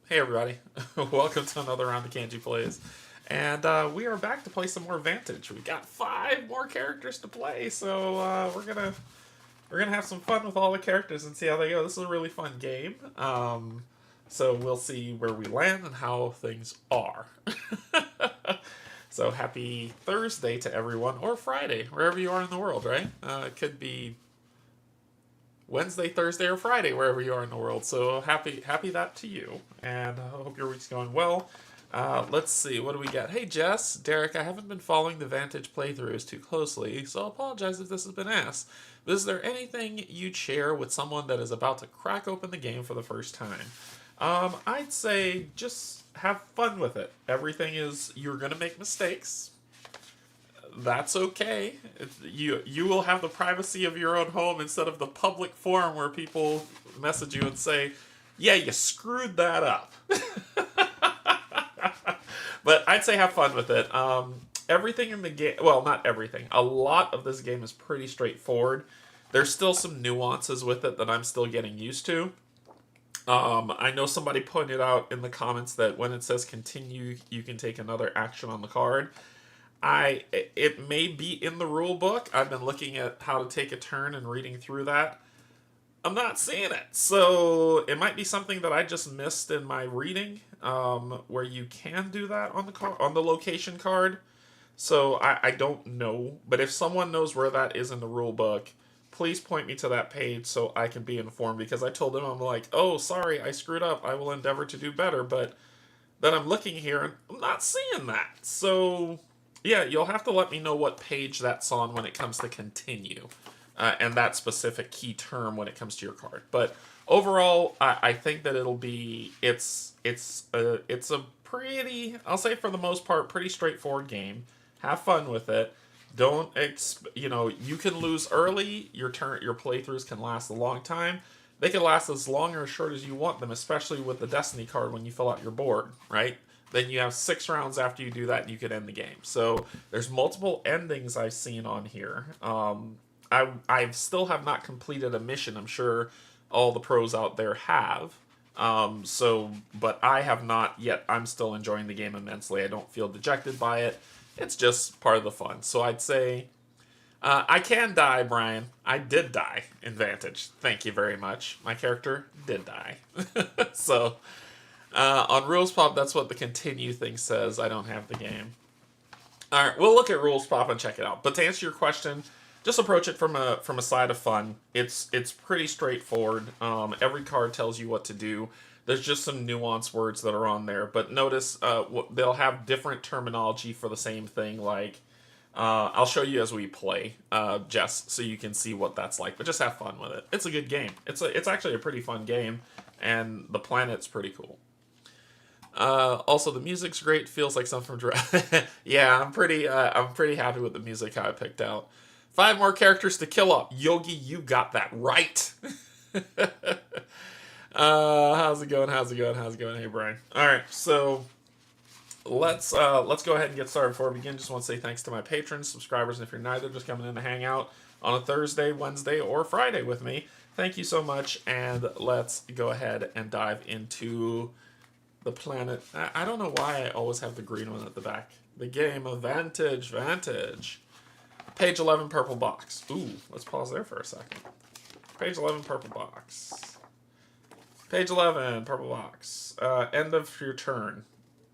Hey everybody, welcome to another round of Canje Plays. And we are back to play some more Vantage. We've got 5 more characters to play, so we're gonna have some fun with all the characters and see how they go. This is a really fun game. So we'll see where we land and how things are. So happy Thursday to everyone, or Friday, wherever you are in the world, right? It could be Wednesday, Thursday, or Friday, wherever you are in the world. So happy that to you, and I hope your week's going well. Let's see, what do we got? Hey Jess, Derek, I haven't been following the Vantage playthroughs too closely, so I apologize if this has been asked. But is there anything you'd share with someone that is about to crack open the game for the first time? I'd say just have fun with it. Everything is, you're gonna make mistakes. That's okay. You will have the privacy of your own home instead of the public forum where people message you and say, "Yeah, you screwed that up." But I'd say have fun with it. Everything in the game, well, not everything. A lot of this game is pretty straightforward. There's still some nuances with it that I'm still getting used to. I know somebody pointed out in the comments that when it says continue, you can take another action on the card. It may be in the rule book. I've been looking at how to take a turn and reading through that. I'm not seeing it, so it might be something that I just missed in my reading, where you can do that on the location card. So I don't know, but if someone knows where that is in the rule book, please point me to that page so I can be informed. Because I told them, I'm like, oh, sorry, I screwed up. I will endeavor to do better, but then I'm looking here and I'm not seeing that. So yeah, you'll have to let me know what page that's on when it comes to continue, and that specific key term when it comes to your card. But overall, I think that it's a pretty, I'll say for the most part, pretty straightforward game. Have fun with it. Don't you can lose early. Your playthroughs can last a long time. They can last as long or as short as you want them, especially with the Destiny card when you fill out your board, right? Then you have 6 rounds after you do that, and you can end the game. So there's multiple endings I've seen on here. I still have not completed a mission. I'm sure all the pros out there have. But I have not yet. I'm still enjoying the game immensely. I don't feel dejected by it. It's just part of the fun. So I'd say I can die, Brian. I did die in Vantage. Thank you very much. My character did die. So on Rules Pop, that's what the continue thing says. I don't have the game. All right, we'll look at Rules Pop and check it out. But to answer your question, just approach it from a side of fun. It's pretty straightforward. Every card tells you what to do. There's just some nuanced words that are on there. But notice they'll have different terminology for the same thing. Like, I'll show you as we play, Jess, so you can see what that's like. But just have fun with it. It's a good game. It's actually a pretty fun game, and the planet's pretty cool. Also, the music's great. Feels like something from yeah, I'm pretty happy with the music how I picked out. 5 more characters to kill off. Yogi, you got that right. How's it going? Hey, Brian. All right, so let's go ahead and get started. Before we begin, just want to say thanks to my patrons, subscribers, and if you're neither, just coming in to hang out on a Thursday, Wednesday, or Friday with me. Thank you so much, and let's go ahead and dive into the planet. I don't know why I always have the green one at the back. The game of Vantage. Page 11, purple box. Ooh, let's pause there for a second. Page 11, purple box. Page 11, purple box. End of your turn.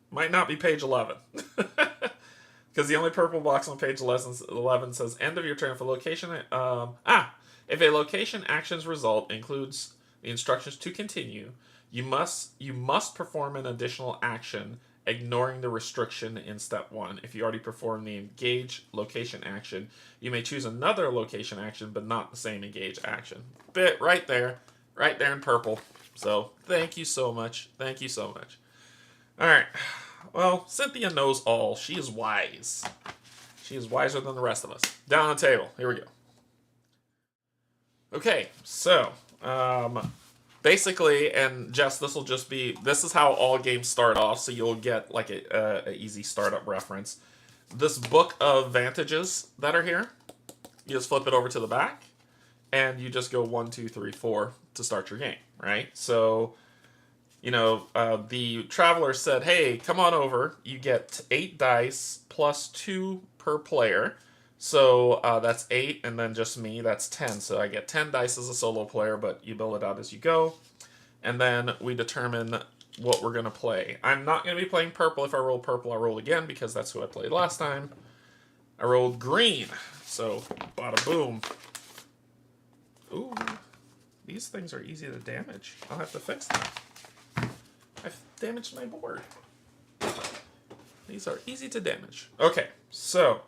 Might not be page 11. Because the only purple box on page 11 says end of your turn for location. If a location action's result includes the instructions to continue, you must perform an additional action, ignoring the restriction in step 1. If you already performed the engage location action, you may choose another location action, but not the same engage action. Bit right there in purple. So thank you so much. All right. Well, Cynthia knows all. She is wise. She is wiser than the rest of us. Down on the table. Here we go. Okay, so basically, and Jess, this is how all games start off, so you'll get like a easy startup reference. This book of Vantages that are here, you just flip it over to the back, and you just go 1, 2, 3, 4 to start your game, right? So the traveler said, hey, come on over. You get 8 dice plus 2 per player. So that's 8, and then just me, that's 10. So I get 10 dice as a solo player, but you build it out as you go. And then we determine what we're going to play. I'm not going to be playing purple. If I roll purple, I roll again, because that's who I played last time. I rolled green. So, bada boom. Ooh, these things are easy to damage. I'll have to fix them. I've damaged my board. These are easy to damage. Okay, so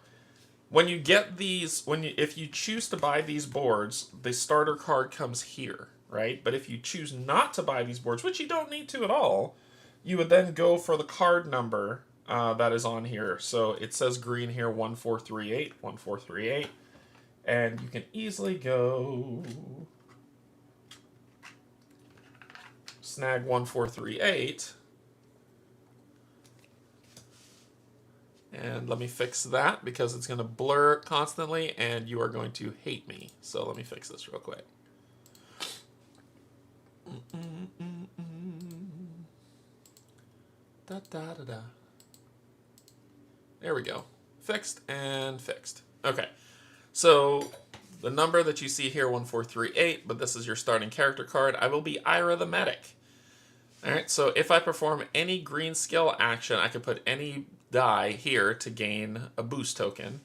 when you get these, if you choose to buy these boards, the starter card comes here, right? But if you choose not to buy these boards, which you don't need to at all, you would then go for the card number that is on here. So it says green here, 1438, 1438, and you can easily go snag 1438. And let me fix that, because it's going to blur constantly and you are going to hate me. So let me fix this real quick. Da, da, da, da. There we go. Fixed and fixed. Okay. So the number that you see here, 1438, but this is your starting character card. I will be Ira the Medic. Alright, so if I perform any green skill action, I can put any die here to gain a boost token.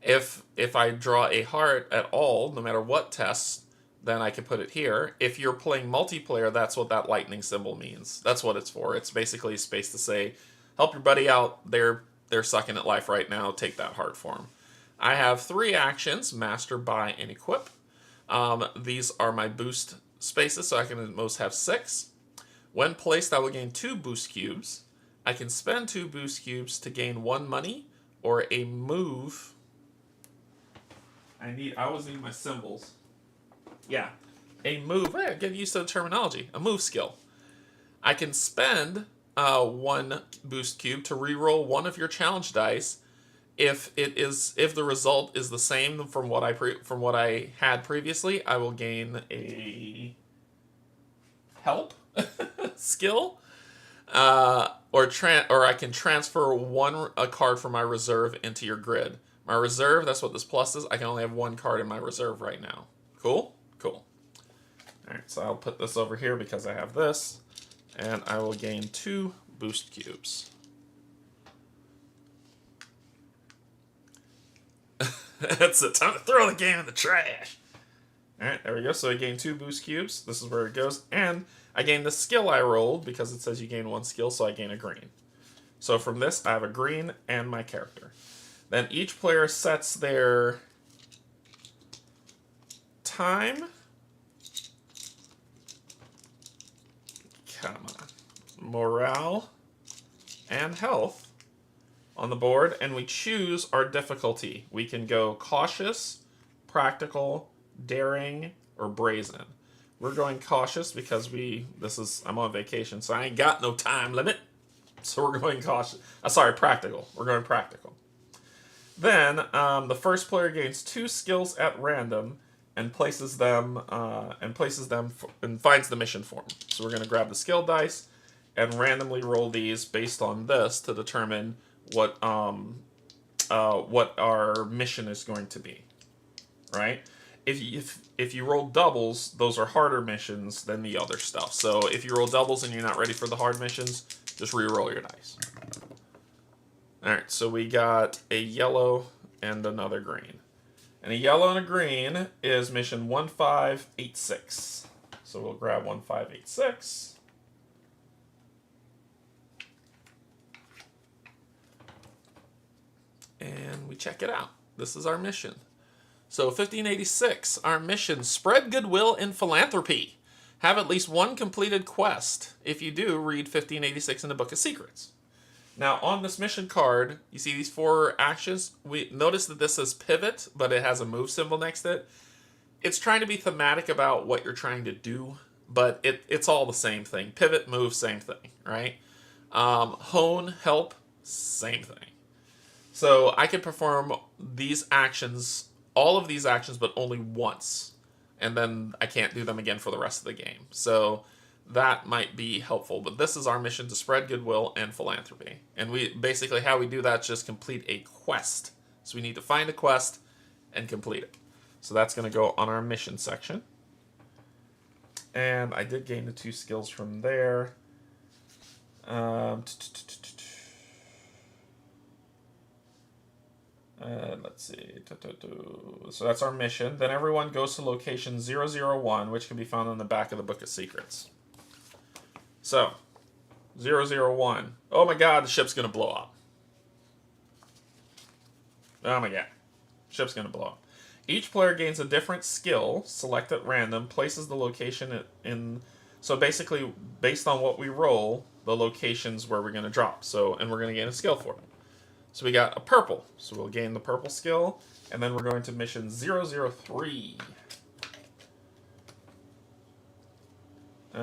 If I draw a heart at all, no matter what tests, then I can put it here. If you're playing multiplayer, that's what that lightning symbol means. That's what it's for. It's basically a space to say, help your buddy out. They're sucking at life right now. Take that heart for them. I have 3 actions: master, buy, and equip. These are my boost spaces, so I can at most have 6. When placed, I will gain 2 boost cubes. I can spend 2 boost cubes to gain 1 money or a move. I always need my symbols. Yeah, a move. Hey, get used to the terminology. A move skill. I can spend 1 boost cube to reroll one of your challenge dice. If the result is the same from what I had previously, I will gain a help skill, or I can transfer a card from my reserve into your grid. My reserve, that's what this plus is. I can only have 1 card in my reserve right now. Cool? Cool. Alright, so I'll put this over here because I have this, and I will gain 2 boost cubes. That's it. Time to throw the game in the trash. Alright, there we go. So I gain 2 boost cubes. This is where it goes. And I gain the skill I rolled, because it says you gain 1 skill, so I gain a green. So from this, I have a green and my character. Then each player sets their time. Come on. Morale and health on the board, and we choose our difficulty. We can go cautious, practical, daring, or brazen. We're going cautious because I'm on vacation, so I ain't got no time limit. So we're going cautious. Practical. We're going practical. Then the first player gains 2 skills at random and places them and finds the mission for them. So we're going to grab the skill dice and randomly roll these based on this to determine what our mission is going to be, right? If you roll doubles, those are harder missions than the other stuff. So if you roll doubles and you're not ready for the hard missions, just re-roll your dice. Alright, so we got a yellow and another green. And a yellow and a green is mission 1586. So we'll grab 1586. And we check it out. This is our mission. So 1586, our mission: spread goodwill and philanthropy. Have at least 1 completed quest. If you do, read 1586 in the Book of Secrets. Now, on this mission card, you see these 4 actions. We notice that this says pivot, but it has a move symbol next to it. It's trying to be thematic about what you're trying to do, but it's all the same thing. Pivot, move, same thing, right? Hone, help, same thing. So I can perform these actions, all of these actions, but only once. And then I can't do them again for the rest of the game. So that might be helpful. But this is our mission to spread goodwill and philanthropy. And we basically how we do that is just complete a quest. So we need to find a quest and complete it. So that's going to go on our mission section. And I did gain the 2 skills from there. Let's see. So that's our mission. Then everyone goes to location 001, which can be found on the back of the Book of Secrets. So, 001. Oh my god, the ship's going to blow up. Oh my god. Ship's going to blow up. Each player gains a different skill, select at random, places the location in... So basically, based on what we roll, the locations where we're going to drop. So, and we're going to gain a skill for it. So we got a purple. So we'll gain the purple skill. And then we're going to mission 003.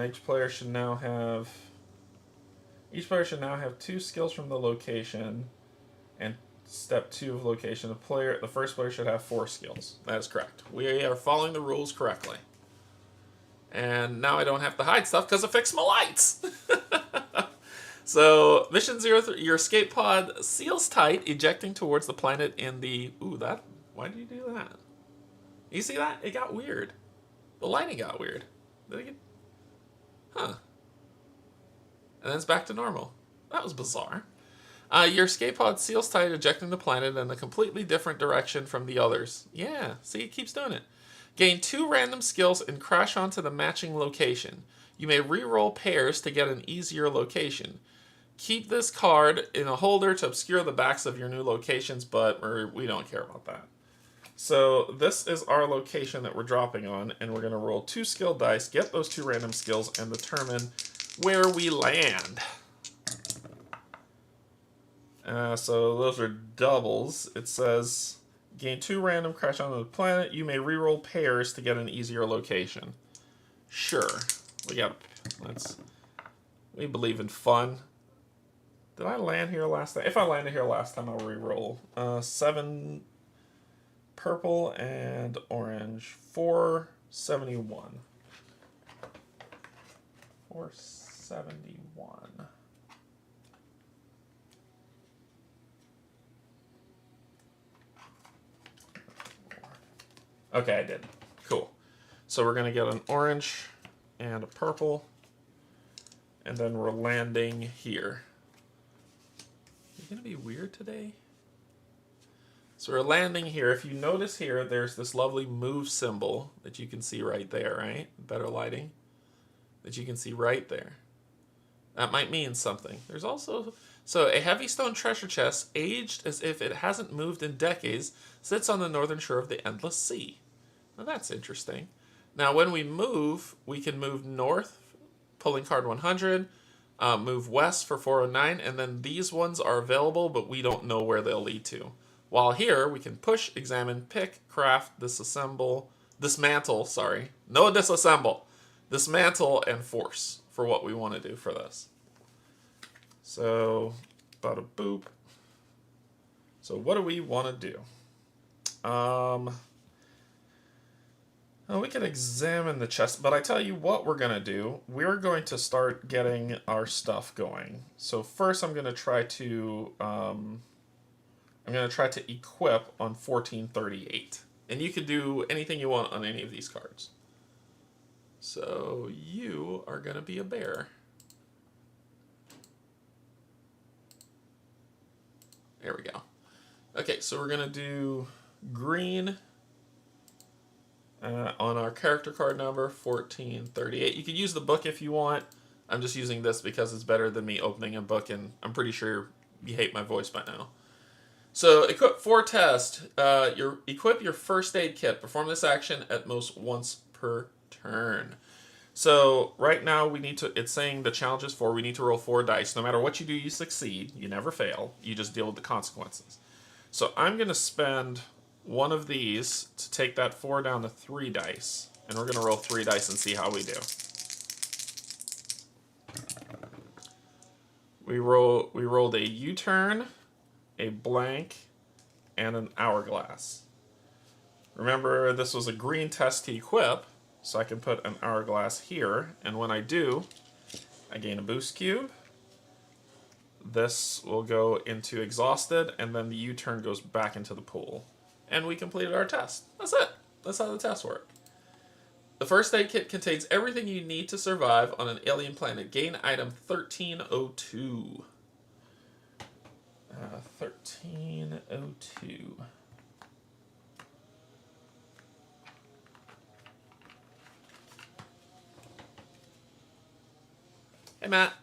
Each player should now have 2 skills from the location. And step 2 of location. The first player should have 4 skills. That is correct. We are following the rules correctly. And now I don't have to hide stuff because I fixed my lights. So, mission 03, your escape pod seals tight, ejecting towards the planet in the... Ooh, that... Why did you do that? You see that? It got weird. The lighting got weird. Did it get... Huh. And then it's back to normal. That was bizarre. Your escape pod seals tight, ejecting the planet in a completely different direction from the others. Yeah, see, it keeps doing it. Gain 2 random skills and crash onto the matching location. You may re-roll pairs to get an easier location. Keep this card in a holder to obscure the backs of your new locations, but we don't care about that. So this is our location that we're dropping on, and we're going to roll 2 skill dice, get those 2 random skills, and determine where we land. So those are doubles. It says, gain 2 random, crash onto the planet. You may re-roll pairs to get an easier location. Sure. We believe in fun. Did I land here last time? If I landed here last time, I'll re-roll. 7 purple and orange. 471. 471. Okay, I did. Cool. So we're going to get an orange and a purple. And then we're landing here. Is it going to be weird today? So we're landing here. If you notice here, there's this lovely move symbol that you can see right there, right? Better lighting. That you can see right there. That might mean something. There's also... So a heavy stone treasure chest, aged as if it hasn't moved in decades, sits on the northern shore of the Endless Sea. Now that's interesting. Now when we can move north, pulling card 100, move west for 409, and then these ones are available, but we don't know where they'll lead to. While here, we can push, examine, pick, craft, dismantle, dismantle, and force for what we want to do for this. So, bada boop. So what do we want to do? We can examine the chest, but I tell you what we're going to do. We're going to start getting our stuff going. So first I'm going to try to equip on 1438. And you can do anything you want on any of these cards. So you are going to be a bear. There we go. Okay, so we're going to do green on our character card number 1438. You could use the book if you want. I'm just using this because it's better than me opening a book, and I'm pretty sure you hate my voice by now. So, equip 4 test. Equip your first aid kit. Perform this action at most once per turn. So, right now it's saying the challenge is 4. We need to roll 4 dice. No matter what you do, you succeed. You never fail. You just deal with the consequences. So, I'm going to spend one of these to take that 4 down to 3 dice. And we're going to roll 3 dice and see how we do. We rolled a U-turn, a blank, and an hourglass. Remember, this was a green test to equip, So I can put an hourglass here, and when I do, I gain a boost cube. This will go into exhausted, and then the U-turn goes back into the pool. And we completed our test. That's it. That's how the tests work. The first aid kit contains everything you need to survive on an alien planet. Gain item 1302. 1302. Hey, Matt.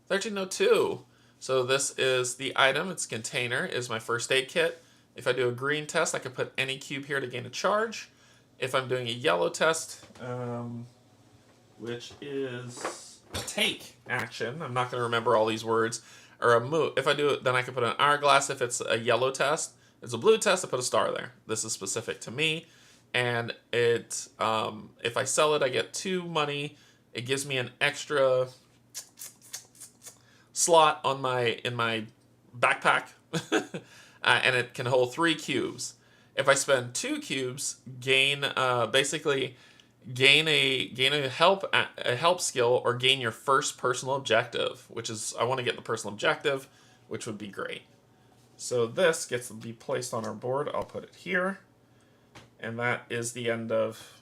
1302. So this is the item. Its container is my first aid kit. If I do a green test, I can put any cube here to gain a charge. If I'm doing a yellow test, which is a take action, I'm not going to remember all these words, or a move. If I do it, then I can put an hourglass if it's a yellow test. If it's a blue test, I put a star there. This is specific to me. And it, if I sell it, I get 2 money. It gives me an extra slot on in my backpack, and it can hold 3 cubes. If I spend 2 cubes, basically gain a help skill or gain your first personal objective, which is I want to get the personal objective, which would be great. So this gets to be placed on our board. I'll put it here, and that is the end of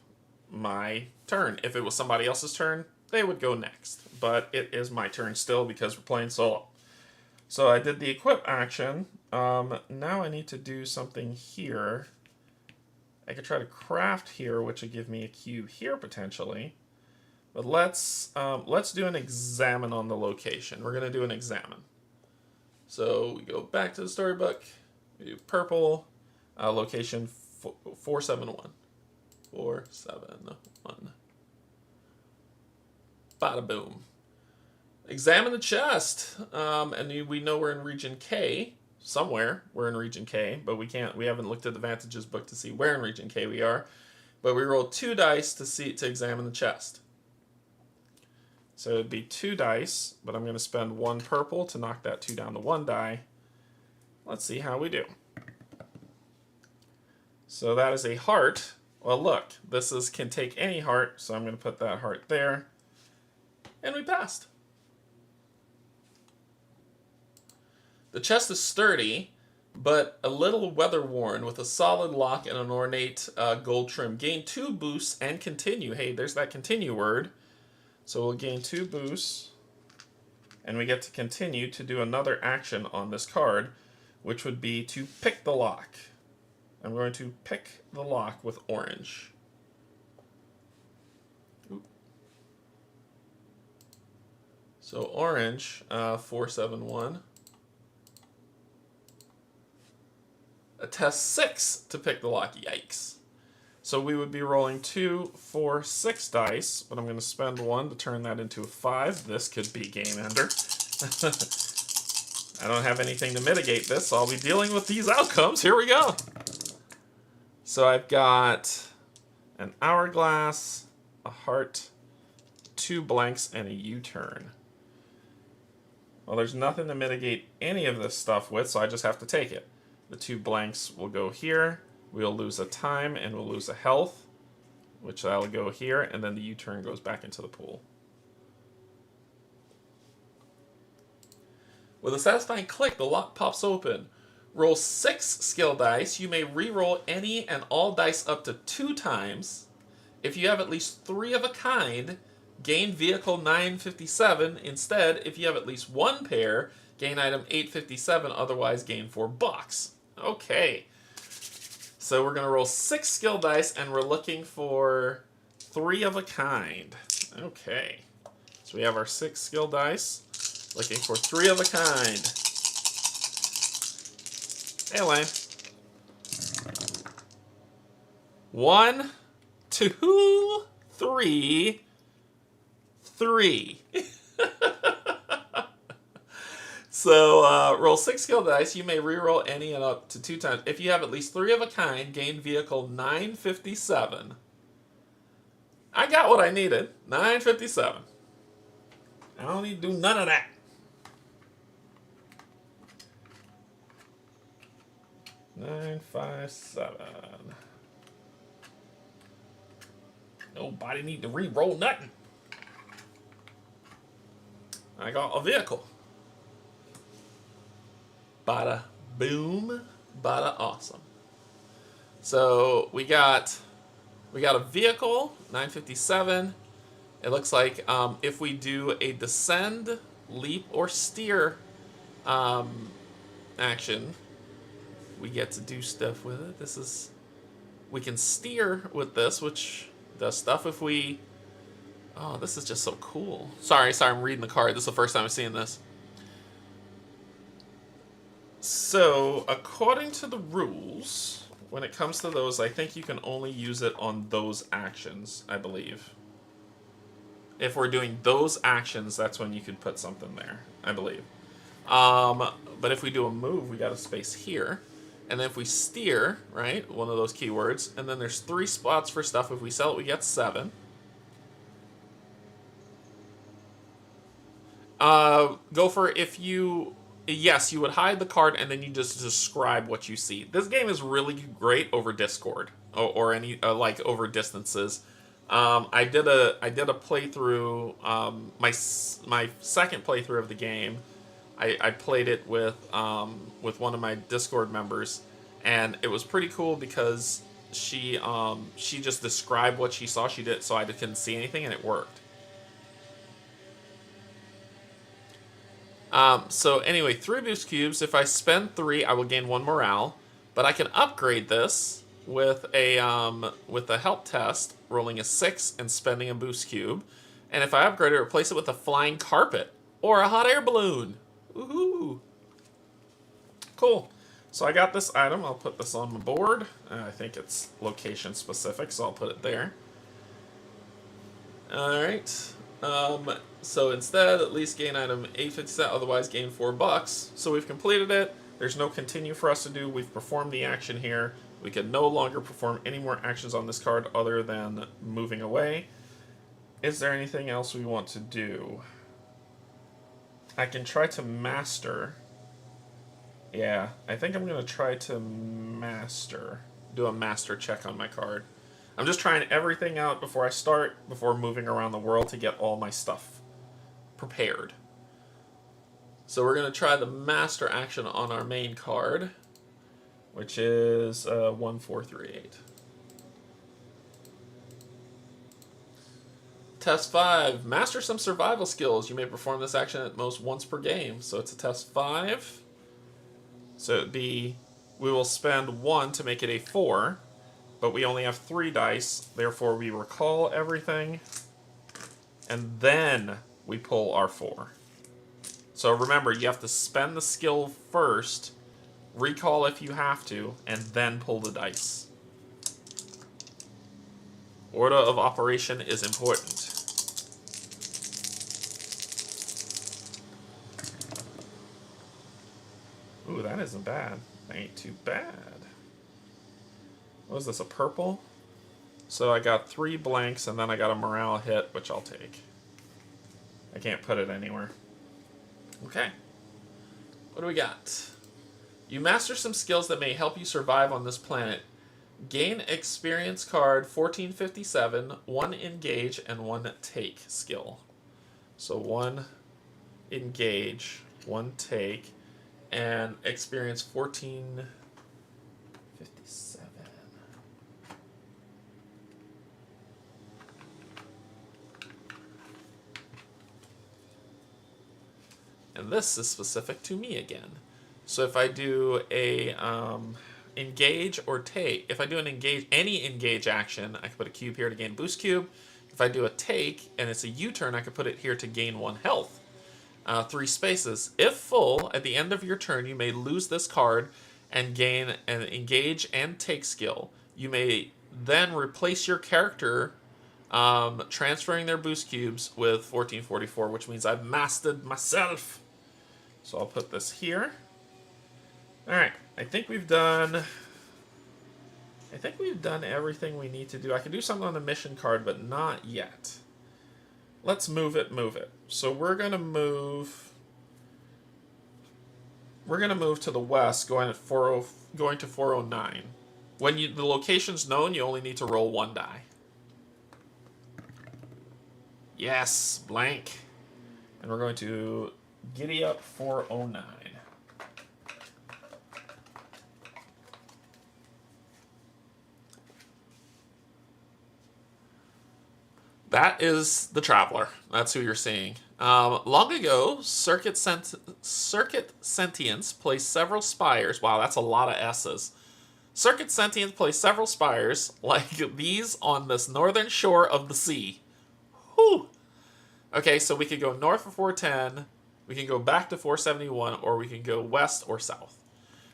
my turn. If it was somebody else's turn, they would go next, but it is my turn still because we're playing solo. So I did the equip action. Now I need to do something here. I could try to craft here, which would give me a cube here potentially. But let's do an examine on the location. We're gonna do an examine. So we go back to the storybook. We do purple, location 471. 471. Bada boom. Examine the chest, and we know we're in region K. Somewhere we're in region K, but we haven't looked at the Vantage's book to see where in region K we are. But we rolled 2 dice to examine the chest. So it'd be 2 dice, but I'm going to spend 1 purple to knock that 2 down to 1 die. Let's see how we do. So that is a heart. Well, look, this can take any heart, so I'm going to put that heart there. And we passed. The chest is sturdy, but a little weather-worn with a solid lock and an ornate gold trim. Gain 2 boosts and continue. Hey, there's that continue word. So we'll gain 2 boosts, and we get to continue to do another action on this card, which would be to pick the lock. I'm going to pick the lock with orange. So orange, 471. A test 6 to pick the lock. Yikes. So we would be rolling 2, 4, 6 dice, but I'm going to spend 1 to turn that into a 5. This could be game ender. I don't have anything to mitigate this, so I'll be dealing with these outcomes. Here we go. So I've got an hourglass, a heart, 2 blanks, and a U-turn. Well, there's nothing to mitigate any of this stuff with, so I just have to take it. The 2 blanks will go here. We'll lose a time, and we'll lose a health, which that'll go here, and then the U-turn goes back into the pool. With a satisfying click, the lock pops open. Roll 6 skill dice. You may re-roll any and all dice up to 2 times. If you have at least 3 of a kind, gain vehicle 957. Instead, if you have at least 1 pair, gain item 857. Otherwise, gain $4. Okay. So we're going to roll 6 skill dice, and we're looking for 3 of a kind. Okay. So we have our 6 skill dice, looking for 3 of a kind. Hey, Elaine. 1, 2, 3, 3. So roll 6 skill dice. You may reroll any and up to 2 times. If you have at least 3 of a kind, gain vehicle 957. I got what I needed. 957. I don't need to do none of that. $957. Nobody need to re-roll nothing. I got a vehicle. Bada boom, bada awesome. So we got a vehicle, 957. It looks like if we do a descend, leap, or steer action, we get to do stuff with it. We can steer with this, which does stuff if we... Oh, this is just so cool. Sorry, I'm reading the card. This is the first time I'm seeing this. So, according to the rules, when it comes to those, I think you can only use it on those actions, I believe. If we're doing those actions, that's when you could put something there, I believe. But if we do a move, we got a space here. And then if we steer, right, one of those keywords, and then there's 3 spots for stuff. If we sell it, we get 7. Go for if you... Yes, you would hide the card and then you just describe what you see. This game is really great over Discord or any like over distances. I did a playthrough. My second playthrough of the game, I played it with one of my Discord members, and it was pretty cool because she just described what she saw. She did so I couldn't see anything, and it worked. So anyway, 3 boost cubes. If I spend 3, I will gain 1 morale. But I can upgrade this with a help test, rolling a 6 and spending a boost cube. And if I upgrade it, replace it with a flying carpet or a hot air balloon. Woohoo! Cool. So I got this item. I'll put this on the board. I think it's location specific, so I'll put it there. All right. So instead, at least gain item 850, otherwise gain $4. So we've completed it. There's no continue for us to do. We've performed the action here. We can no longer perform any more actions on this card other than moving away. Is there anything else we want to do? I can try to master. Yeah, I think I'm going to try to do a master check on my card. I'm just trying everything out before I start, before moving around the world to get all my stuff prepared. So we're going to try the master action on our main card, which is 1438. Test 5. Master some survival skills. You may perform this action at most once per game. So it's a test 5. So it'd be, we will spend 1 to make it a 4. But we only have 3 dice, therefore we recall everything, and then we pull our 4. So remember, you have to spend the skill first, recall if you have to, and then pull the dice. Order of operation is important. Ooh, that isn't bad. That ain't too bad. What is this, a purple? So I got 3 blanks, and then I got a morale hit, which I'll take. I can't put it anywhere. Okay. What do we got? You master some skills that may help you survive on this planet. Gain experience card 1457, 1 engage, and 1 take skill. So 1 engage, 1 take, and experience 1457. And this is specific to me again. So if I do a engage or take, if I do any engage action, I can put a cube here to gain boost cube. If I do a take and it's a U-turn, I can put it here to gain 1 health. 3 spaces. If full, at the end of your turn, you may lose this card and gain an engage and take skill. You may then replace your character, transferring their boost cubes with 1444, which means I've mastered myself. So I'll put this here. Alright, I think we've done everything we need to do. I can do something on the mission card, but not yet. Let's move it. So we're gonna move to the west, going to 409. When the location's known, you only need to roll 1 die. Yes, blank. And we're going to giddy up 409. That is the Traveler. That's who you're seeing. Long ago, Circuit Sentience placed several spires. Wow, that's a lot of S's. Circuit Sentience placed several spires like these on this northern shore of the sea. Whew. Okay, so we could go north of 410, we can go back to 471, or we can go west or south.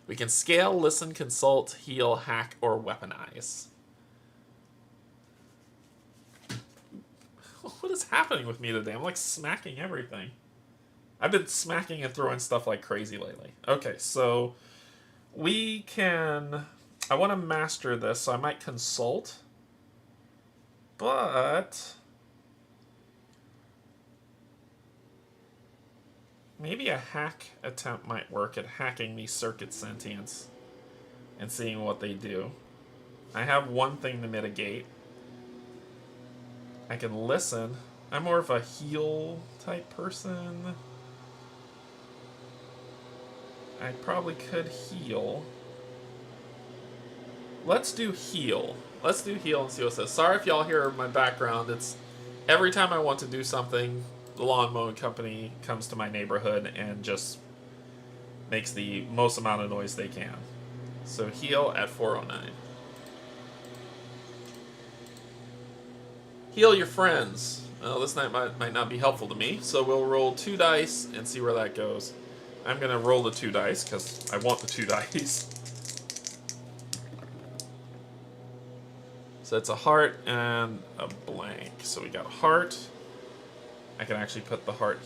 We can scale, listen, consult, heal, hack, or weaponize. What is happening with me today? I'm like smacking everything. I've been smacking and throwing stuff like crazy lately. Okay, so we can... I want to master this, so I might consult. But... maybe a hack attempt might work at hacking these Circuit Sentience and seeing what they do. I have one thing to mitigate. I can listen. I'm more of a heal type person. I probably could heal. Let's do heal. Let's do heal and see what it says. Sorry if y'all hear my background. It's every time I want to do something, the lawn mowing company comes to my neighborhood and just makes the most amount of noise they can. So heal at 409. Heal your friends. Well, this night might not be helpful to me, so we'll roll 2 dice and see where that goes. I'm going to roll the 2 dice because I want the 2 dice. So it's a heart and a blank. So we got a heart. I can actually put the heart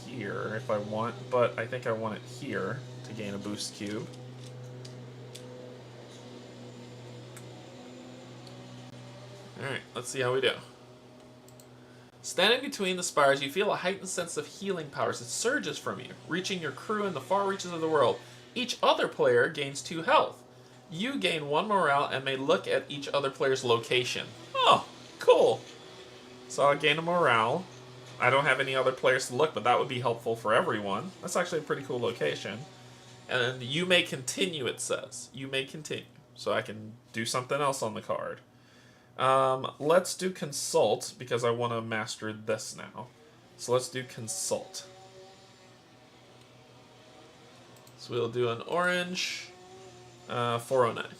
here if I want, but I think I want it here to gain a boost cube. Alright, let's see how we do. Standing between the spires, you feel a heightened sense of healing powers that surges from you, reaching your crew in the far reaches of the world. Each other player gains 2 health. You gain 1 morale and may look at each other player's location. Oh, cool. So I'll gain a morale. I don't have any other players to look, but that would be helpful for everyone. That's actually a pretty cool location. And you may continue, it says. You may continue. So I can do something else on the card. Let's do consult, because I want to master this now. So let's do consult. So we'll do an orange, 409.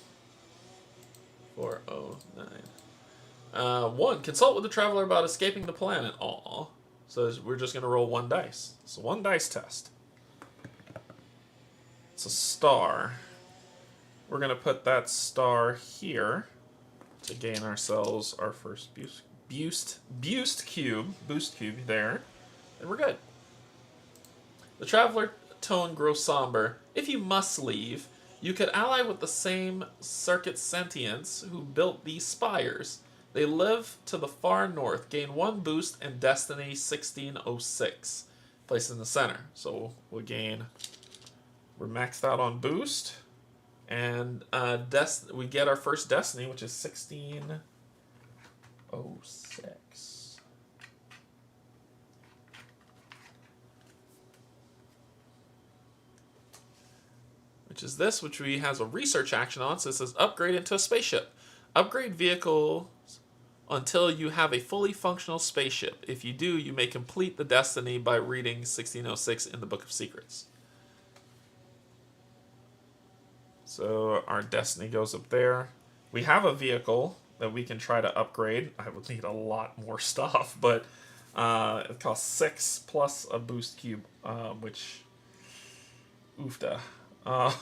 409. 1, consult with the traveler about escaping the planet. Aw. So we're just going to roll 1 dice. So 1 dice test. It's a star. We're going to put that star here to gain ourselves our first boost cube there, and we're good. The traveler tone grows somber. If you must leave, you could ally with the same Circuit Sentience who built these spires. They live to the far north, gain 1 boost, and destiny 1606, placed in the center. So we're maxed out on boost. And we get our first destiny, which is 1606. Which is this, which has a research action on. So it says upgrade into a spaceship. Upgrade vehicles until you have a fully functional spaceship. If you do, you may complete the destiny by reading 1606 in the Book of Secrets. So our destiny goes up there. We have a vehicle that we can try to upgrade. I would need a lot more stuff, but it costs 6 plus a boost cube, which oofda. How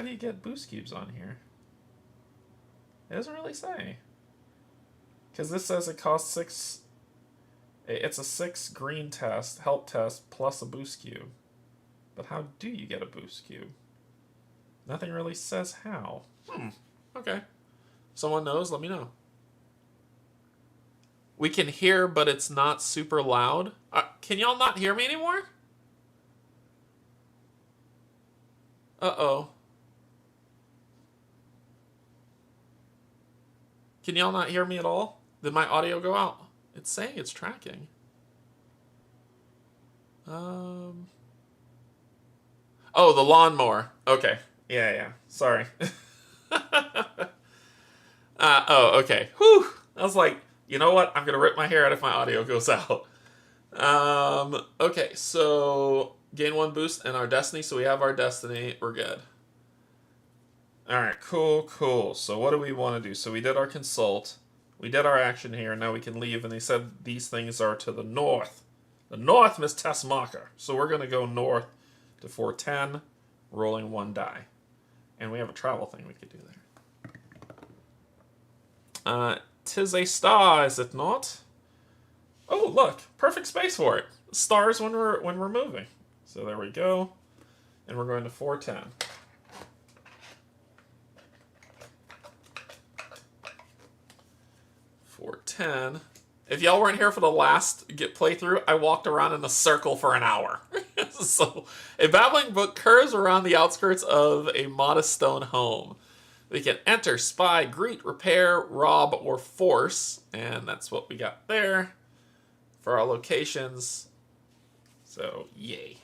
do you get boost cubes on here? It doesn't really say. Because this says it costs 6. It's a 6 green test, help test, plus a boost cube. But how do you get a boost cube? Nothing really says how. Okay. Someone knows, let me know. We can hear, but it's not super loud. Can y'all not hear me anymore? Uh-oh. Can y'all not hear me at all? Did my audio go out? It's saying it's tracking. Oh, the lawnmower. Okay. Yeah. Sorry. Oh, okay. Whew. I was like, you know what? I'm going to rip my hair out if my audio goes out. Okay, so gain 1 boost in our destiny. So we have our destiny. We're good. Alright, cool. So what do we want to do? So we did our consult. We did our action here. Now we can leave. And they said these things are to the north. The north, Miss Tessmacher. So we're going to go north to 410, rolling 1 die. And we have a travel thing we could do there. 'Tis a star, is it not? Oh, look, perfect space for it. Stars when we're moving. So there we go. And we're going to 410. If y'all weren't here for the last playthrough, I walked around in a circle for an hour. So, a babbling brook curves around the outskirts of a modest stone home. We can enter, spy, greet, repair, rob, or force. And that's what we got there for our locations. So, yay.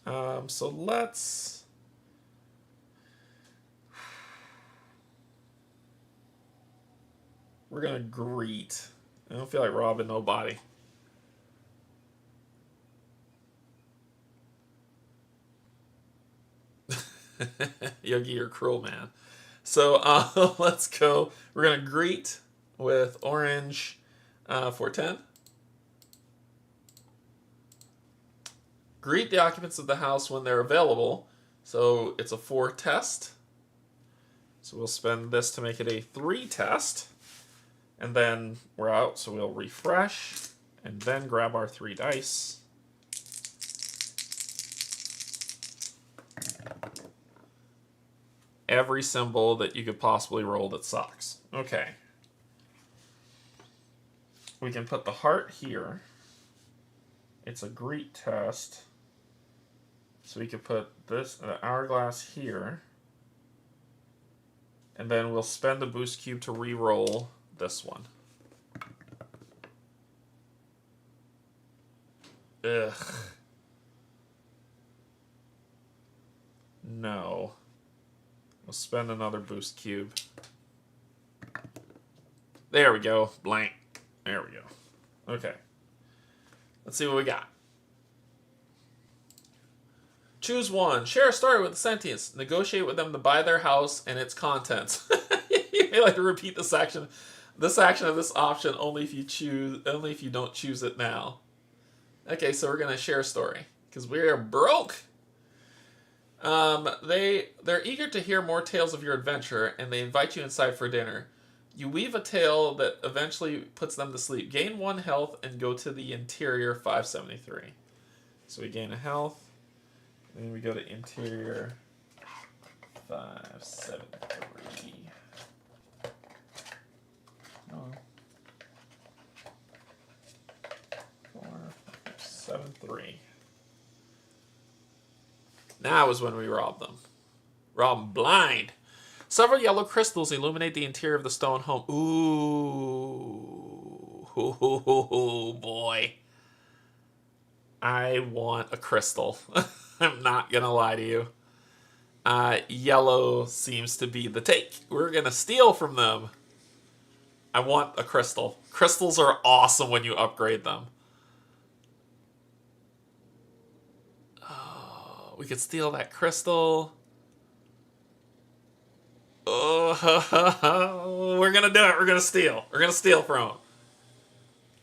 So let's... We're going to greet. I don't feel like robbing nobody. Yogi, you're cruel, man. So let's go. We're going to greet with orange 410. Greet the occupants of the house when they're available. So it's a 4 test. So we'll spend this to make it a 3 test. And then we're out, so we'll refresh. And then grab our 3 dice. Every symbol that you could possibly roll that sucks. Okay. We can put the heart here. It's a greet test. So we could put this hourglass here. And then we'll spend the boost cube to re-roll this one. Ugh. No. We'll spend another boost cube. There we go. Blank. There we go. Okay. Let's see what we got. Choose one. Share a story with the sentients. Negotiate with them to buy their house and its contents. You may like to repeat this action. This action of this option only if you don't choose it now. Okay, so we're gonna share a story because we are broke. They're eager to hear more tales of your adventure, and they invite you inside for dinner. You weave a tale that eventually puts them to sleep. Gain 1 health and go to the interior 573. So we gain a health, and then we go to interior 573. Oh. 473. Now is when we rob them. Rob them blind. Several yellow crystals illuminate the interior of the stone home. Ooh, boy. I want a crystal. I'm not going to lie to you. Yellow seems to be the take. We're going to steal from them. I want a crystal. Crystals are awesome when you upgrade them. Oh, we could steal that crystal. Oh, we're going to do it. We're going to steal. We're going to steal from them.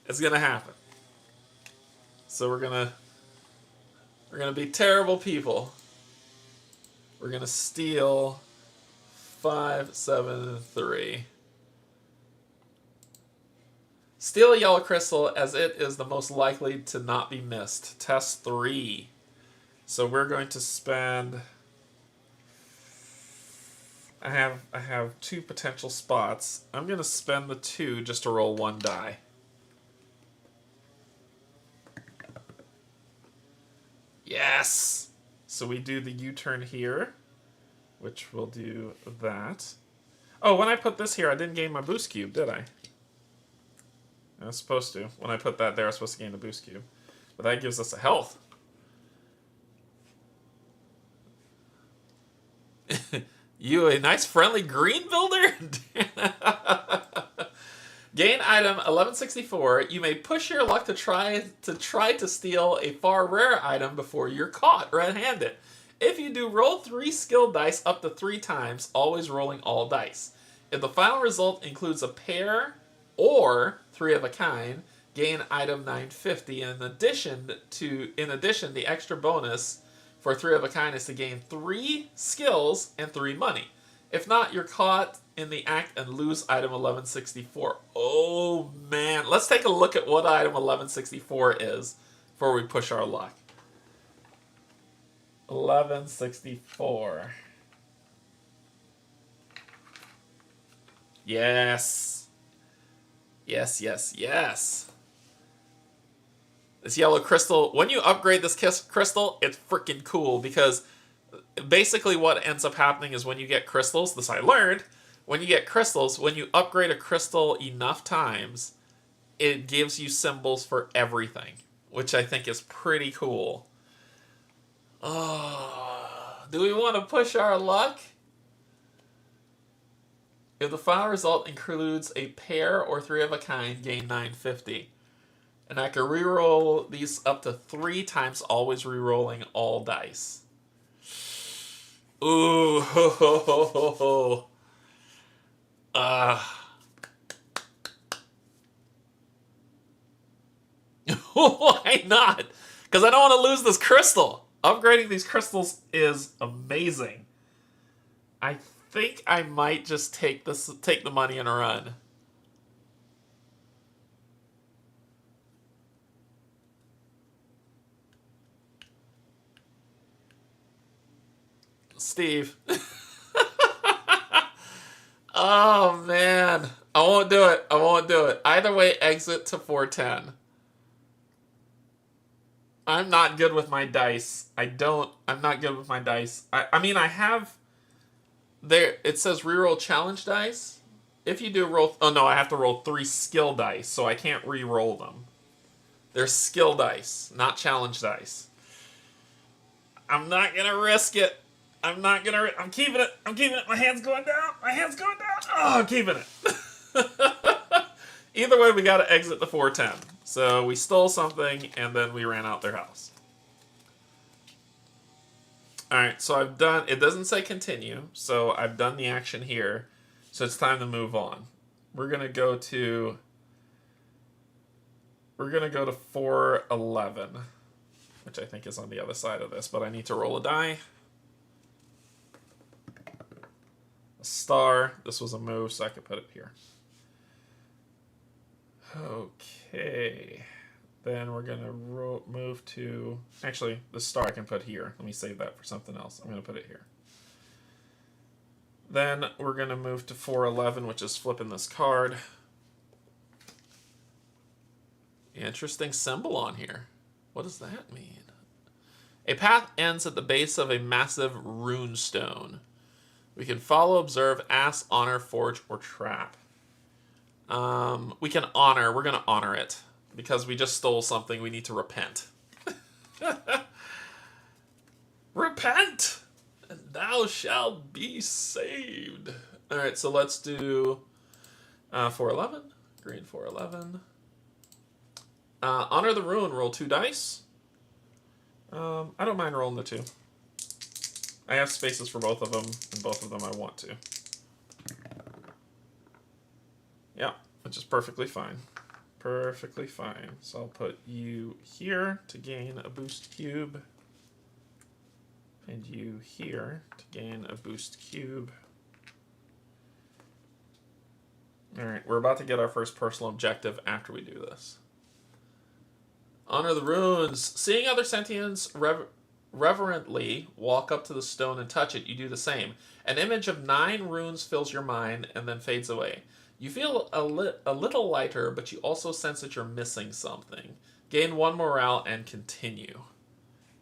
It's going to happen. So we're going to be terrible people. We're going to steal 573. Steal a yellow crystal as it is the most likely to not be missed. Test 3. So we're going to spend... I have 2 potential spots. I'm going to spend the 2 just to roll 1 die. Yes! So we do the U-turn here, which will do that. Oh, when I put this here, I didn't gain my boost cube, did I? I was supposed to. When I put that there, I was supposed to gain the boost cube. But that gives us a health. You a nice friendly green builder? Gain item 1164. You may push your luck to try to steal a far rare item before you're caught red-handed. If you do, roll 3 skill dice up to 3 times, always rolling all dice. If the final result includes a pair or 3 of a kind, gain item 950. In addition, the extra bonus for 3 of a kind is to gain 3 skills and 3 money. If not, you're caught in the act and lose item 1164. Oh man, let's take a look at what item 1164 is before we push our luck. 1164. Yes. Yes, yes, yes. This yellow crystal, when you upgrade this crystal, it's freaking cool because basically what ends up happening is when you get crystals, this I learned, when you get crystals, when you upgrade a crystal enough times, it gives you symbols for everything, which I think is pretty cool. Oh, do we want to push our luck? If the final result includes a pair or 3 of a kind, gain 950. And I can reroll these up to 3 times, always rerolling all dice. Ooh, ho, ho, ho, ho, ho. Why not? Because I don't want to lose this crystal. Upgrading these crystals is amazing. I think I might just take the money and run. Steve. Oh man. I won't do it. I won't do it. Either way, exit to 410. I'm not good with my dice. I'm not good with my dice. I mean, I have... There, it says reroll challenge dice. If you do roll... Oh no, I have to roll 3 skill dice, so I can't reroll them. They're skill dice, not challenge dice. I'm not gonna risk it. I'm keeping it. I'm keeping it. My hand's going down. My hand's going down. Oh, I'm keeping it. Either way, we gotta exit the 410. So we stole something, and then we ran out their house. Alright, so I've done... It doesn't say continue, so I've done the action here. So it's time to move on. We're gonna go to... We're gonna go to 411, which I think is on the other side of this, but I need to roll a die. A star. This was a move, so I could put it here. Okay. Then we're going to move to... Actually, the star I can put here. Let me save that for something else. I'm going to put it here. Then we're going to move to 411, which is flipping this card. Interesting symbol on here. What does that mean? A path ends at the base of a massive rune stone. We can follow, observe, ask, honor, forge, or trap. We can honor. We're going to honor it. Because we just stole something, we need to repent. Repent! And thou shalt be saved. Alright, so let's do 411. Green 411. Honor the rune, roll 2 dice. I don't mind rolling the 2. I have spaces for both of them, and both of them I want to. Yeah, which is perfectly fine. Perfectly fine. So I'll put you here to gain a boost cube. And you here to gain a boost cube. Alright, we're about to get our first personal objective after we do this. Honor the runes. Seeing other sentients reverently walk up to the stone and touch it, you do the same. An image of 9 runes fills your mind and then fades away. You feel a little lighter, but you also sense that you're missing something. Gain 1 morale and continue.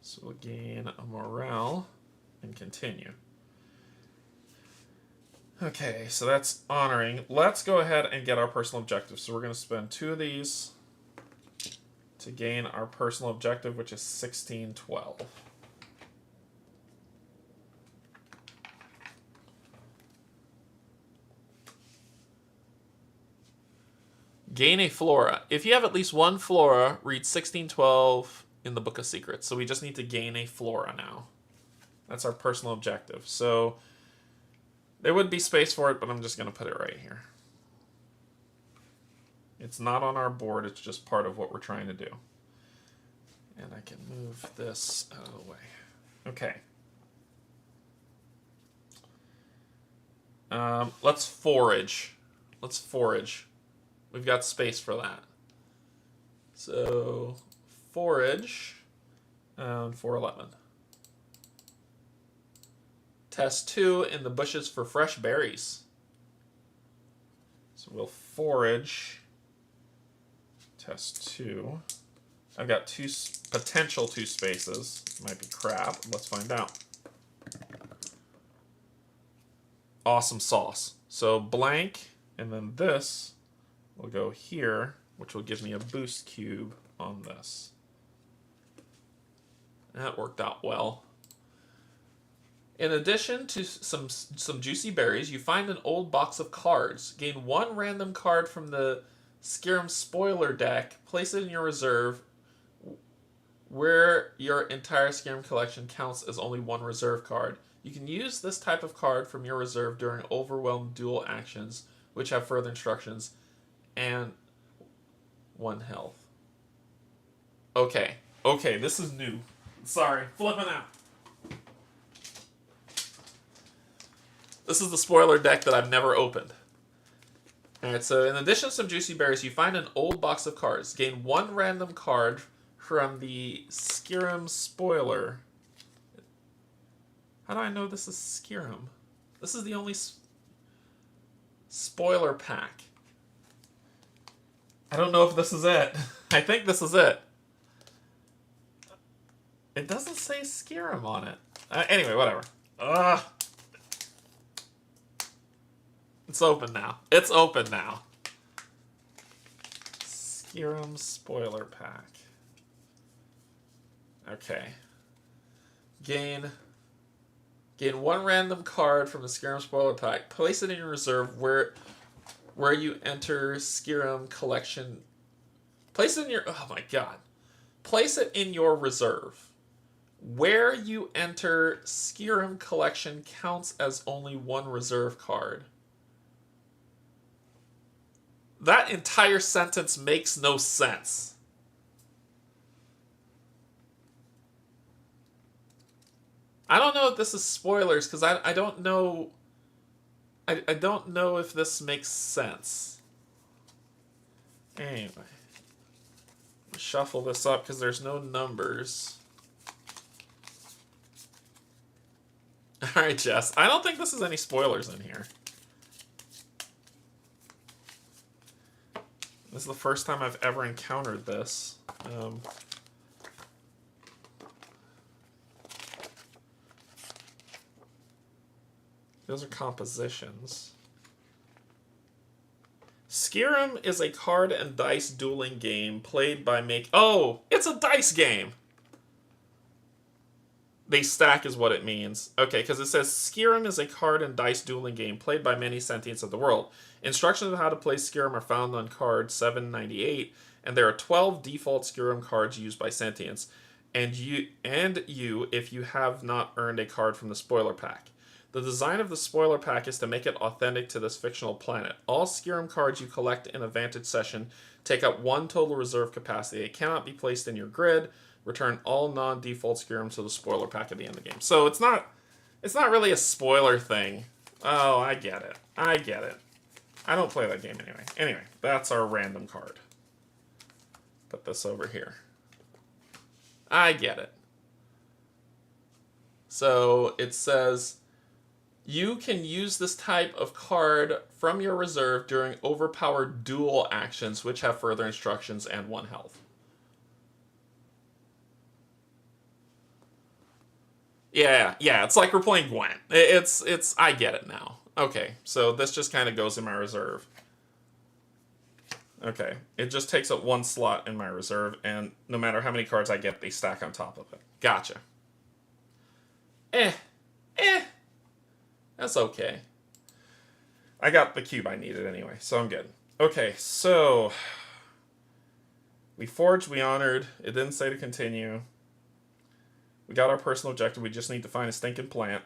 So we'll gain a morale and continue. Okay, so that's honoring. Let's go ahead and get our personal objective. So we're going to spend 2 of these to gain our personal objective, which is 1612. Gain a flora. If you have at least 1 flora, read 1612 in the Book of Secrets. So we just need to gain a flora now. That's our personal objective. So there would be space for it, but I'm just going to put it right here. It's not on our board. It's just part of what we're trying to do. And I can move this out of the way. Okay. Let's forage. Let's forage. We've got space for that. So, forage, 411. Test 2 in the bushes for fresh berries. So we'll forage. Test 2. I've got potential 2 spaces. Might be crap. Let's find out. Awesome sauce. So blank, and then this will go here, which will give me a boost cube on this. That worked out well. In addition to some juicy berries, you find an old box of cards. Gain 1 random card from the Skyrim spoiler deck. Place it in your reserve, where your entire Skyrim collection counts as only 1 reserve card. You can use this type of card from your reserve during overwhelmed duel actions, which have further instructions, and 1 health. Okay, this is new. Sorry, flipping out. This is the spoiler deck that I've never opened. Alright, so in addition to some juicy berries, you find an old box of cards. Gain 1 random card from the Skyrim spoiler. How do I know this is Skyrim? This is the only spoiler pack. I don't know if this is it. I think this is it. It doesn't say Skyrim on it. Anyway, whatever. It's open now. It's open now. Skyrim spoiler pack. Okay. Gain 1 random card from the Skyrim spoiler pack. Place it in your reserve where you enter Skyrim collection. Place it in your... Oh my god. Place it in your reserve. Where you enter Skyrim collection counts as only 1 reserve card. That entire sentence makes no sense. I don't know if this is spoilers, because I don't know... I don't know if this makes sense. Anyway. Shuffle this up, because there's no numbers. Alright, Jess. I don't think this is any spoilers in here. This is the first time I've ever encountered this. Those are compositions. Skyrim is a card and dice dueling game played by Oh! It's a dice game! They stack is what it means. Okay, because it says Skyrim is a card and dice dueling game played by many sentients of the world. Instructions on how to play Skyrim are found on card 798, and there are 12 default Skyrim cards used by sentients, and you if you have not earned a card from the spoiler pack. The design of the spoiler pack is to make it authentic to this fictional planet. All Skyrim cards you collect in a Vantage session take up 1 total reserve capacity. It cannot be placed in your grid. Return all non-default Skyrim to the spoiler pack at the end of the game. So it's not really a spoiler thing. Oh, I get it. I get it. I don't play that game anyway. Anyway, that's our random card. Put this over here. I get it. So it says, you can use this type of card from your reserve during overpowered duel actions, which have further instructions and 1 health. Yeah, it's like we're playing Gwent. I get it now. Okay, so this just kind of goes in my reserve. Okay, it just takes up one slot in my reserve, and no matter how many cards I get, they stack on top of it. Gotcha. Eh. That's okay. I got the cube I needed anyway, so I'm good. Okay, so we forged, we honored. It didn't say to continue. We got our personal objective. We just need to find a stinking plant.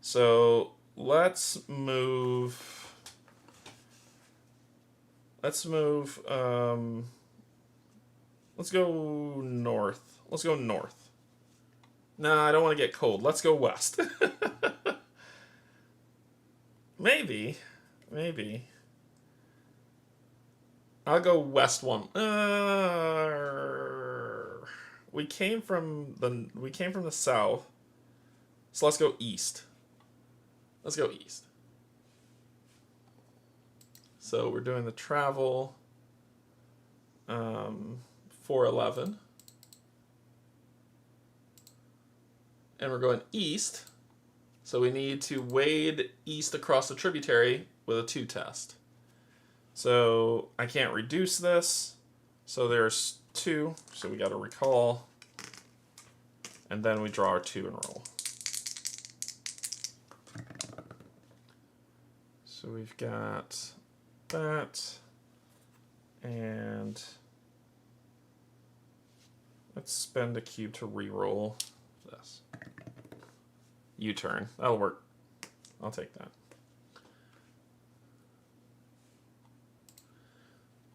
So let's move. Let's move. Let's go north. Let's go north. No, I don't want to get cold. Let's go west. Maybe. I'll go west one. We came from the south, so let's go east. Let's go east. So we're doing the travel. 411, and we're going east. So we need to wade east across the tributary with a 2 test. So I can't reduce this. So there's 2. So we got to recall. And then we draw our 2 and roll. So we've got that. And let's spend a cube to re-roll this. U-turn. That'll work. I'll take that.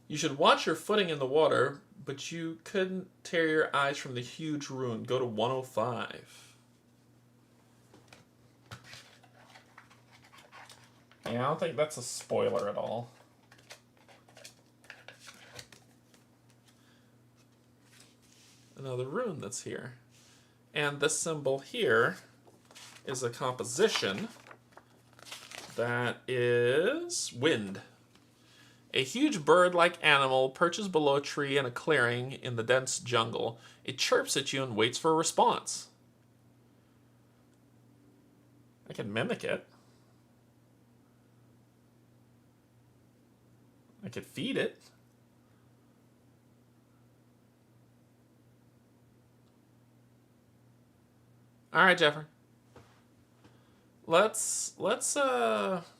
You should watch your footing in the water, but you couldn't tear your eyes from the huge ruin. Go to 105. Yeah, I don't think that's a spoiler at all. Another rune that's here. And this symbol here is a composition that is wind. A huge bird-like animal perches below a tree in a clearing in the dense jungle. It chirps at you and waits for a response. I can mimic it. I could feed it. All right, Jeffrey. Let's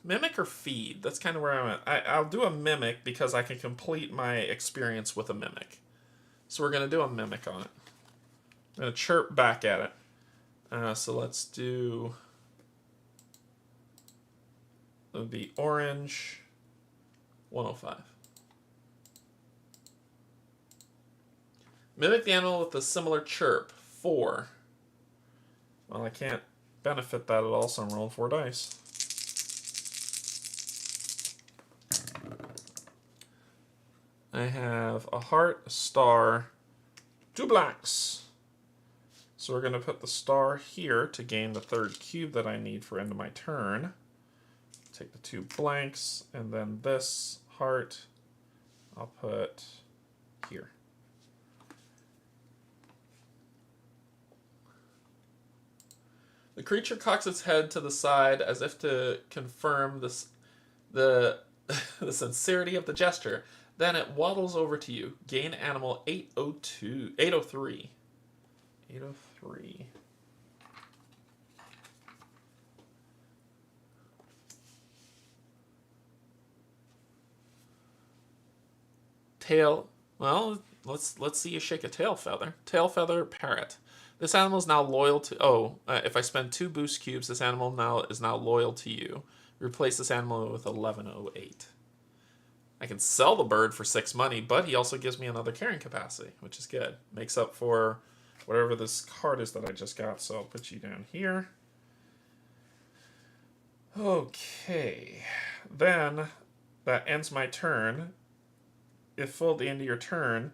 mimic or feed. That's kind of where I'm at. I'll do a mimic because I can complete my experience with a mimic. So we're gonna do a mimic on it. I'm gonna chirp back at it. So let's do. It would be orange. 105. Mimic the animal with a similar chirp. 4. Well, I can't benefit that at all, so I'm rolling 4 dice. I have a heart, a star, 2 blacks. So we're going to put the star here to gain the 3rd cube that I need for end of my turn. Take the 2 blanks, and then this heart I'll put here. The creature cocks its head to the side as if to confirm the sincerity of the gesture. Then it waddles over to you. Gain animal 803. 803. Tail. Well, let's see you shake a tail feather. Tail feather parrot. This animal is now loyal to... if I spend 2 boost cubes, this animal is now loyal to you. Replace this animal with 1108. I can sell the bird for 6 money, but he also gives me another carrying capacity, which is good. Makes up for whatever this card is that I just got, so I'll put you down here. Okay. Then, that ends my turn. If full at the end of your turn,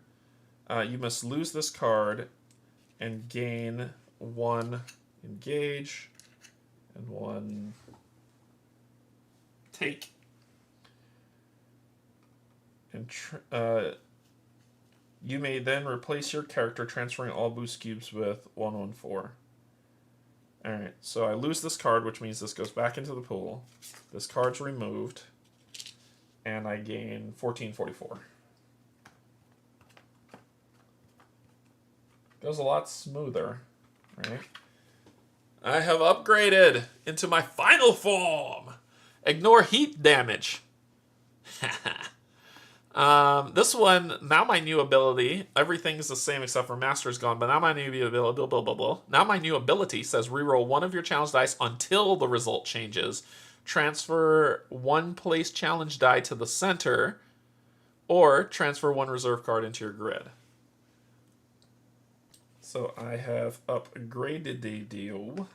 you must lose this card and gain 1 engage and 1 take. And you may then replace your character, transferring all boost cubes with 114. Alright, so I lose this card, which means this goes back into the pool. This card's removed. And I gain 1444. Goes a lot smoother, right? I have upgraded into my final form. Ignore heat damage. This one, now my new ability, everything's the same except for Master's gone, but now my new ability, blah, blah, blah, blah. Now my new ability says reroll one of your challenge dice until the result changes. Transfer one place challenge die to the center, or transfer one reserve card into your grid. So I have upgraded the deal.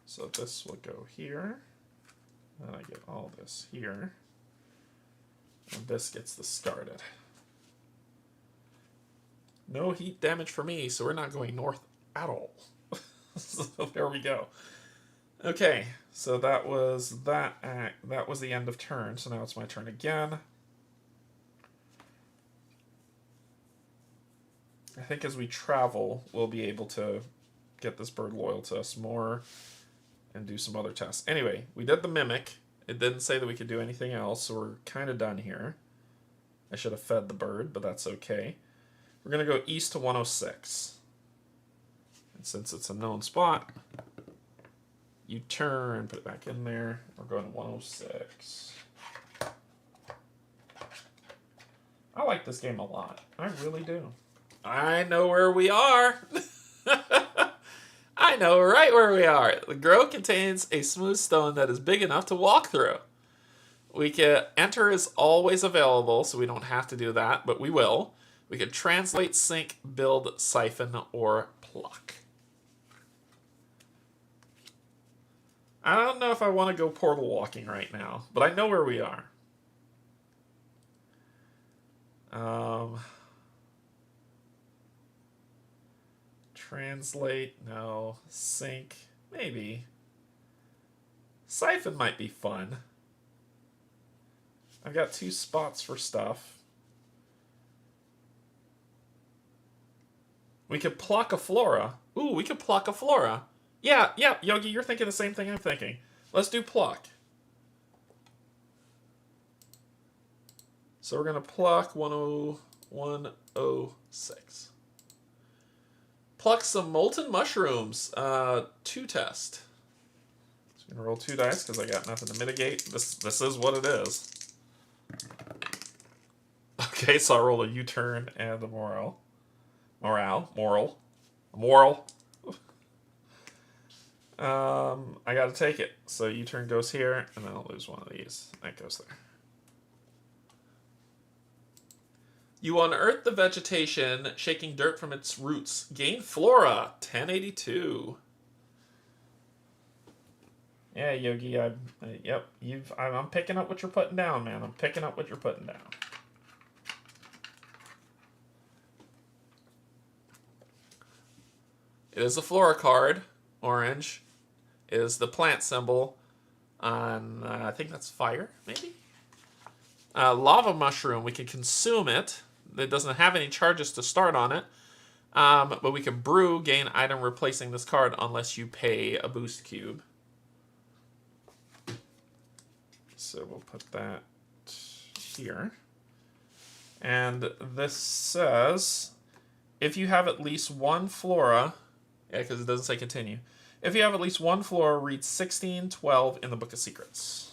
So this will go here. And I get all this here. And this gets this started. No heat damage for me, so we're not going north at all. So there we go. Okay, so that was that act. That was the end of turn, so now it's my turn again. I think as we travel, we'll be able to get this bird loyal to us more and do some other tests. Anyway, we did the mimic. It didn't say that we could do anything else, so we're kind of done here. I should have fed the bird, but that's okay. We're going to go east to 106. And since it's a known spot, you turn, put it back in there. We're going to 106. I like this game a lot. I really do. I know where we are. I know right where we are. The grove contains a smooth stone that is big enough to walk through. We can enter is always available, so we don't have to do that, but we will. We could translate, sink, build, siphon, or pluck. I don't know if I want to go portal walking right now, but I know where we are. Translate, no. Sink, maybe. Siphon might be fun. I've got 2 spots for stuff. We could pluck a flora. Ooh, we could pluck a flora. Yeah, Yogi, you're thinking the same thing I'm thinking. Let's do pluck. So we're going to pluck 106. Pluck some molten mushrooms. 2 test. So I'm going to roll 2 dice because I got nothing to mitigate. This is what it is. Okay, so I rolled a U-turn and a moral. I gotta take it. So U-turn goes here, and then I'll lose one of these. That goes there. You unearth the vegetation, shaking dirt from its roots. Gain flora, 1082. Yeah, Yogi, I'm picking up what you're putting down, man. I'm picking up what you're putting down. It is a flora card, orange. It is the plant symbol on, I think that's fire, maybe? Lava mushroom, we can consume it. It doesn't have any charges to start on it. But we can brew, gain item replacing this card unless you pay a boost cube. So we'll put that here. And this says, if you have at least 1 flora, yeah, because it doesn't say continue. If you have at least 1 flora, read 1612 in the Book of Secrets.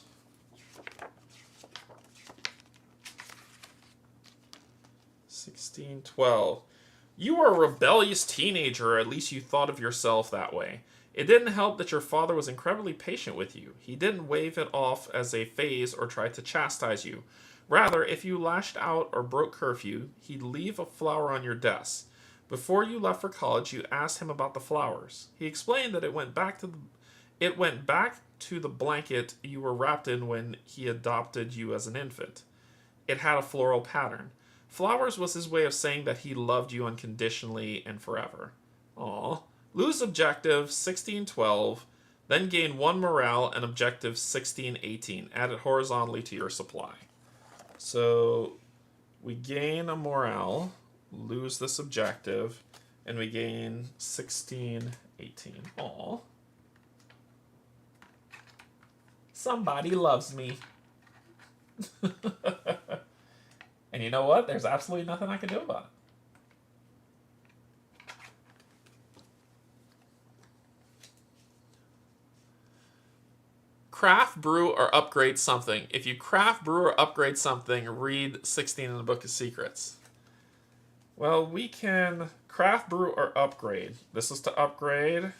You were a rebellious teenager, or at least you thought of yourself that way. It didn't help that your father was incredibly patient with you. He didn't wave it off as a phase or try to chastise you. Rather, if you lashed out or broke curfew, he'd leave a flower on your desk. Before you left for college, you asked him about the flowers. He explained that it went back to the blanket you were wrapped in when he adopted you as an infant. It had a floral pattern. Flowers was his way of saying that he loved you unconditionally and forever. Aww. Lose objective 1612, then gain 1 morale and objective 1618. Add it horizontally to your supply. So we gain a morale, lose this objective, and we gain 1618. Aww. Somebody loves me. And you know what? There's absolutely nothing I can do about it. Craft, brew, or upgrade something. If you craft, brew, or upgrade something, read 16 in the Book of Secrets. Well, we can craft, brew, or upgrade. This is to upgrade.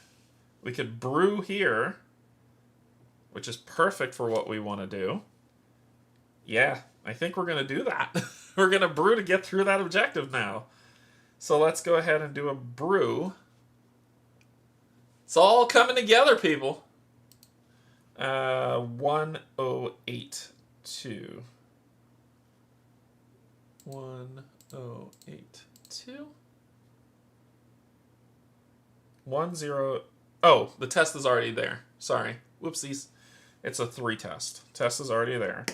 We could brew here, which is perfect for what we want to do. Yeah, I think we're going to do that. We're going to brew to get through that objective now. So let's go ahead and do a brew. It's all coming together, people. 1082. 1082. 10. Oh, the test is already there. Sorry. Whoopsies. It's a 3 test. Test is already there.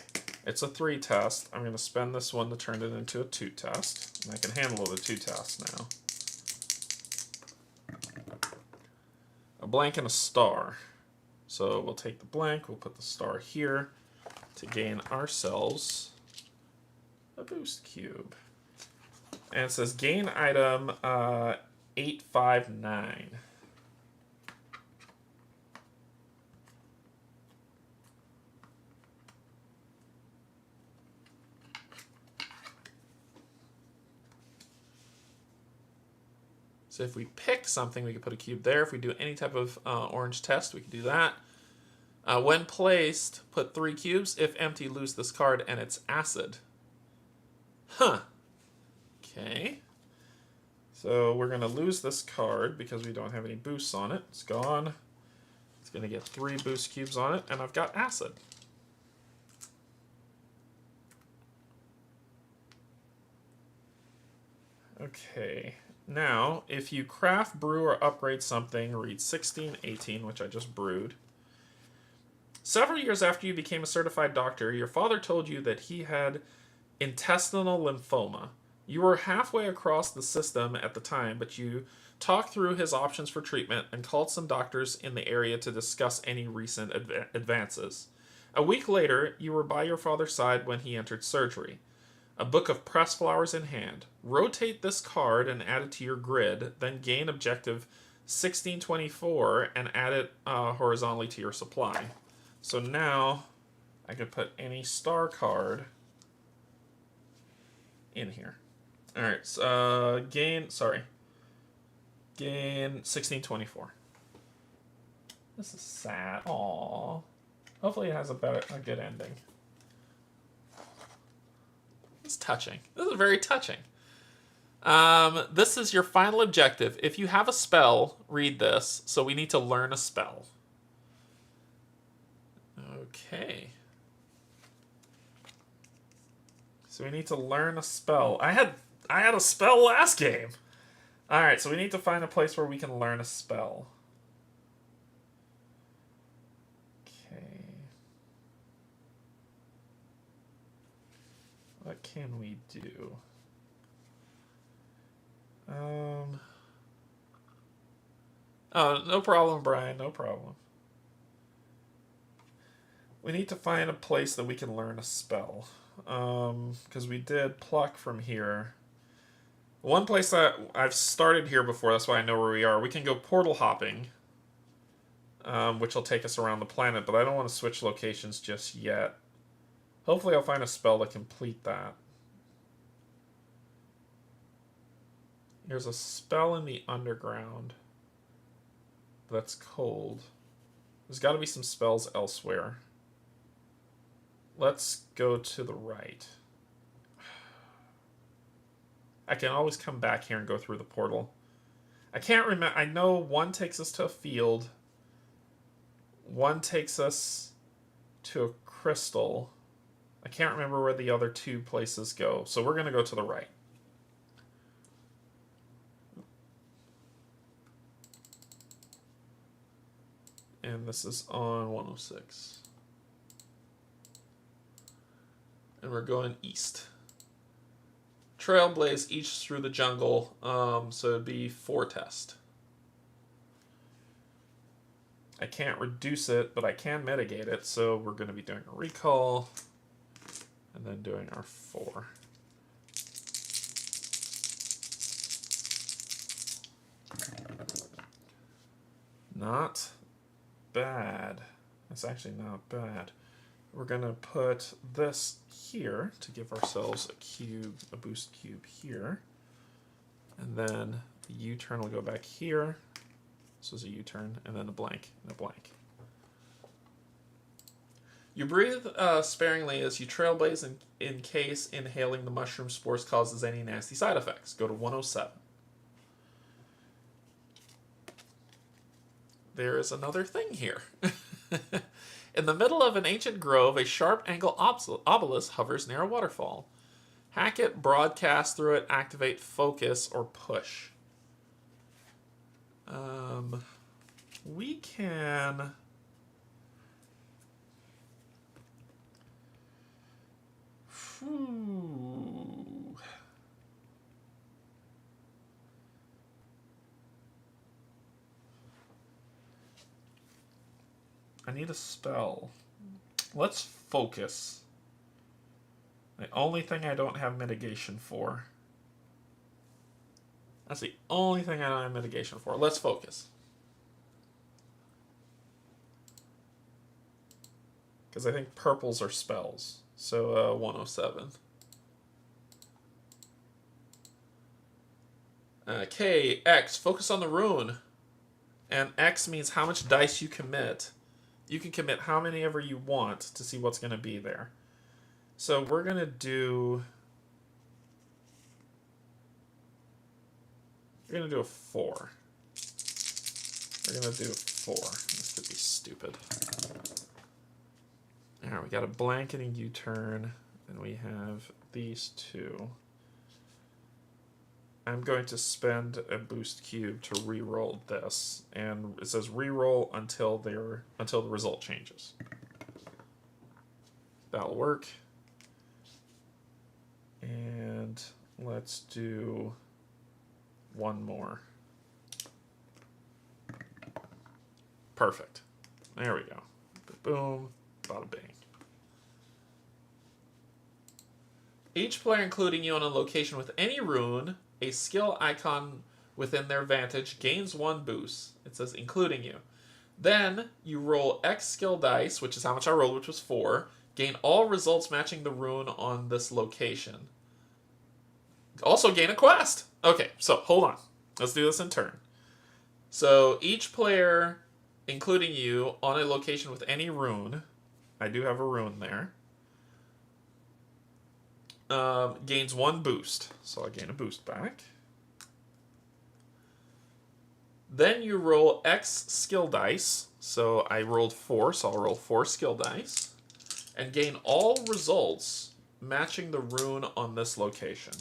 It's a 3 test. I'm going to spend this one to turn it into a 2 test. And I can handle the 2 tests now. A blank and a star. So we'll take the blank, we'll put the star here to gain ourselves a boost cube. And it says gain item 859. So if we pick something, we can put a cube there. If we do any type of orange test, we can do that. When placed, put 3 cubes. If empty, lose this card, and it's acid. Huh. Okay. So we're going to lose this card because we don't have any boosts on it. It's gone. It's going to get 3 boost cubes on it, and I've got acid. Okay. Now, if you craft, brew, or upgrade something, read 1618, which I just brewed. Several years after you became a certified doctor, your father told you that he had intestinal lymphoma. You were halfway across the system at the time, but you talked through his options for treatment and called some doctors in the area to discuss any recent advances. A week later, you were by your father's side when he entered surgery. A book of pressed flowers in hand. Rotate this card and add it to your grid, then gain objective 1624 and add it horizontally to your supply. So now I could put any star card in here. All right, so gain 1624. This is sad. Aww. Hopefully it has a good ending. It's touching. This is very touching. This is your final objective. If you have a spell, read this. So we need to learn a spell. Okay. So we need to learn a spell. I had a spell last game. All right, so we need to find a place where we can learn a spell. Okay. What can we do? Oh, no problem, Brian. No problem. We need to find a place that we can learn a spell. Because we did pluck from here. One place that I've started here before, that's why I know where we are. We can go portal hopping, which will take us around the planet, but I don't want to switch locations just yet. Hopefully I'll find a spell to complete that. There's a spell in the underground that's cold. There's got to be some spells elsewhere. Let's go to the right. I can always come back here and go through the portal. I can't remember. I know one takes us to a field. One takes us to a crystal. I can't remember where the other 2 places go. So we're going to go to the right. And this is on 106. And we're going east. Trailblaze each through the jungle, so it'd be 4 test. I can't reduce it, but I can mitigate it. So we're going to be doing a recall and then doing our 4. Not bad. It's actually not bad. We're going to put this here to give ourselves a cube, a boost cube here. And then the U-turn will go back here. This is a U-turn, and then a blank, and a blank. You breathe sparingly as you trailblaze in case inhaling the mushroom spores causes any nasty side effects. Go to 107. There is another thing here. In the middle of an ancient grove, a sharp-angle obelisk hovers near a waterfall. Hack it, broadcast through it, activate, focus, or push. We can... I need a spell. Let's focus. The only thing I don't have mitigation for. That's the only thing I don't have mitigation for. Let's focus. Because I think purples are spells. So 107. K, X, focus on the rune. And X means how much dice you commit. You can commit how many ever you want to see what's going to be there. So we're going to do... We're going to do a 4. We're going to do a 4. This could be stupid. Alright, we got a blanketing U-turn, and we have these 2. I'm going to spend a boost cube to re-roll this, and it says re-roll until the result changes. That'll work. And let's do one more. Perfect. There we go. Boom. Bada bing. Each player, including you on a location with any rune, a skill icon within their Vantage, gains 1 boost. It says including you. Then you roll X skill dice, which is how much I rolled, which was 4. Gain all results matching the rune on this location. Also gain a quest. Okay, so hold on. Let's do this in turn. So each player, including you, on a location with any rune, I do have a rune there, gains 1 boost. So I gain a boost back. Then you roll X skill dice. So I rolled 4, so I'll roll 4 skill dice. And gain all results matching the rune on this location.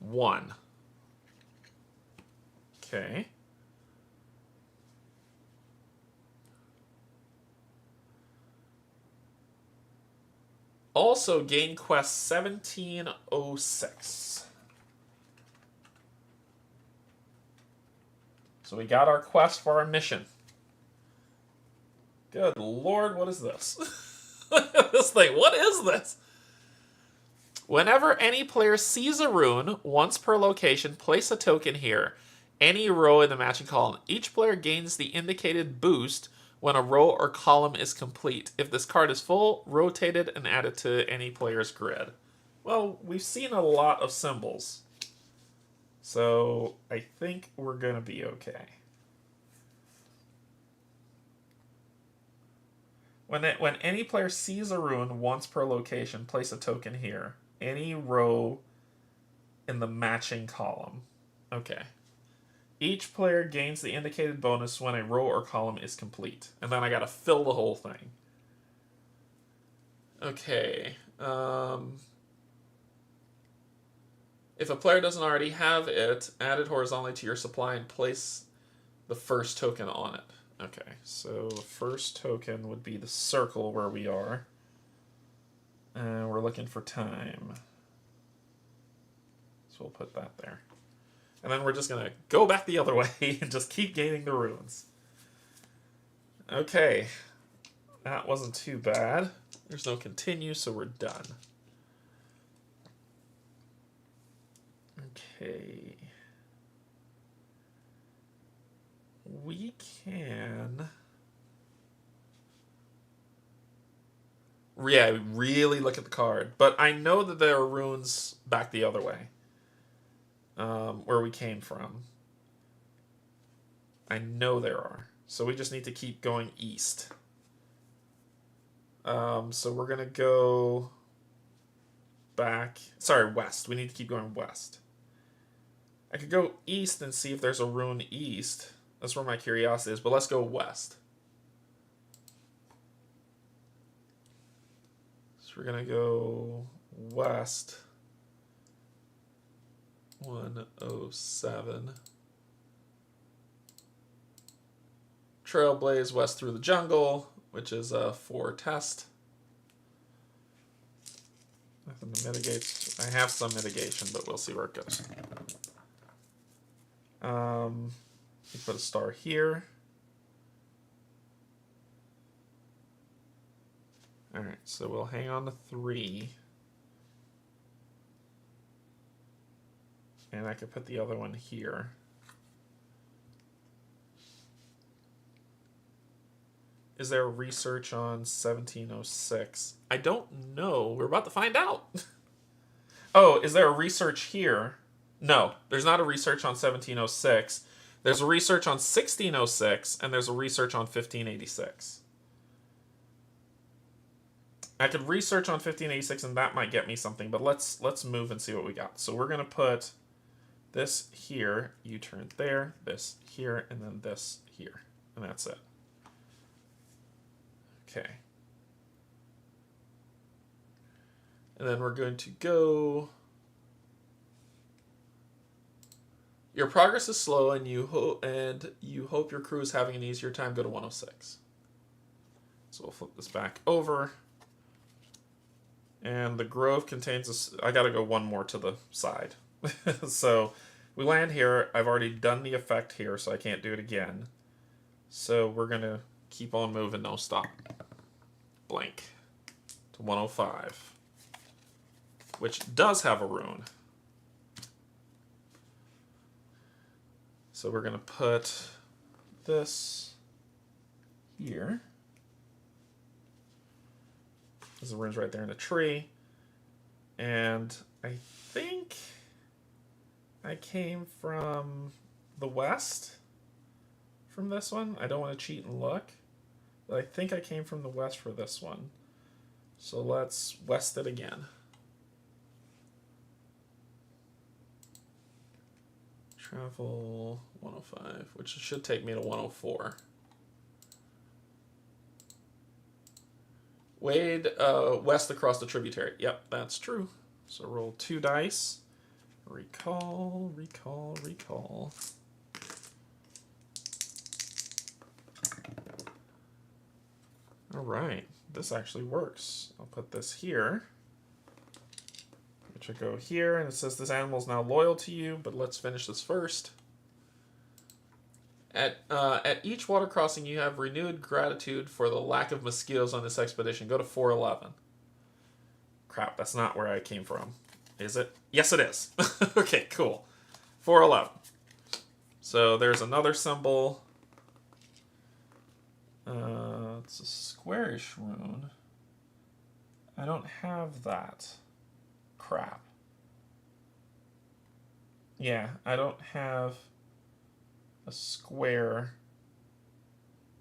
One. Okay. Also gain quest 1706. So we got our quest for our mission. Good Lord, what is this? Look at this thing. What is this? Whenever any player sees a rune, once per location, place a token here. Any row in the matching column. Each player gains the indicated boost when a row or column is complete. If this card is full, rotate it and add it to any player's grid. Well, we've seen a lot of symbols. So I think we're going to be okay. When any player sees a rune once per location, place a token here. Any row in the matching column. Okay. Each player gains the indicated bonus when a row or column is complete. And then I gotta fill the whole thing. Okay. If a player doesn't already have it, add it horizontally to your supply and place the first token on it. Okay, so the first token would be the circle where we are. And we're looking for time. So we'll put that there. And then we're just going to go back the other way and just keep gaining the ruins. Okay. That wasn't too bad. There's no continue, so we're done. Okay. We can... Yeah, really look at the card. But I know that there are ruins back the other way. Where we came from. I know there are. So we just need to keep going east. So we're going to go back. Sorry, west. We need to keep going west. I could go east and see if there's a ruin east. That's where my curiosity is. But let's go west. So we're going to go west. 107. Trailblaze west through the jungle, which is a 4 test. Nothing to mitigate. I have some mitigation, but we'll see where it goes. You put a star here. Alright, so we'll hang on to 3. And I could put the other one here. Is there research on 1706? I don't know. We're about to find out. Oh, is there a research here? No, there's not a research on 1706. There's a research on 1606, and there's a research on 1586. I could research on 1586, and that might get me something, but let's move and see what we got. So we're going to put this here, U-turn there, this here, and then this here. And that's it. Okay. And then we're going to go... Your progress is slow, and you hope your crew is having an easier time. Go to 106. So we'll flip this back over. And the grove contains I gotta go one more to the side. So we land here. I've already done the effect here, so I can't do it again. So we're gonna keep on moving, no stop. Blank to 105, which does have a rune. So we're gonna put this here. There's the runes right there in the tree. And I think I came from the west from this one. I don't want to cheat and look. But I think I came from the west for this one. So let's west it again. Travel 105, which should take me to 104. Wade west across the tributary. Yep, that's true. So roll 2 dice. Recall, recall, recall. All right, this actually works. I'll put this here. Which I go here, and it says this animal is now loyal to you, but let's finish this first. At each water crossing, you have renewed gratitude for the lack of mosquitoes on this expedition. Go to 411. Crap, that's not where I came from. Is it? Yes, it is. Okay, cool. 411. So there's another symbol. It's a squarish rune. I don't have that. Crap. Yeah, I don't have a square.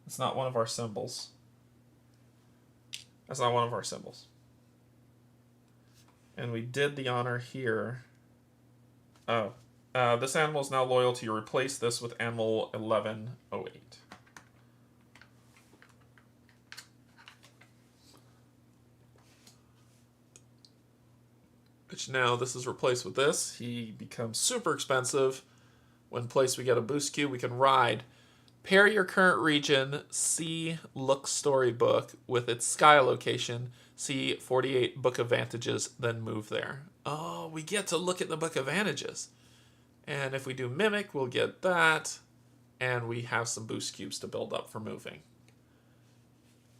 It's not one of our symbols. That's not one of our symbols. And we did the honor here. Oh. This animal is now loyal to you. Replace this with animal 1108. Which now this is replaced with this. He becomes super expensive. When placed, we get a boost cube. We can ride. Pair your current region, see Look Storybook, with its sky location, see 48 Book of Vantages, then move there. Oh, we get to look at the Book of Vantages. And if we do mimic, we'll get that. And we have some boost cubes to build up for moving.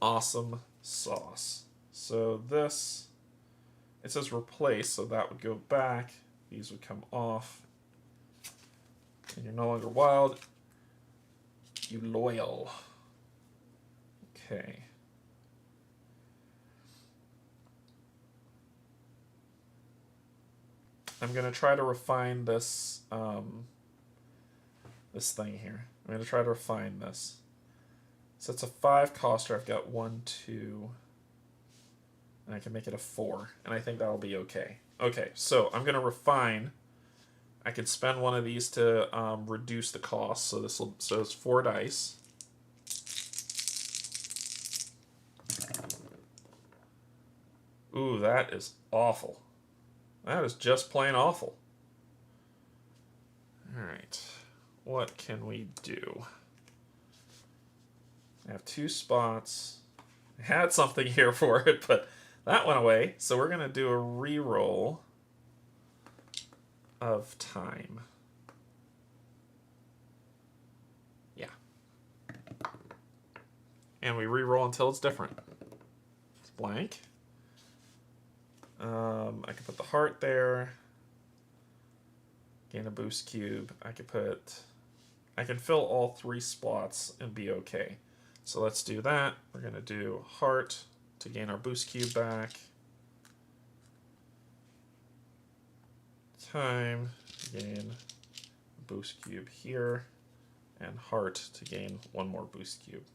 Awesome sauce. So this, it says replace, so that would go back. These would come off. And you're no longer wild. You loyal. Okay. I'm going to try to refine this this thing here. I'm going to try to refine this. So it's a 5 coster. I've got 1, 2, and I can make it a 4, and I think that'll be okay. Okay, so I'm going to refine. I could spend one of these to reduce the cost. So it's 4 dice. Ooh, that is awful. That is just plain awful. Alright. What can we do? I have 2 spots. I had something here for it, but that went away. So we're going to do a reroll of time. Yeah. And we reroll until it's different. It's blank. I could put the heart there. Gain a boost cube. I can fill all 3 spots and be okay. So let's do that. We're going to do heart to gain our boost cube back. Time to gain a boost cube here. And heart to gain 1 more boost cube.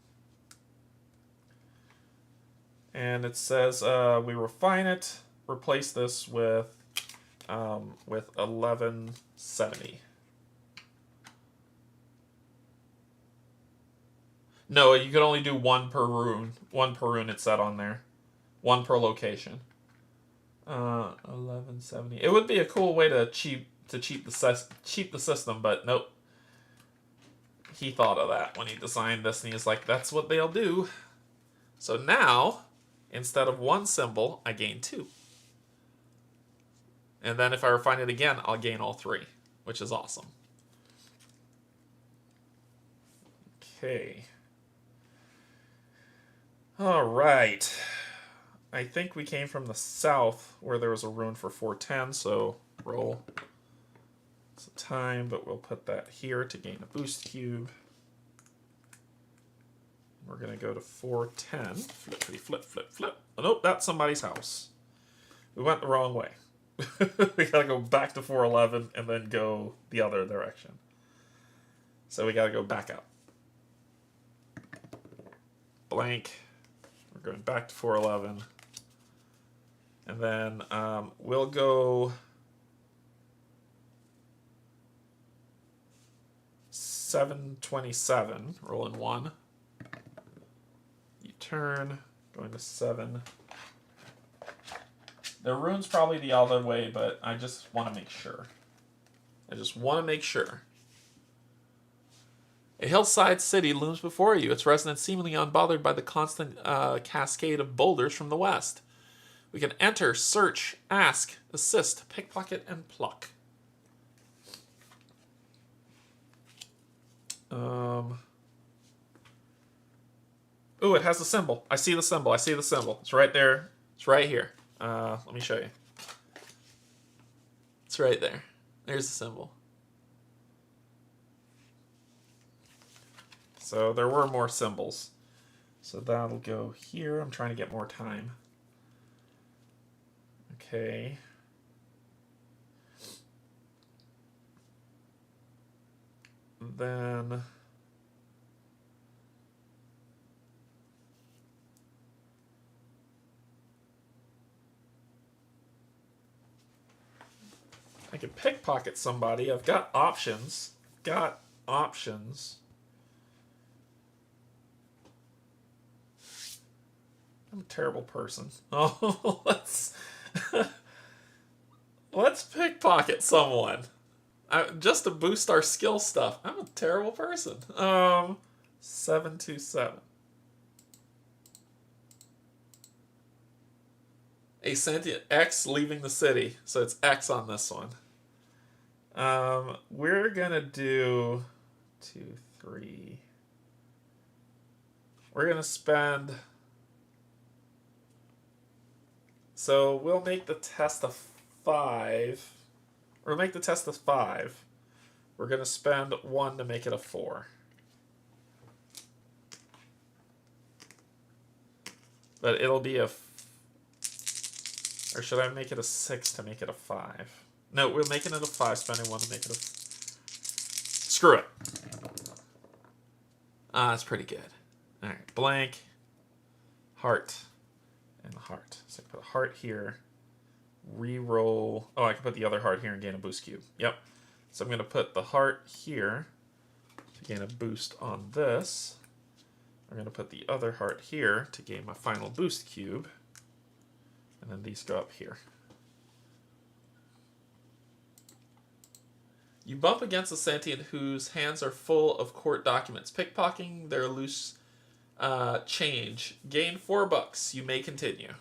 And it says we refine it. Replace this with 1170. No, you can only do 1 per rune. 1 per rune it said on there. 1 per location. 1170. It would be a cool way to cheat the system, but nope. He thought of that when he designed this, and he was like, "That's what they'll do." So now, instead of 1 symbol, I gain 2. And then if I refine it again, I'll gain all 3, which is awesome. Okay. All right. I think we came from the south where there was a rune for 410, so roll. It's a time, but we'll put that here to gain a boost cube. We're going to go to 410. Flippity flip, flip, flip. Oh, nope, that's somebody's house. We went the wrong way. We gotta go back to 411 and then go the other direction. So we gotta go back up. Blank. We're going back to 411. And then we'll go 727. Rolling 1. You turn. Going to 7. The rune's probably the other way, but I just want to make sure. A hillside city looms before you, its residents seemingly unbothered by the constant cascade of boulders from the west. We can enter, search, ask, assist, pickpocket, and pluck. Ooh, it has the symbol. I see the symbol. It's right there. It's right here. Let me show you. It's right there. There's the symbol. So there were more symbols. So that'll go here. I'm trying to get more time. Okay. Then I can pickpocket somebody. I've got options. I'm a terrible person. Oh, let's pickpocket someone. Just to boost our skill stuff. I'm a terrible person. 727. A sentient X leaving the city. So it's X on this one. We're gonna do 2, 3. We're gonna spend. So we'll make the test a 5. We'll make the test a 5. We're gonna spend 1 to make it a 4. But it'll be a. Or should I make it a 6 to make it a 5? No, we're making it a 5, spending 1 to make it a. Screw it. That's pretty good. Alright, blank, heart, and heart. So I put a heart here, re-roll. Oh, I can put the other heart here and gain a boost cube. Yep. So I'm going to put the heart here to gain a boost on this. I'm going to put the other heart here to gain my final boost cube. And then these go up here. You bump against a sentient whose hands are full of court documents. Pickpocketing their loose change. Gain $4. You may continue.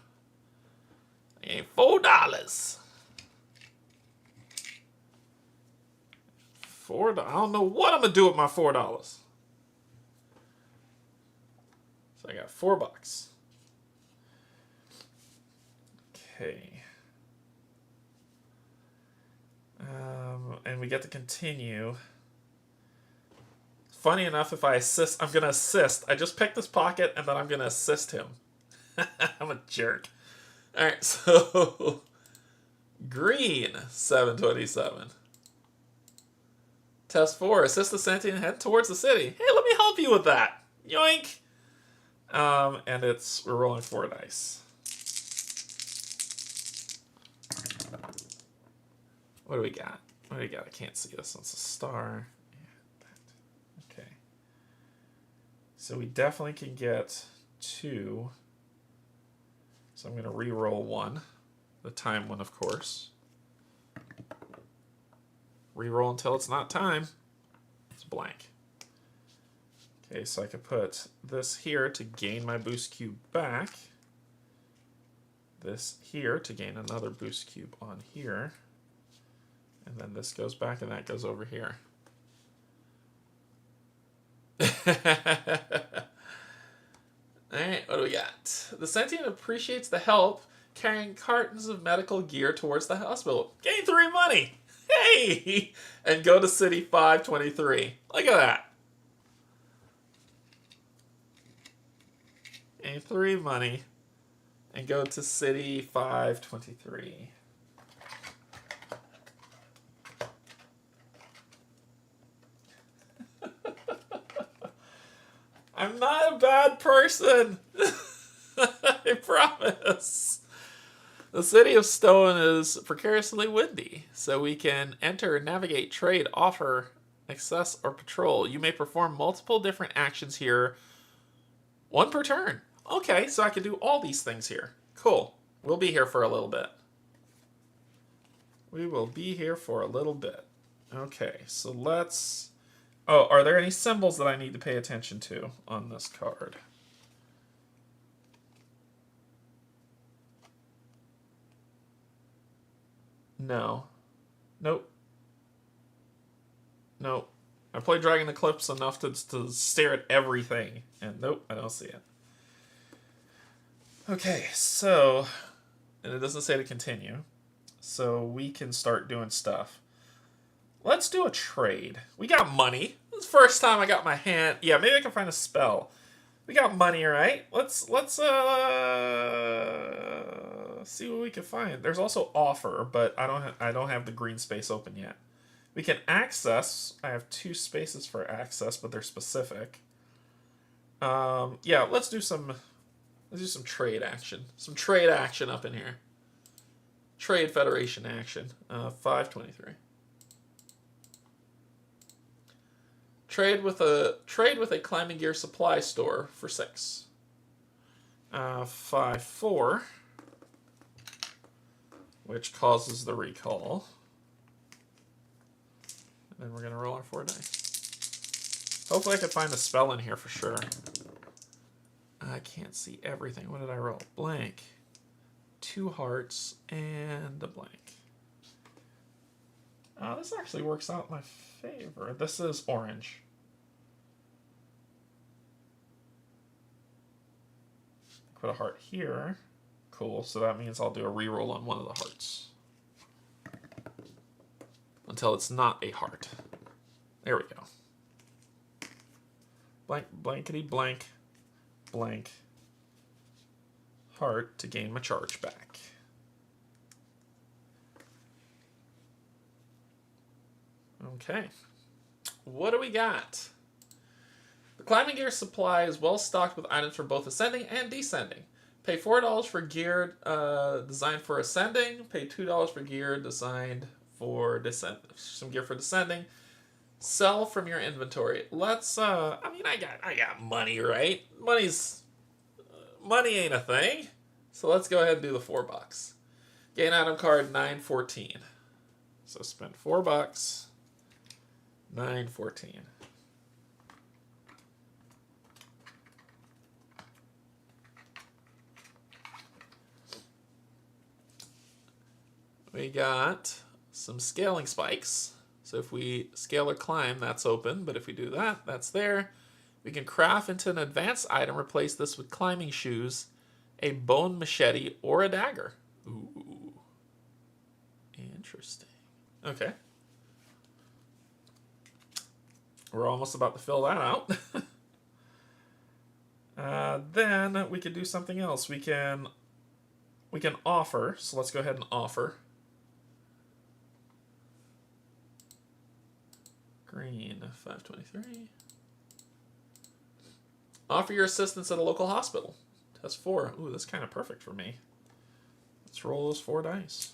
Gain $4. $4. I don't know what I'm gonna do with my $4. So I got $4. Okay. And we get to continue. Funny enough, if I assist, I'm going to assist. I just picked this pocket, and then I'm going to assist him. I'm a jerk. Alright, so... green, 727. Test 4. Assist the sentient head towards the city. Hey, let me help you with that. Yoink! And we're rolling 4 dice. What do we got? What do we got? I can't see this. It's a star. Okay. So we definitely can get 2. So I'm going to re-roll 1. The time one, of course. Re-roll until it's not time. It's blank. Okay, so I could put this here to gain my boost cube back. This here to gain another boost cube on here. And then this goes back and that goes over here. Alright, what do we got? The sentient appreciates the help carrying cartons of medical gear towards the hospital. Gain 3 money! Hey! And go to City 523. Look at that. Gain 3 money. And go to City 523. I'm not a bad person. I promise. The city of Stone is precariously windy, so we can enter, navigate, trade, offer, access, or patrol. You may perform multiple different actions here, 1 per turn. Okay, so I can do all these things here. Cool. We'll be here for a little bit. We will be here for a little bit. Okay, so let's... Oh, are there any symbols that I need to pay attention to on this card? No. Nope. Nope. I played Dragon Eclipse enough to stare at everything, and nope, I don't see it. Okay, so... And it doesn't say to continue. So we can start doing stuff. Let's do a trade. We got money. This is the first time I got my hand. Yeah, maybe I can find a spell. We got money, right? Let's see what we can find. There's also offer, but I don't have the green space open yet. We can access. I have 2 spaces for access, but they're specific. Yeah, let's do some trade action. Some trade action up in here. Trade Federation action. 523. Trade with a climbing gear supply store for 6. 5-4, which causes the recall. And then we're gonna roll our 4 dice. Hopefully I can find a spell in here for sure. I can't see everything. What did I roll? Blank. 2 hearts and a blank. This actually works out in my favor. This is orange. Put a heart here. Cool, so that means I'll do a reroll on one of the hearts. Until it's not a heart. There we go. Blank, blankety blank, blank, heart to gain my charge back. Okay. What do we got? The climbing gear supply is well stocked with items for both ascending and descending. Pay $4 for gear designed for ascending. Pay $2 for gear designed for some gear for descending. Sell from your inventory. Let's. I mean, I got money, right? Money ain't a thing. So let's go ahead and do the $4. Gain item card 914. So spend $4. 914. We got some scaling spikes. So if we scale or climb, that's open. But if we do that, that's there. We can craft into an advanced item, replace this with climbing shoes, a bone machete, or a dagger. Ooh. Interesting. Okay. We're almost about to fill that out. Then we could do something else. We can offer. So let's go ahead and offer. Green 523. Offer your assistance at a local hospital. Test 4. Ooh, that's kind of perfect for me. Let's roll those 4 dice.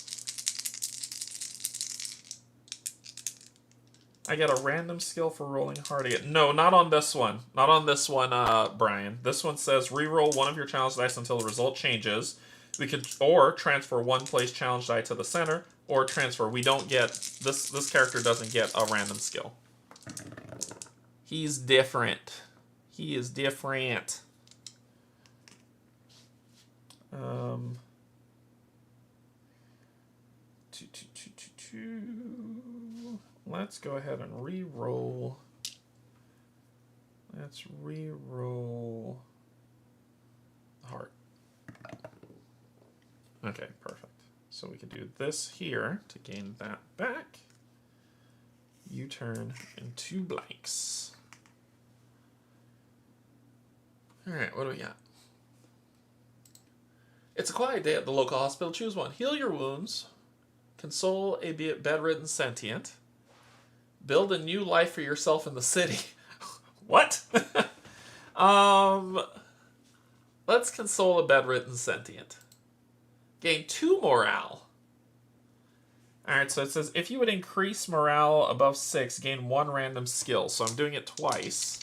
I get a random skill for rolling hard again. No, not on this one. Not on this one, Brian. This one says reroll one of your challenge dice until the result changes. We could or transfer one place challenge die to the center, or transfer. We don't get this character doesn't get a random skill. He's different. He is different. Let's go ahead and re-roll. Let's re-roll heart. Okay, perfect. So we can do this here to gain that back. U-turn and 2 blanks. All right, what do we got? It's a quiet day at the local hospital. Choose one. Heal your wounds. Console a bedridden sentient. Build a new life for yourself in the city. What? Let's console a bedridden sentient. Gain 2 morale. Alright, so it says if you would increase morale above 6, gain 1 random skill. So I'm doing it twice.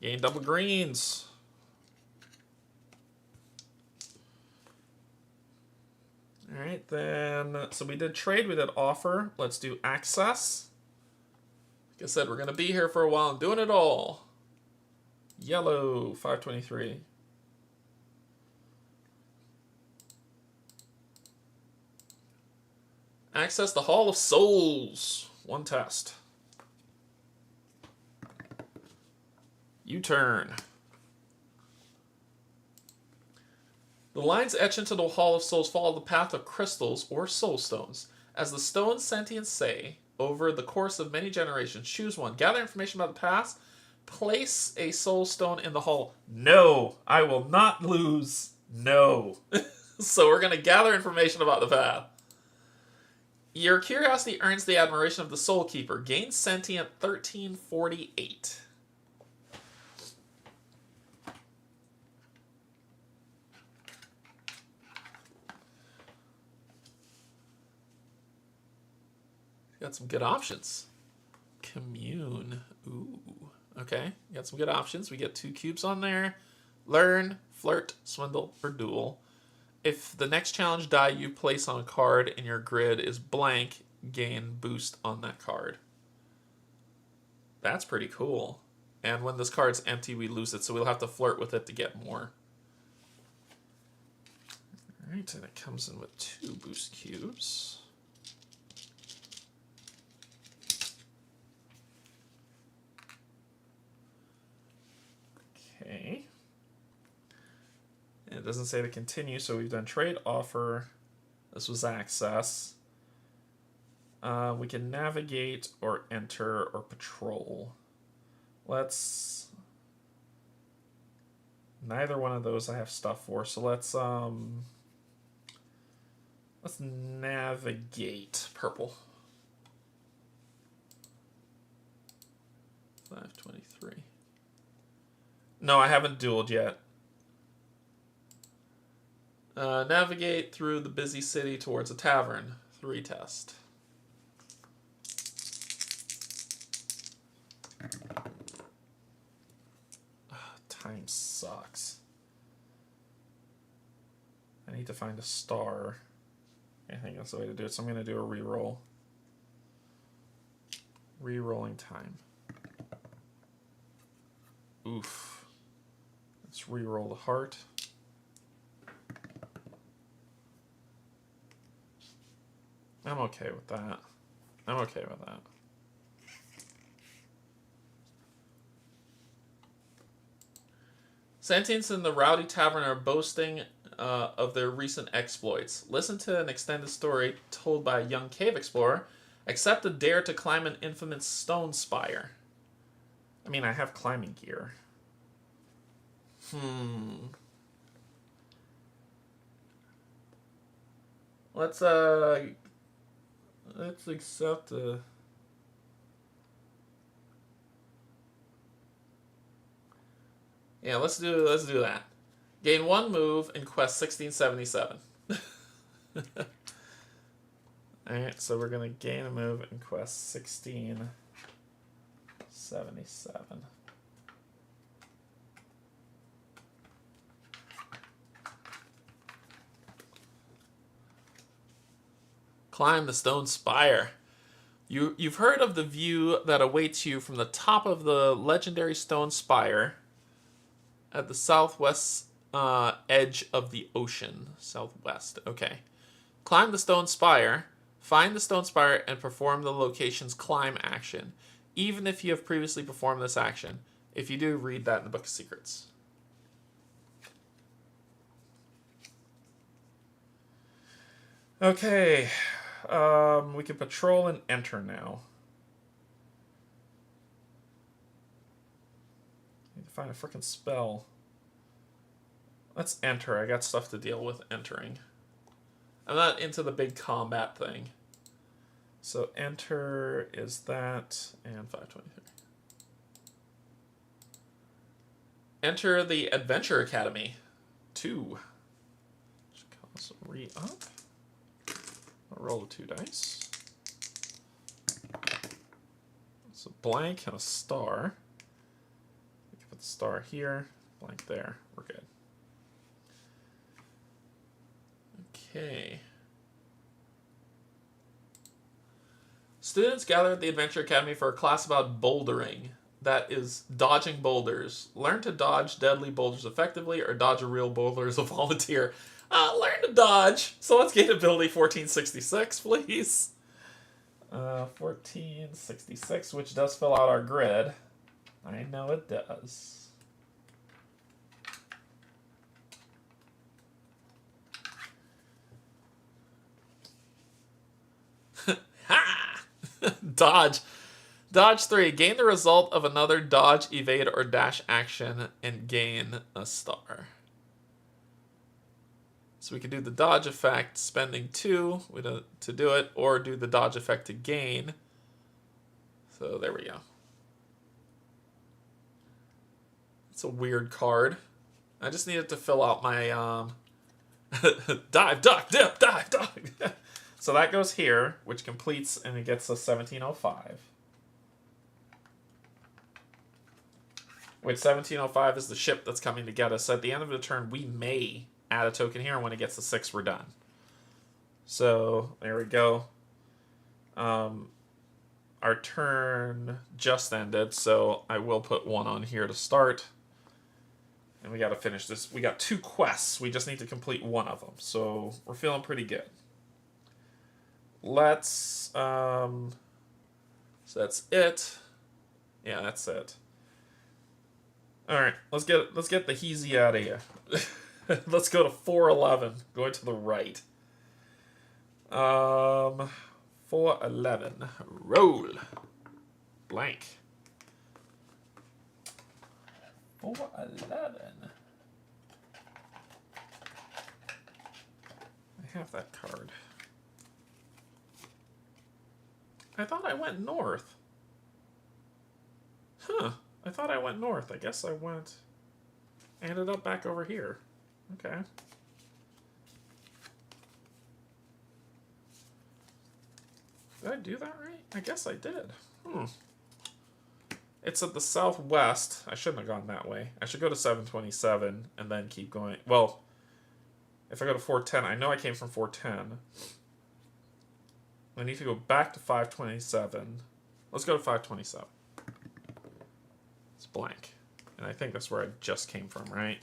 Gain double greens. Alright, then, so we did trade, we did offer. Let's do access. Like I said, we're going to be here for a while and doing it all. Yellow, 523. Access the Hall of Souls. 1 test. U-turn. The lines etched into the Hall of Souls follow the path of crystals or soul stones. As the stones sentients say, over the course of many generations, choose one. Gather information about the past. Place a soul stone in the hall. No, I will not lose. No. So we're going to gather information about the path. Your curiosity earns the admiration of the Soul Keeper. Gain sentient 1348. Got some good options. Commune. Ooh. Okay. Got some good options. We get 2 cubes on there. Learn, flirt, swindle, or duel. If the next challenge die you place on a card in your grid is blank, gain boost on that card. That's pretty cool. And when this card's empty, we lose it, so we'll have to flirt with it to get more. Alright, and it comes in with 2 boost cubes. Okay. And it doesn't say to continue, so we've done trade offer. This was access. We can navigate or enter or patrol. Let's... Neither one of those I have stuff for, so let's navigate. Purple. 523. No, I haven't dueled yet. Navigate through the busy city towards a tavern. 3 test. Time sucks. I need to find a star. I think that's the way to do it, so I'm going to do a reroll. Rerolling time. Oof. Let's reroll the heart. I'm okay with that. I'm okay with that. Sentients in the Rowdy Tavern are boasting of their recent exploits. Listen to an extended story told by a young cave explorer. Accept a dare to climb an infamous stone spire. I mean, I have climbing gear. Let's accept a... Yeah, let's do that. Gain 1 move in quest 1677. Alright, so we're gonna gain a move in quest 1677. Climb the stone spire. You've heard of the view that awaits you from the top of the legendary stone spire at the southwest edge of the ocean. Southwest, okay. Climb the stone spire, find the stone spire, and perform the location's climb action, even if you have previously performed this action. If you do, read that in the Book of Secrets. Okay. We can patrol and enter now. Need to find a freaking spell. Let's enter. I got stuff to deal with entering. I'm not into the big combat thing. So enter is that, and 523. Enter the Adventure Academy. 2. Should cost re-up. I'll roll the 2 dice. It's a blank and a star. We can put the star here, blank there. We're good. Okay. Students gather at the Adventure Academy for a class about bouldering. That is, dodging boulders. Learn to dodge deadly boulders effectively, or dodge a real boulder as a volunteer. Learn to dodge. So let's gain ability 1466, please. 1466, which does fill out our grid. I know it does. Ha! Dodge. Dodge 3. Gain the result of another dodge, evade, or dash action and gain a star. So we can do the dodge effect, spending 2 to do it, or do the dodge effect to gain. So there we go. It's a weird card. I just needed to fill out my dive, duck, dip, dive, duck. So that goes here, which completes, and it gets us 1705. Which 1705 is the ship that's coming to get us. So at the end of the turn, we may add a token here, and when it gets to 6, we're done. So there we go. Our turn just ended, so I will put 1 on here to start. And we got to finish this. We got 2 quests. We just need to complete 1 of them. So we're feeling pretty good. Let's, so that's it. Yeah, that's it. All right, let's get the heezy out of here. Let's go to 411. Going to the right. 411. Roll. Blank. 411. I have that card. I thought I went north. Huh. I thought I went north. I guess I ended up back over here. Okay. Did I do that right? I guess I did. It's at the southwest. I shouldn't have gone that way. I should go to 727 and then keep going. Well, if I go to 410, I know I came from 410. I need to go back to 527. Let's go to 527. It's blank. And I think that's where I just came from, right?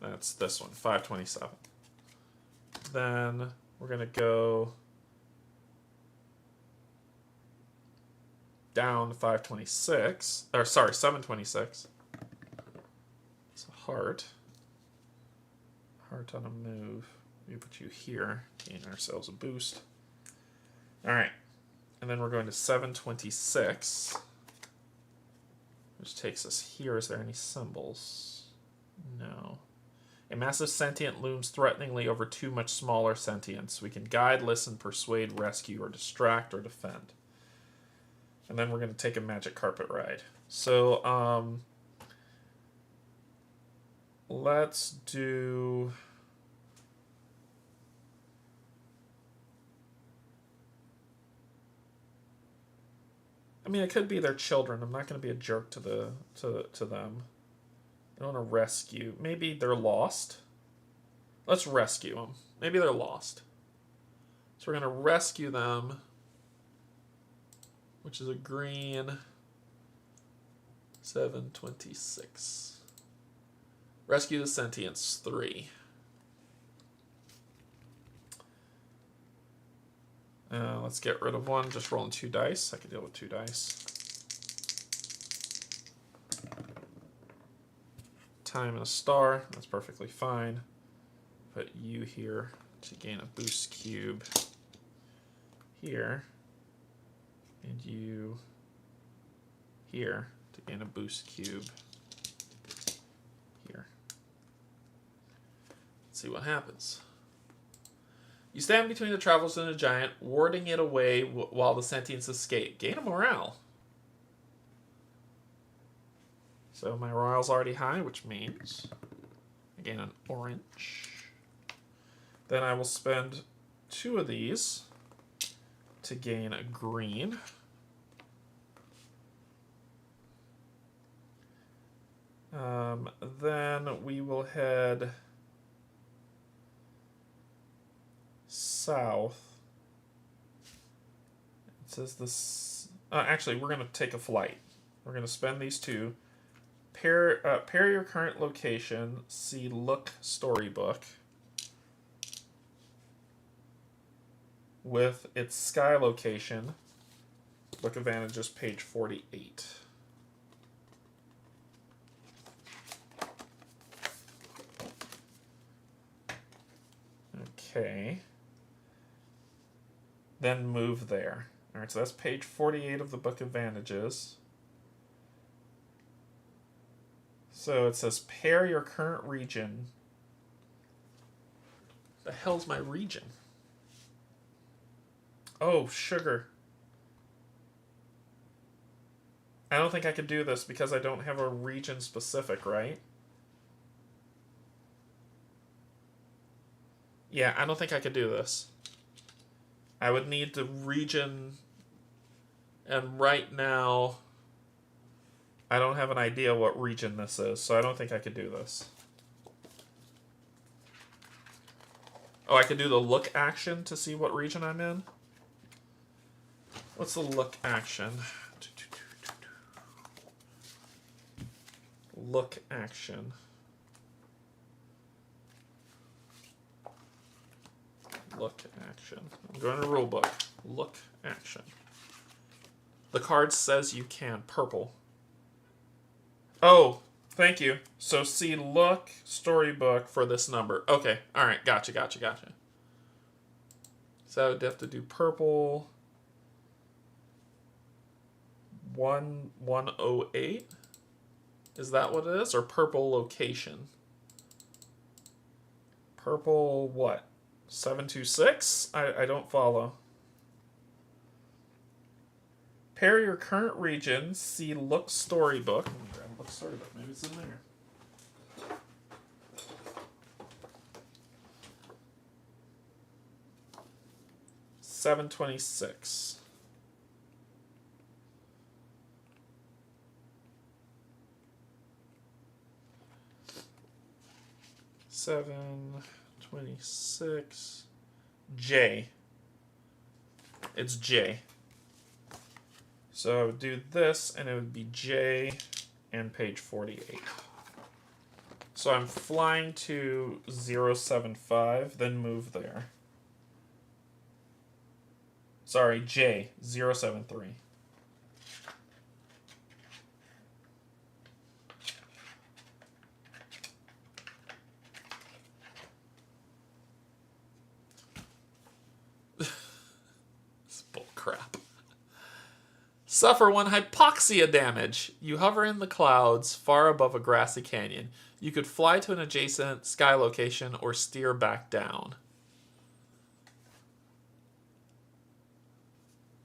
That's this one, 527. Then we're going to go down to 526. Or, sorry, 726. It's a heart. Heart on a move. We put you here. Gain ourselves a boost. Alright. And then we're going to 726. Which takes us here. Is there any symbols? No. A massive sentient looms threateningly over two much smaller sentients. We can guide, listen, persuade, rescue, or distract, or defend. And then we're going to take a magic carpet ride. So, let's do... I mean, it could be their children. I'm not going to be a jerk to them. I don't want to rescue. Maybe they're lost. Let's rescue them. Maybe they're lost. So we're going to rescue them, which is a green 726. Rescue the sentients 3. Let's get rid of one. Just rolling 2 dice. I can deal with 2 dice. Time and a star. That's perfectly fine. Put you here to gain a boost cube here. And you here to gain a boost cube here. Let's see what happens. You stand between the travelers and the giant, warding it away while the sentients escape. Gain a morale. So my morale's already high, which means I gain an orange. Then I will spend 2 of these to gain a green. Then we will head south. It says this. Actually, we're going to take a flight. We're going to spend these 2. Pair your current location. See Look Storybook with its sky location. Book of Vantages, page 48. Okay. Then move there. All right, so that's page 48 of the Book of Vantages. So it says pair your current region. The hell's my region? Oh, sugar. I don't think I could do this because I don't have a region specific, right? Yeah, I don't think I could do this. I would need the region, and right now I don't have an idea what region this is, so I don't think I could do this. Oh, I could do the look action to see what region I'm in? What's the look action? Look action. Look action. I'm going to rulebook. Look action. The card says you can. Purple. Oh, thank you. So see, look, storybook for this number. Okay, all right, gotcha, gotcha, gotcha. So I would have to do purple 1108. Is that what it is? Or purple location? Purple what? 726? I don't follow. Pair your current region. See look storybook. Let me grab look storybook. Maybe it's in there. 726. J. It's J. So I would do this, and it would be J and page 48. So I'm flying to 075, then move there. Sorry, J, 073. This bull crap. Suffer 1 hypoxia damage. You hover in the clouds far above a grassy canyon. You could fly to an adjacent sky location or steer back down.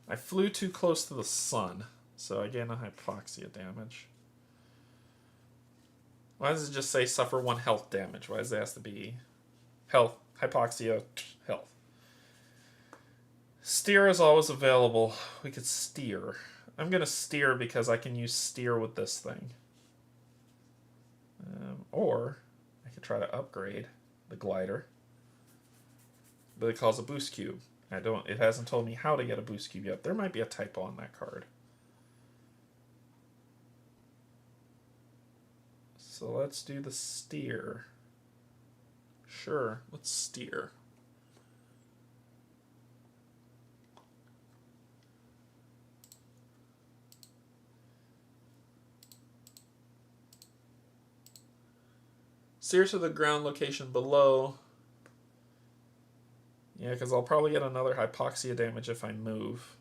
I flew too close to the sun, so I gain a hypoxia damage. Why does it just say suffer 1 health damage? Why does it have to be health, hypoxia, health? Steer is always available. We could steer. I'm going to steer because I can use steer with this thing. Or I could try to upgrade the glider. But it calls a boost cube. It hasn't told me how to get a boost cube yet. There might be a typo on that card. So let's do the steer. Sure, let's steer. Steer to the ground location below. Yeah, because I'll probably get another hypoxia damage if I move.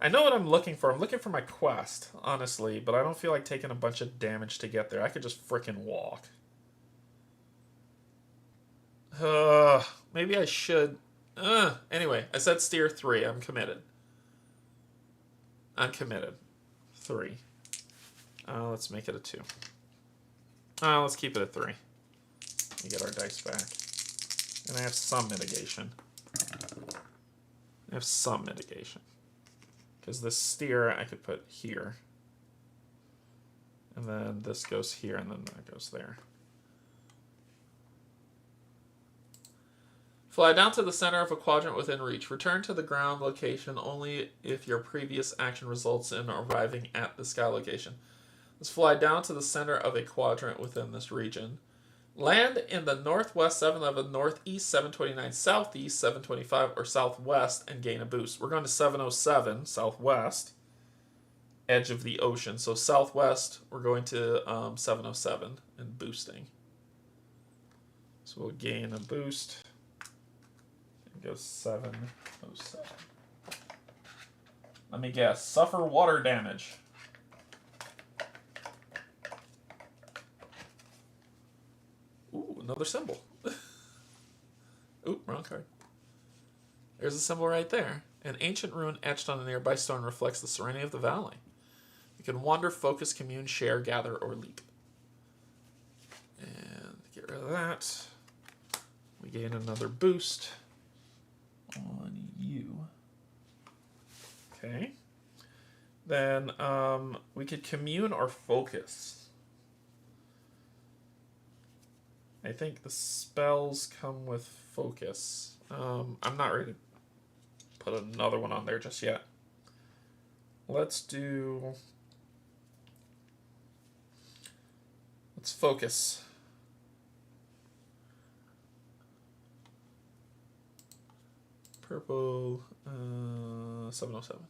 I know what I'm looking for. I'm looking for my quest, honestly, but I don't feel like taking a bunch of damage to get there. I could just frickin' walk. Maybe I should. Anyway, I said steer 3. I'm committed. I'm committed. 3. Let's make it a 2. Let's keep it a 3. We get our dice back. And I have some mitigation. Because this steer I could put here. And then this goes here, and then that goes there. Fly down to the center of a quadrant within reach. Return to the ground location only if your previous action results in arriving at the sky location. Let's fly down to the center of a quadrant within this region. Land in the northwest 711, northeast 729, southeast 725, or southwest and gain a boost. We're going to 707, southwest, edge of the ocean. So southwest, we're going to 707 and boosting. So we'll gain a boost and go 707. Let me guess. Suffer water damage. Ooh, another symbol. Ooh, wrong card. There's a symbol right there. An ancient rune etched on a nearby stone reflects the serenity of the valley. You can wander, focus, commune, share, gather, or leap. And get rid of that. We gain another boost on you. Okay. Then we could commune or focus. I think the spells come with focus. I'm not ready to put another one on there just yet. Let's focus. Purple 707.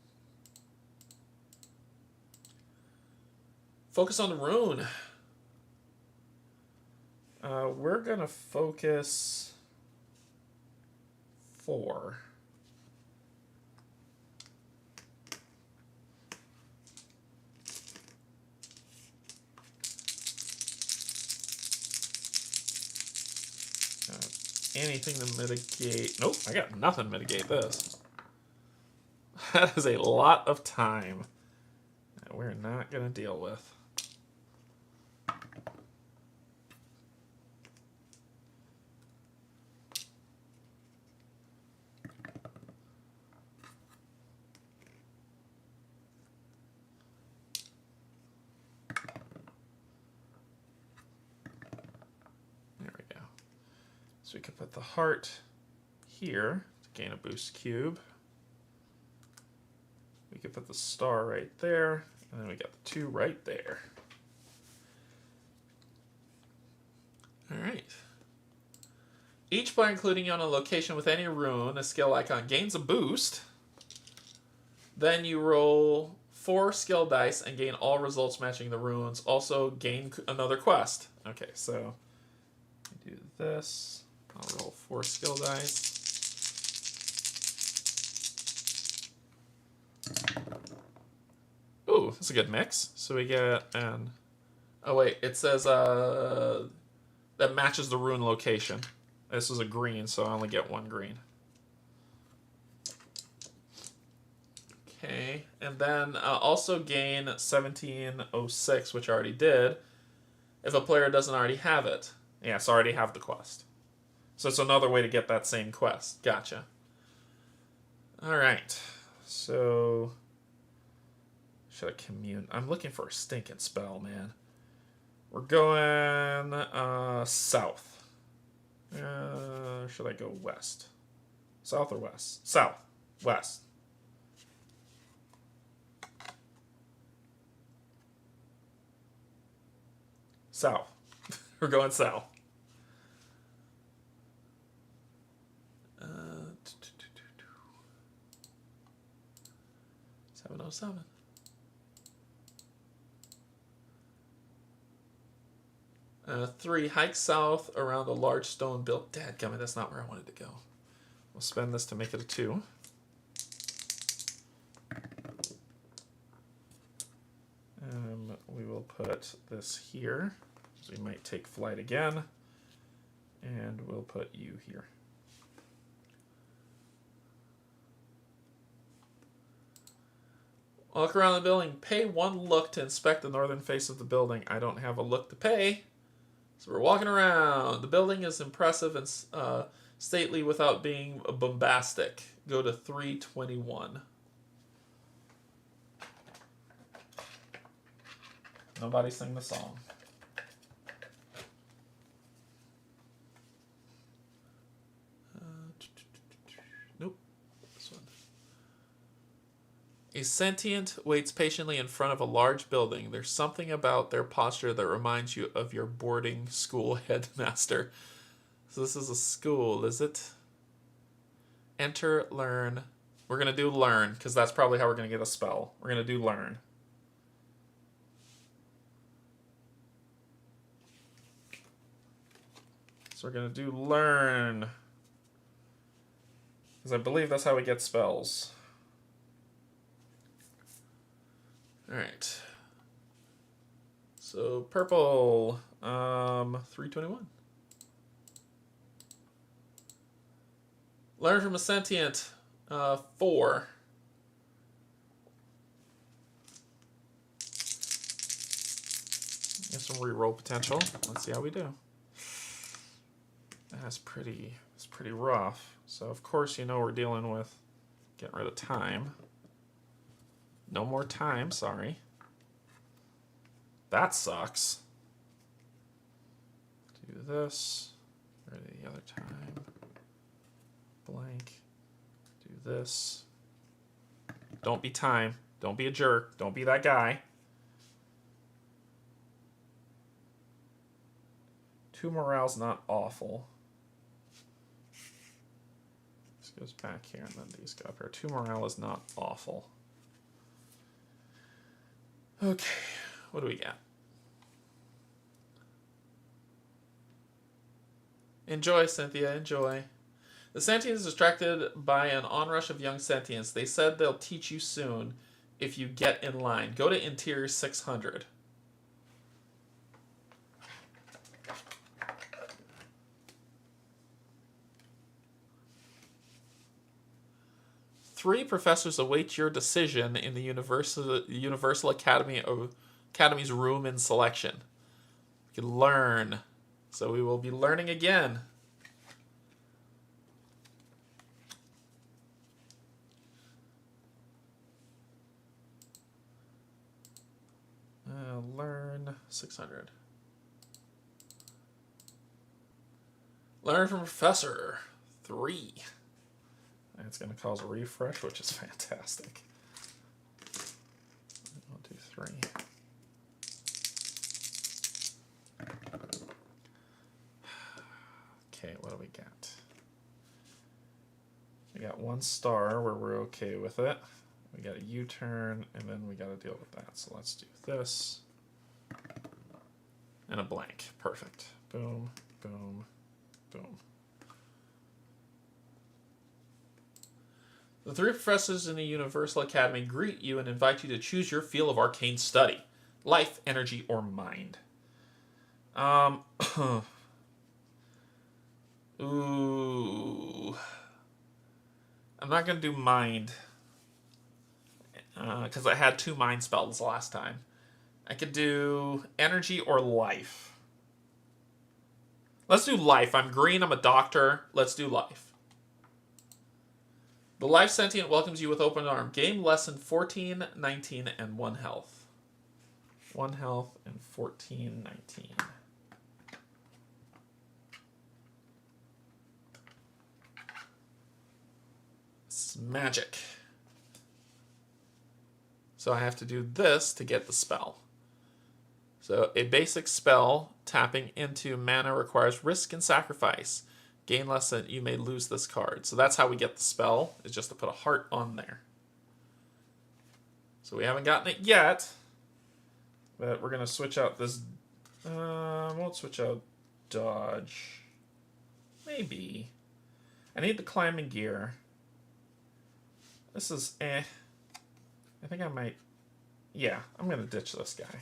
Focus on the rune. We're going to focus 4. Anything to mitigate. Nope, I got nothing to mitigate this. That is a lot of time that we're not going to deal with. So we could put the heart here to gain a boost cube. We could put the star right there, and then we got the 2 right there. Alright. Each player, including you on a location with any rune, a skill icon, gains a boost. Then you roll 4 skill dice and gain all results matching the runes. Also gain another quest. Okay, so do this. I'll roll 4 skill dice. Ooh, that's a good mix. So we get an... Oh wait, it says that matches the rune location. This is a green, so I only get 1 green. Okay, and then also gain 1706, which I already did, if a player doesn't already have it. Yeah, so I already have the quest. So it's another way to get that same quest. Gotcha. Alright. So... should I commune? I'm looking for a stinking spell, man. We're going south. Should I go west? South or west? South. West. South. We're going south. 707. Three, hike south around a large stone built. Dadgummit, that's not where I wanted to go. We'll spend this to make it a 2. We will put this here, so we might take flight again. And we'll put you here. Walk around the building. Pay 1 look to inspect the northern face of the building. I don't have a look to pay. So we're walking around. The building is impressive and stately without being bombastic. Go to 321. Nobody sing the song. Nope. This one. A sentient waits patiently in front of a large building. There's something about their posture that reminds you of your boarding school headmaster. So this is a school, is it? Enter, learn. We're going to do learn, because that's probably how we're going to get a spell. We're going to do learn. So we're going to do learn. Because I believe that's how we get spells. Alright. So purple, 321. Learn from a sentient, 4. Get some reroll potential. Let's see how we do. That's pretty rough. So of course you know we're dealing with getting rid of time. No more time, sorry. That sucks. Do this. Rid of the other time. Blank. Do this. Don't be time. Don't be a jerk. Don't be that guy. 2 morale's not awful. This goes back here and then these go up here. 2 morale is not awful. Okay. What do we got? Enjoy, Cynthia, enjoy. The sentient is distracted by an onrush of young sentients. They said they'll teach you soon if you get in line. Go to interior 600. Three professors await your decision in the Universal Academy's room in selection. You can learn. So we will be learning again. Learn 600. Learn from Professor 3. It's going to cause a refresh, which is fantastic. 1, 2, 3. Okay, what do we got? We got 1 star where we're okay with it. We got a U-turn, and then we got to deal with that. So let's do this. And a blank. Perfect. Boom, boom, boom. The 3 professors in the Universal Academy greet you and invite you to choose your field of arcane study. Life, energy, or mind. Ooh. I'm not going to do mind. Because I had 2 mind spells last time. I could do energy or life. Let's do life. I'm green. I'm a doctor. Let's do life. The life sentient welcomes you with open arm. Game lesson 14, 19, and 1 health. 1 health and 14, 19. It's magic. So I have to do this to get the spell. So a basic spell tapping into mana requires risk and sacrifice. Gain less than you may lose this card. So that's how we get the spell, is just to put a heart on there. So we haven't gotten it yet. But we're going to switch out this... won't switch out dodge. Maybe. I need the climbing gear. This is I think I might... Yeah, I'm going to ditch this guy.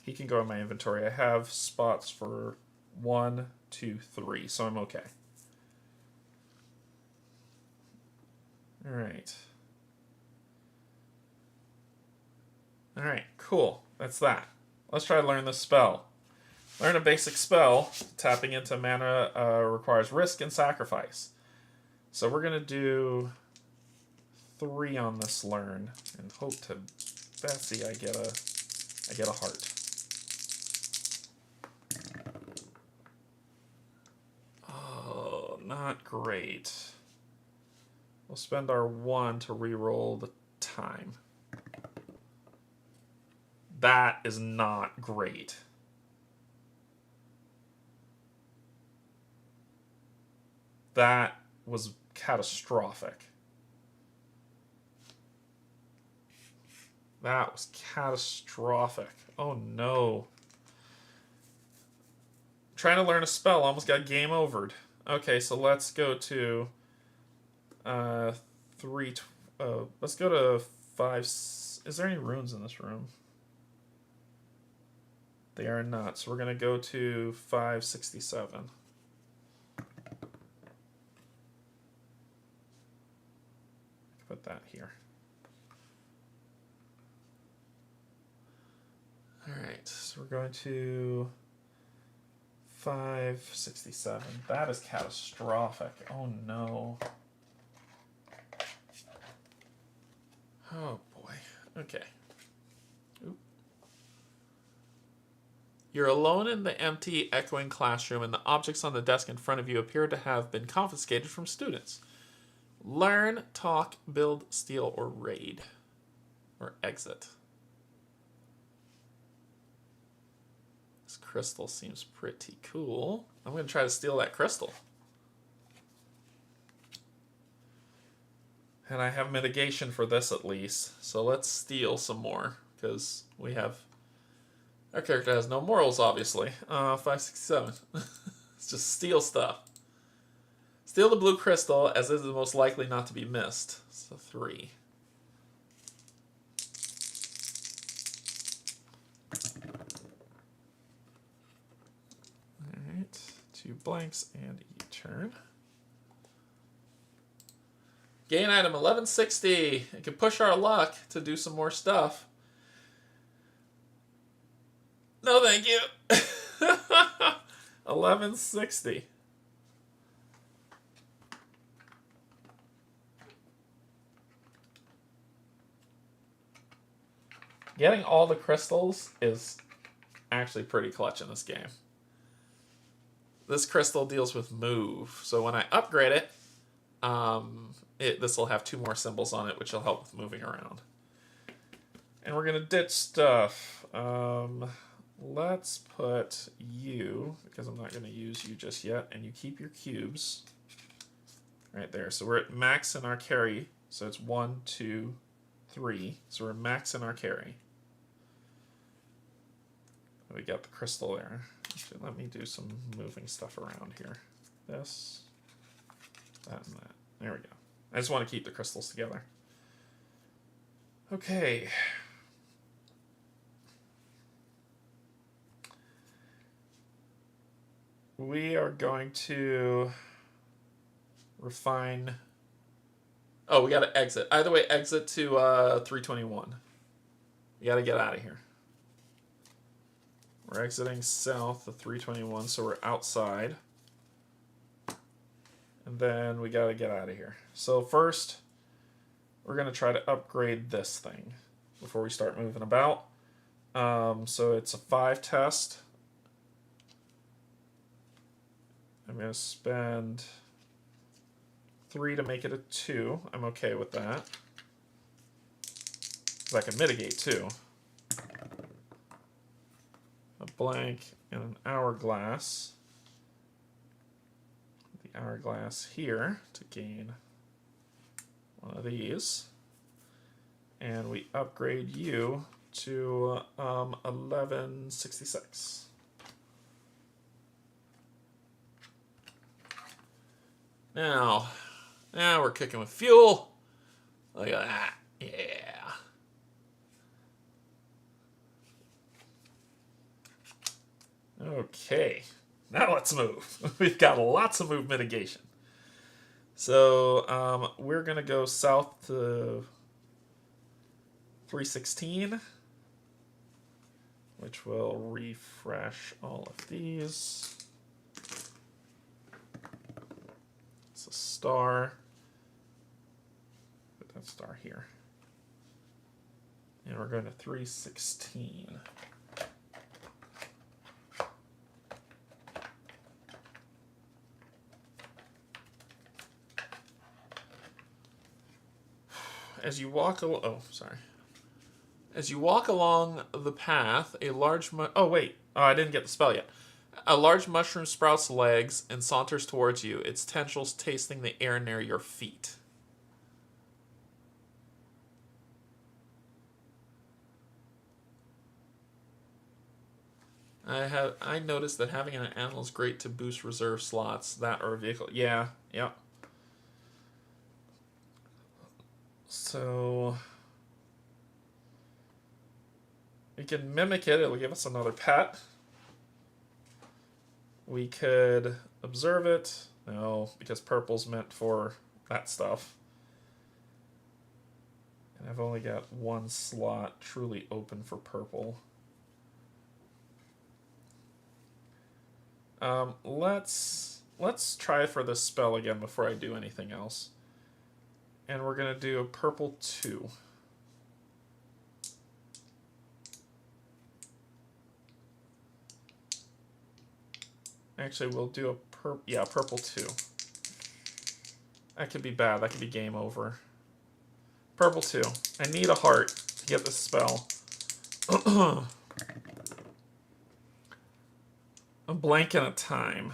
He can go in my inventory. I have spots for 1, 2, 3, so I'm okay. Alright. Alright, cool. That's that. Let's try to learn this spell. Learn a basic spell. Tapping into mana requires risk and sacrifice. So we're going to do 3 on this learn and hope to Betsy I get a heart. Oh, not great. We'll spend our 1 to reroll the time. That is not great. That was catastrophic. That was catastrophic. Oh no. Trying to learn a spell, almost got game overed. Okay, so let's go to 3. Let's go to 5. Is there any runes in this room? They are not. So we're going to go to 567. Put that here. Alright, so we're going to 567. That is catastrophic. Oh no. Oh boy. Okay. Oop. You're alone in the empty, echoing classroom, and the objects on the desk in front of you appear to have been confiscated from students. Learn, talk, build, steal, or raid. Or exit. This crystal seems pretty cool. I'm going to try to steal that crystal. And I have mitigation for this at least. So let's steal some more, because we have Our character has no morals, obviously. 567. It's just steal stuff. Steal the blue crystal, as it is the most likely not to be missed. So 3. Alright. 2 blanks and E-turn. Gain item 1160. It can push our luck to do some more stuff. No, thank you. 1160. Getting all the crystals is actually pretty clutch in this game. This crystal deals with move, so when I upgrade it, this will have 2 more symbols on it, which will help with moving around. And we're gonna ditch stuff. Let's put you, because I'm not gonna use you just yet, and you keep your cubes right there. So we're at max in our carry, so it's 1, 2, 3. So we're max in our carry. We got the crystal there. Actually, let me do some moving stuff around here. This, that, and that. There we go. I just want to keep the crystals together. Okay. We are going to refine. Oh, we got to exit. Either way, exit to 321. You got to get out of here. We're exiting south of 321, so we're outside. And then we got to get out of here. So first, we're going to try to upgrade this thing before we start moving about. So it's a 5 test. I'm going to spend 3 to make it a 2. I'm okay with that. Because I can mitigate too. A blank and an hourglass. The hourglass here to gain one of these. And we upgrade you to 1166. Now we're kicking with fuel. Look at that. Yeah. Okay. Now let's move. We've got lots of move mitigation. So we're going to go south to 316, which will refresh all of these. It's a star. Put that star here. And we're going to 316. As you walk along, As you walk along the path, a large I didn't get the spell yet. A large mushroom sprouts legs and saunters towards you, its tendrils tasting the air near your feet. I noticed that having an animal is great to boost reserve slots, that or a vehicle. Yeah, yep. So we can mimic it. It'll give us another pet. We could observe it. No, because purple's meant for that stuff. And I've only got 1 slot truly open for purple. Let's try for this spell again before I do anything else. And we're going to do a purple 2. Actually, we'll do a purple 2. That could be bad. That could be game over. Purple 2. I need a heart to get this spell. A blank and a time.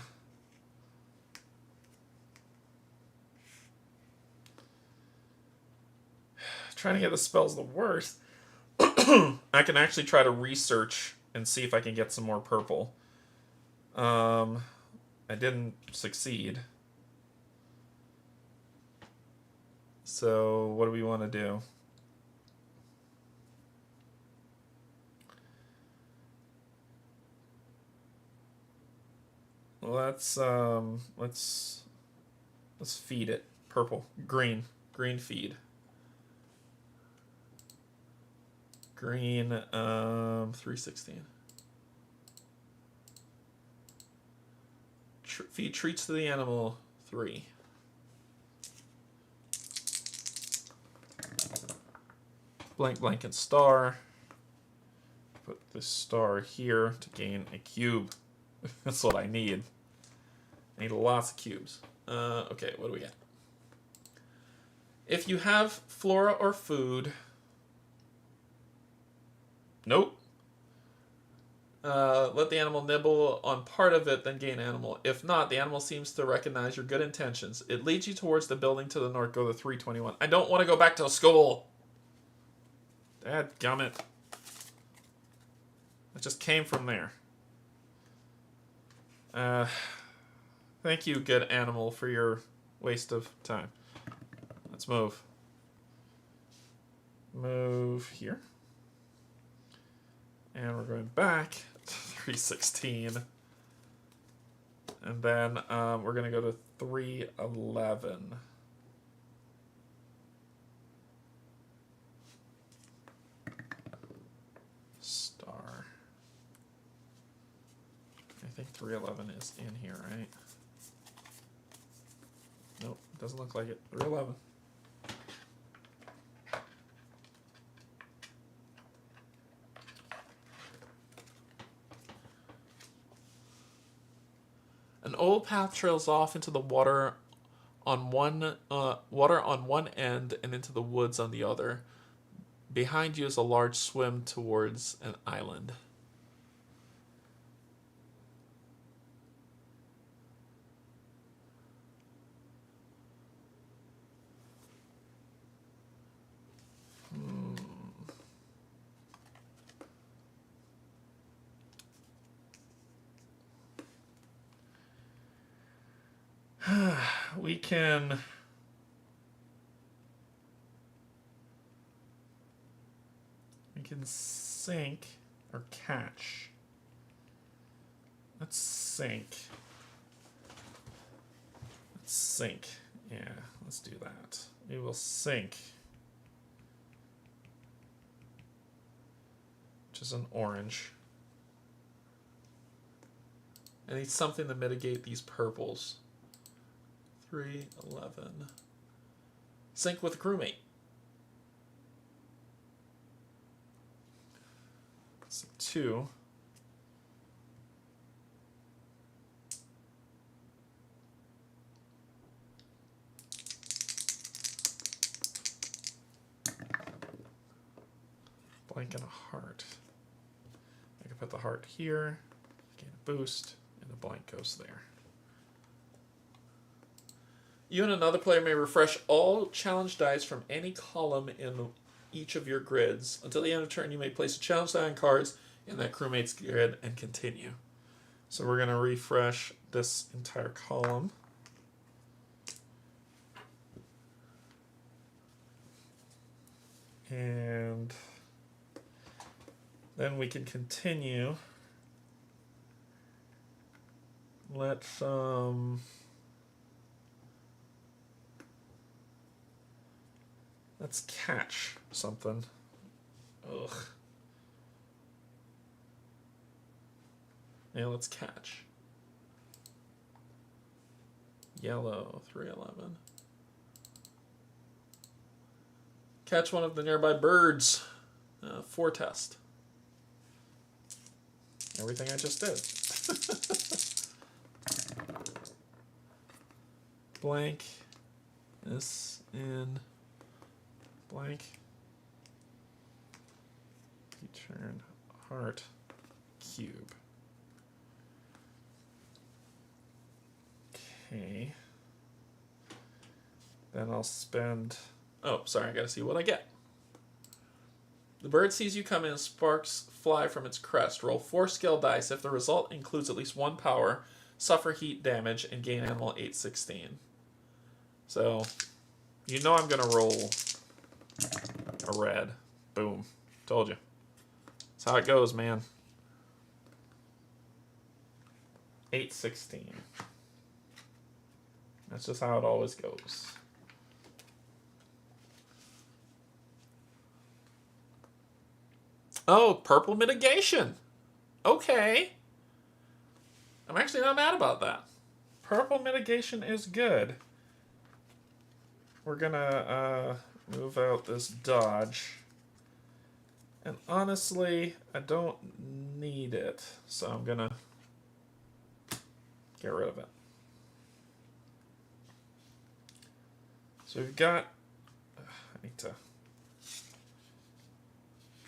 Trying to get the spells the worst. I can actually try to research and see if I can get some more purple. I didn't succeed. So what do we want to do? Let's feed it purple, green feed. Green 316. Feed treats to the animal 3. Blank and star. Put this star here to gain a cube. That's what I need. I need lots of cubes. Okay, what do we get? If you have flora or food... Nope. Let the animal nibble on part of it, then gain animal. If not, the animal seems to recognize your good intentions. It leads you towards the building to the north. Go to 321. I don't want to go back to school. Dadgummit. I just came from there. Thank you, good animal, for your waste of time. Let's move. Move here. And we're going back to 316. And then we're going to go to 311. Star. I think 311 is in here, right? Nope, doesn't look like it. 311. An old path trails off into the water on one end and into the woods on the other. Behind you is a large swim towards an island. We can sink or catch. Let's sink. Let's sink. Yeah, let's do that. We will sink. Which is an orange. I need something to mitigate these purples. 311. Sync with a crewmate. So 2. Blank and a heart. I can put the heart here, gain a boost, and the blank goes there. You and another player may refresh all challenge dice from any column in each of your grids. Until the end of turn, you may place a challenge die on cards in that crewmate's grid and continue. So we're going to refresh this entire column. And then we can continue. Let's catch something. Ugh. Yeah, let's catch. Yellow, 311. Catch one of the nearby birds. 4 test. Everything I just did. Blank. This in blank. Return heart cube. Okay. Then I'll spend... Oh, sorry, I gotta see what I get. The bird sees you come in and sparks fly from its crest. Roll 4 skill dice. If the result includes at least 1 power, suffer heat damage, and gain animal 816. So, you know I'm going to roll a red. Boom. Told you. That's how it goes, man. 816. That's just how it always goes. Oh, purple mitigation. Okay. I'm actually not mad about that. Purple mitigation is good. We're gonna move out this dodge. And honestly, I don't need it. So I'm gonna get rid of it. So we've got...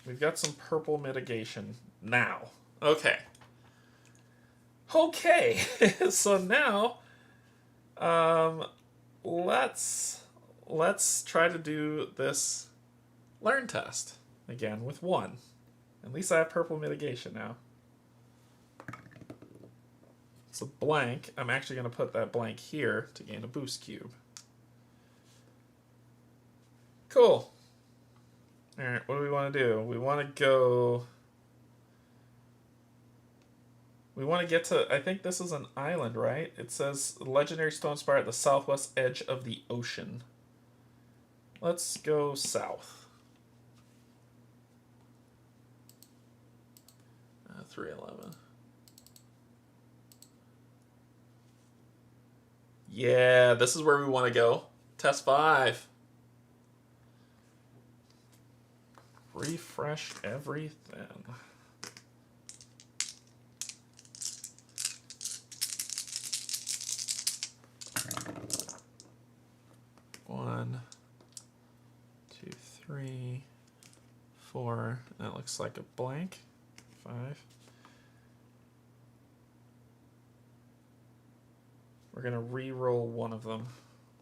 We've got some purple mitigation now. Okay. Okay. So now, let's try to do this learn test again with 1. At least I have purple mitigation now. It's a blank. I'm actually going to put that blank here to gain a boost cube. Cool. Alright, what do we want to do? We want to go... We want to get to... I think this is an island, right? It says legendary stone spire at the southwest edge of the ocean. Let's go south. 311. Yeah, this is where we want to go. Test 5. Refresh everything. One, 2, 3, 4. That looks like a blank. 5. We're gonna re-roll one of them,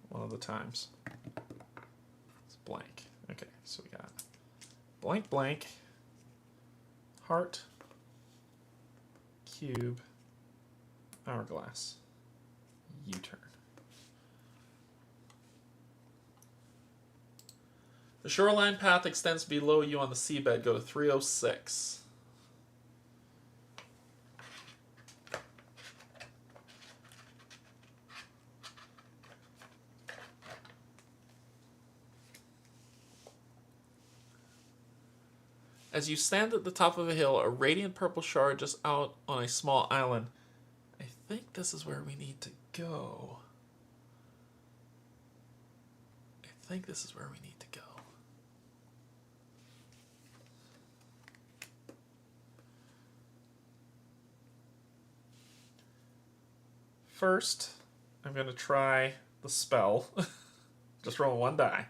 one of the times. It's blank. Okay, so we got blank, blank, heart, cube, hourglass, U-turn. The shoreline path extends below you on the seabed. Go to 306. As you stand at the top of a hill, a radiant purple shard just out on a small island. I think this is where we need to go. I think this is where we need to go. First, I'm going to try the spell. Just roll 1 die.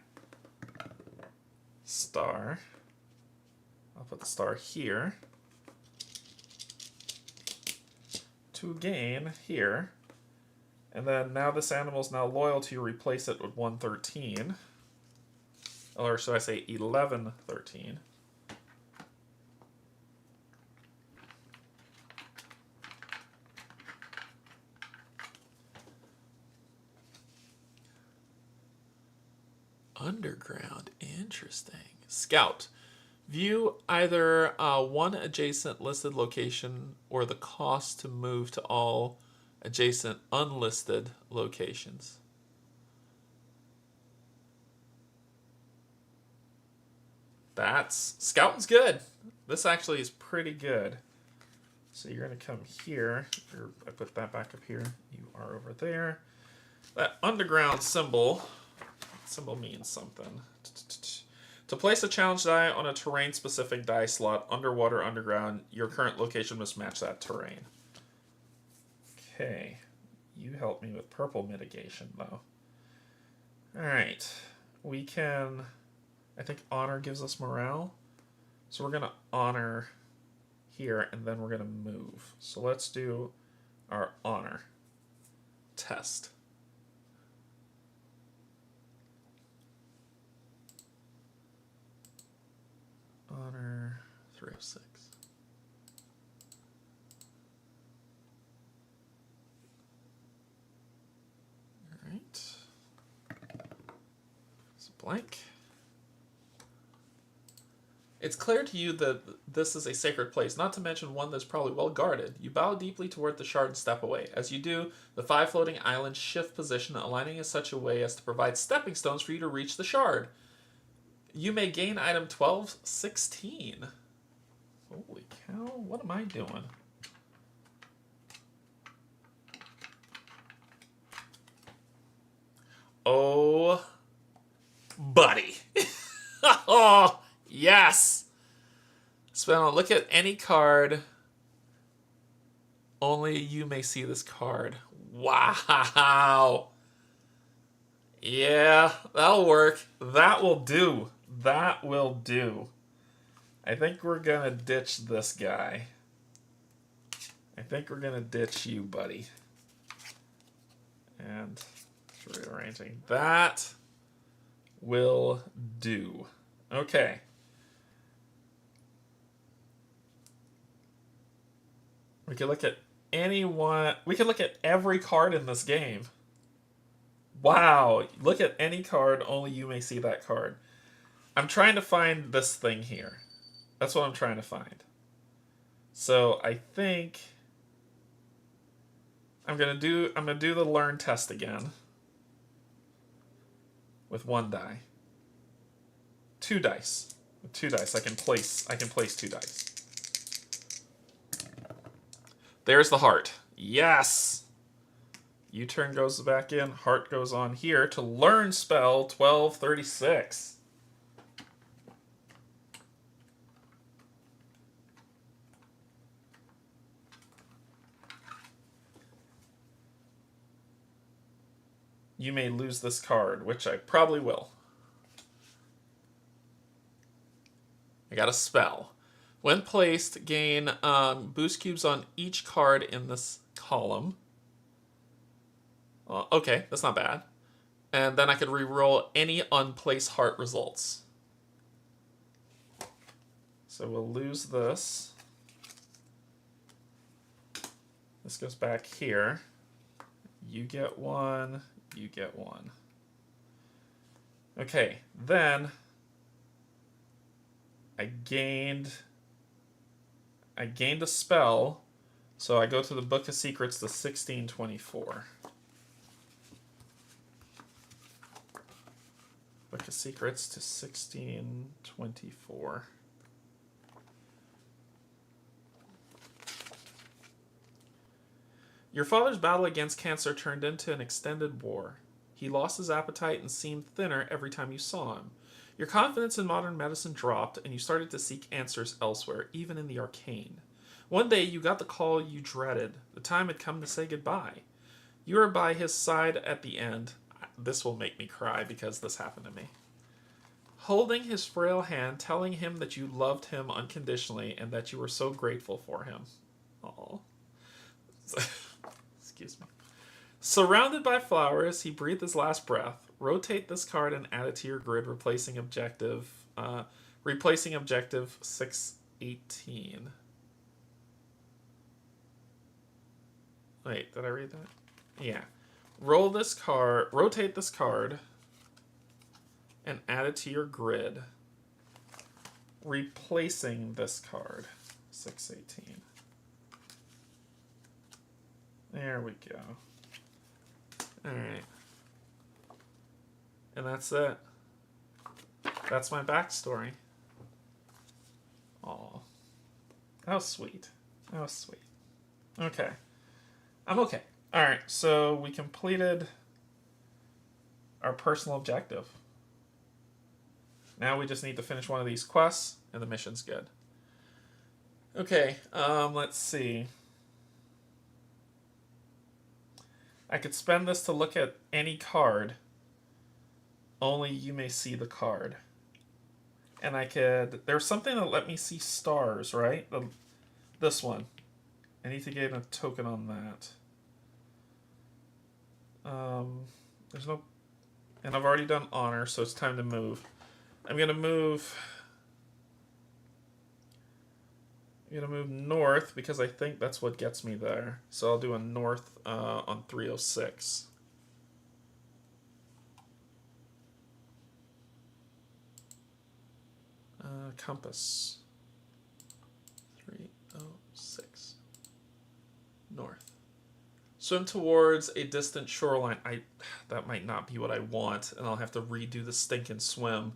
Star. I'll put the star here. To gain here. And then now this animal's now loyal to you. Replace it with 113. Or should I say 1113. Underground. Interesting. Scout. View either one adjacent listed location or the cost to move to all adjacent unlisted locations. That's... Scouting's good. This actually is pretty good. So you're going to come here. I put that back up here. You are over there. That underground symbol means something. To place a challenge die on a terrain-specific die slot, underwater, underground, your current location must match that terrain. Okay. You help me with purple mitigation, though. Alright. We can... I think honor gives us morale. So we're going to honor here, and then we're going to move. So let's do our honor test. Honor 306. All right. It's blank. It's clear to you that this is a sacred place, not to mention one that's probably well guarded. You bow deeply toward the shard and step away. As you do, the 5 floating islands shift position, aligning in such a way as to provide stepping stones for you to reach the shard. You may gain item 1216. Holy cow, what am I doing? Oh, buddy. Oh, yes. Spell, look at any card. Only you may see this card. Wow. Yeah, that'll work. That will do. That will do. I think we're going to ditch this guy. I think we're going to ditch you, buddy. And rearranging. That will do. Okay. We can look at anyone. We can look at every card in this game. Wow. Look at any card. Only you may see that card. I'm trying to find this thing here. That's what I'm trying to find. So I think I'm gonna do the learn test again. With 1 die. 2 dice. With 2 dice. I can place 2 dice. There's the heart. Yes! U-turn goes back in. Heart goes on here to learn spell 1236. You may lose this card, which I probably will. I got a spell. When placed, gain boost cubes on each card in this column. Okay, that's not bad. And then I could reroll any unplaced heart results. So we'll lose this. This goes back here. You get 1. You get 1. Okay, then I gained a spell, so I go to the Book of Secrets to 1624. Book of Secrets to 1624. Your father's battle against cancer turned into an extended war. He lost his appetite and seemed thinner every time you saw him. Your confidence in modern medicine dropped, and you started to seek answers elsewhere, even in the arcane. One day, you got the call you dreaded. The time had come to say goodbye. You were by his side at the end. This will make me cry because this happened to me. Holding his frail hand, telling him that you loved him unconditionally and that you were so grateful for him. Aww. Excuse me. Surrounded by flowers, he breathed his last breath. Rotate this card and add it to your grid, replacing objective 618. Wait, did I read that? Yeah. Rotate this card, and add it to your grid, replacing this card. 618. There we go. Alright. And that's it. That's my backstory. Aw. That was sweet. That was sweet. Okay. I'm okay. Alright, so we completed our personal objective. Now we just need to finish one of these quests, and the mission's good. Okay, let's see. I could spend this to look at any card. Only you may see the card. And I could... There's something that let me see stars, right? This one. I need to get a token on that. There's no... And I've already done honor, so it's time to move. I'm going to move I'm going to move north because I think that's what gets me there. So I'll do a north on 306. Compass. 306. North. Swim towards a distant shoreline. That might not be what I want, and I'll have to redo the stinking swim.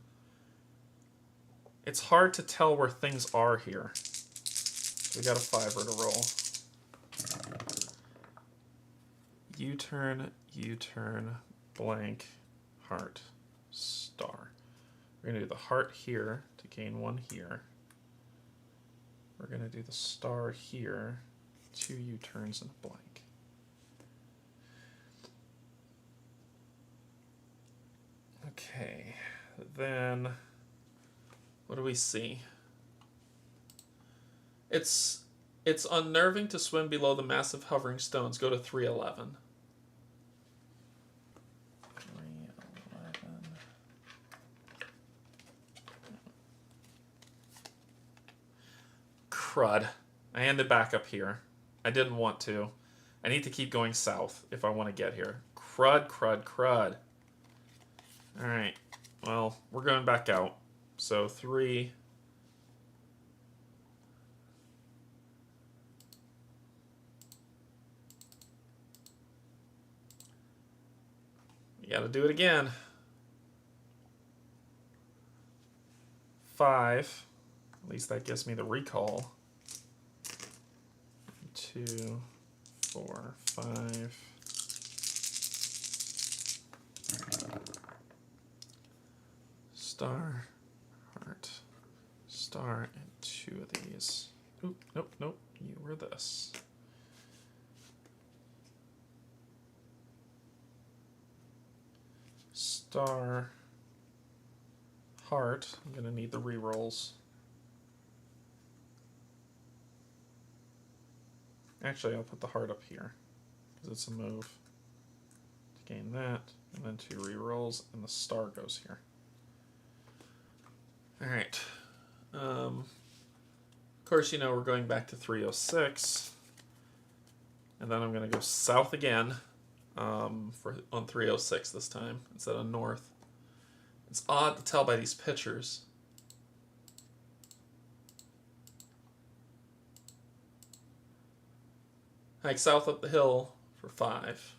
It's hard to tell where things are here. We got a 5er to roll. U-turn, U-turn, blank, heart, star. We're going to do the heart here to gain 1 here. We're going to do the star here, 2 U-turns and a blank. Okay, then what do we see? It's unnerving to swim below the massive hovering stones. Go to 311. 311. Crud. I ended back up here. I didn't want to. I need to keep going south if I want to get here. Crud, crud, crud. Alright. Well, we're going back out. So 3... You gotta do it again. 5. At least that gives me the recall. 2, 4, 5. Star, heart, star, and 2 of these. Oop, nope, nope. You were this. Star, heart. I'm going to need the rerolls. Actually, I'll put the heart up here because it's a move to gain that, and then 2 rerolls, and the star goes here. All right. Of course, you know we're going back to 306, and then I'm going to go south again on 306 this time instead of north. It's odd to tell by these pictures. Hike south up the hill for 5.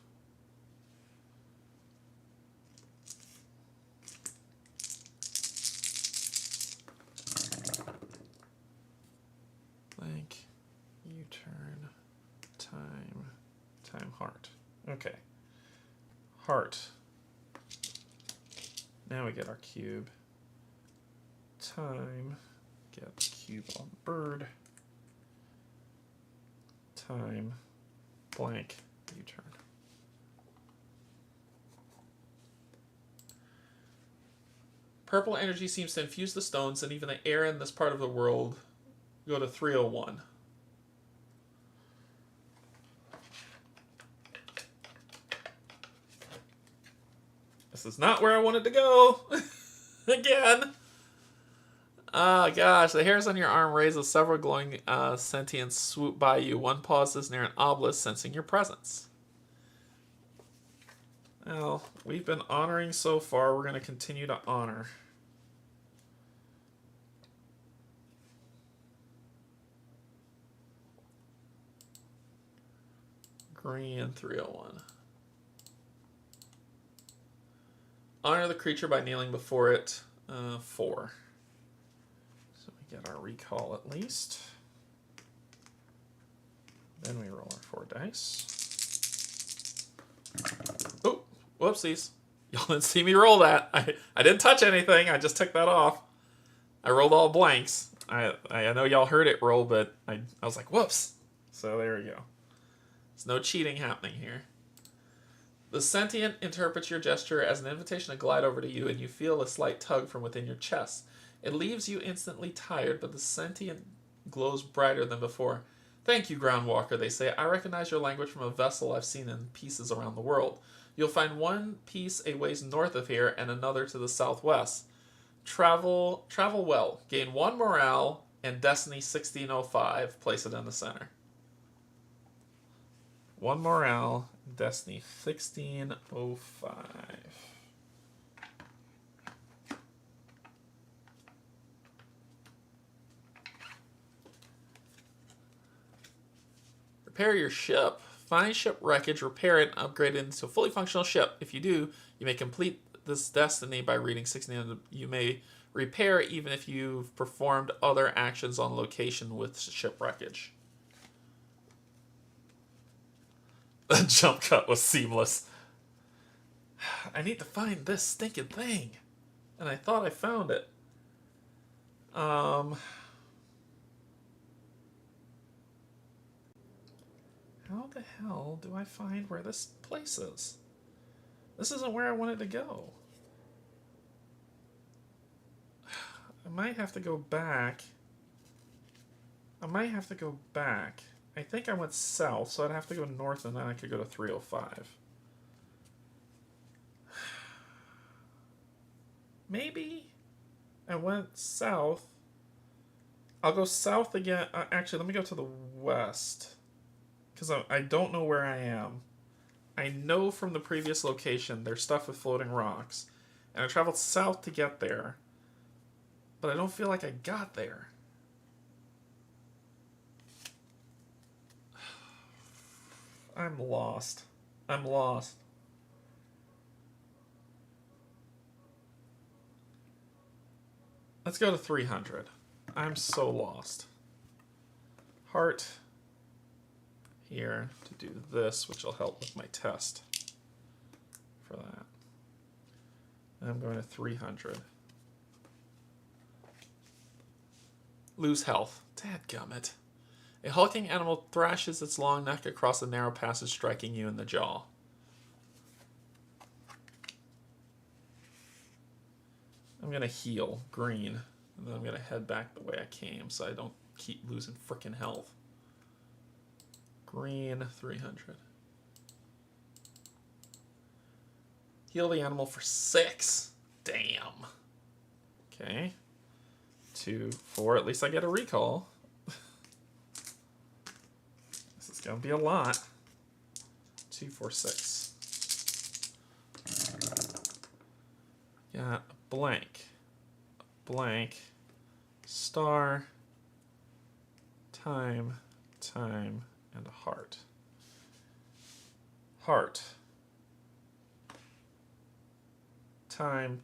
Blank, U-turn, time, heart. Okay. Heart. Now we get our cube. Time, get the cube on bird. Time, blank, U-turn. Purple energy seems to infuse the stones and even the air in this part of the world. Go to 301. This is not where I wanted to go. Again. Oh gosh, the hairs on your arm raise as several glowing sentients swoop by you. One pauses near an obelisk, sensing your presence. Well, we've been honoring so far. We're going to continue to honor. Green 301. Honor the creature by kneeling before it. 4. So we get our recall at least. Then we roll our 4 dice. Oh, whoopsies. Y'all didn't see me roll that. I didn't touch anything. I just took that off. I rolled all blanks. I know y'all heard it roll, but I was like, whoops. So there we go. There's no cheating happening here. The sentient interprets your gesture as an invitation to glide over to you, and you feel a slight tug from within your chest. It leaves you instantly tired, but the sentient glows brighter than before. Thank you, Groundwalker, they say. I recognize your language from a vessel I've seen in pieces around the world. You'll find one piece a ways north of here and another to the southwest. Travel well. Gain 1 morale and Destiny 1605. Place it in the center. 1 morale, Destiny 1605. Repair your ship. Find ship wreckage, repair it, and upgrade it into a fully functional ship. If you do, you may complete this destiny by reading 16. You may repair even if you've performed other actions on location with ship wreckage. The jump cut was seamless. I need to find this stinking thing. And I thought I found it. How the hell do I find where this place is? This isn't where I wanted to go. I might have to go back. I think I went south, so I'd have to go north and then I could go to 305. Maybe I went south. I'll go south again. Actually, let me go to the west. Because I don't know where I am. I know from the previous location there's stuff with floating rocks. And I traveled south to get there. But I don't feel like I got there. I'm lost. Let's go to 300. I'm so lost. Heart. Here to do this, which will help with my test for that. And I'm going to 300. Lose health. Dadgummit. A hulking animal thrashes its long neck across a narrow passage, striking you in the jaw. I'm going to heal, green, and then I'm going to head back the way I came so I don't keep losing frickin' health. Green, 300. Heal the animal for 6. Damn. Okay. 2, 4. At least I get a recall. This is going to be a lot. 2, 4, 6. Got a blank. Blank. Star. Time. And a heart. Heart. Time.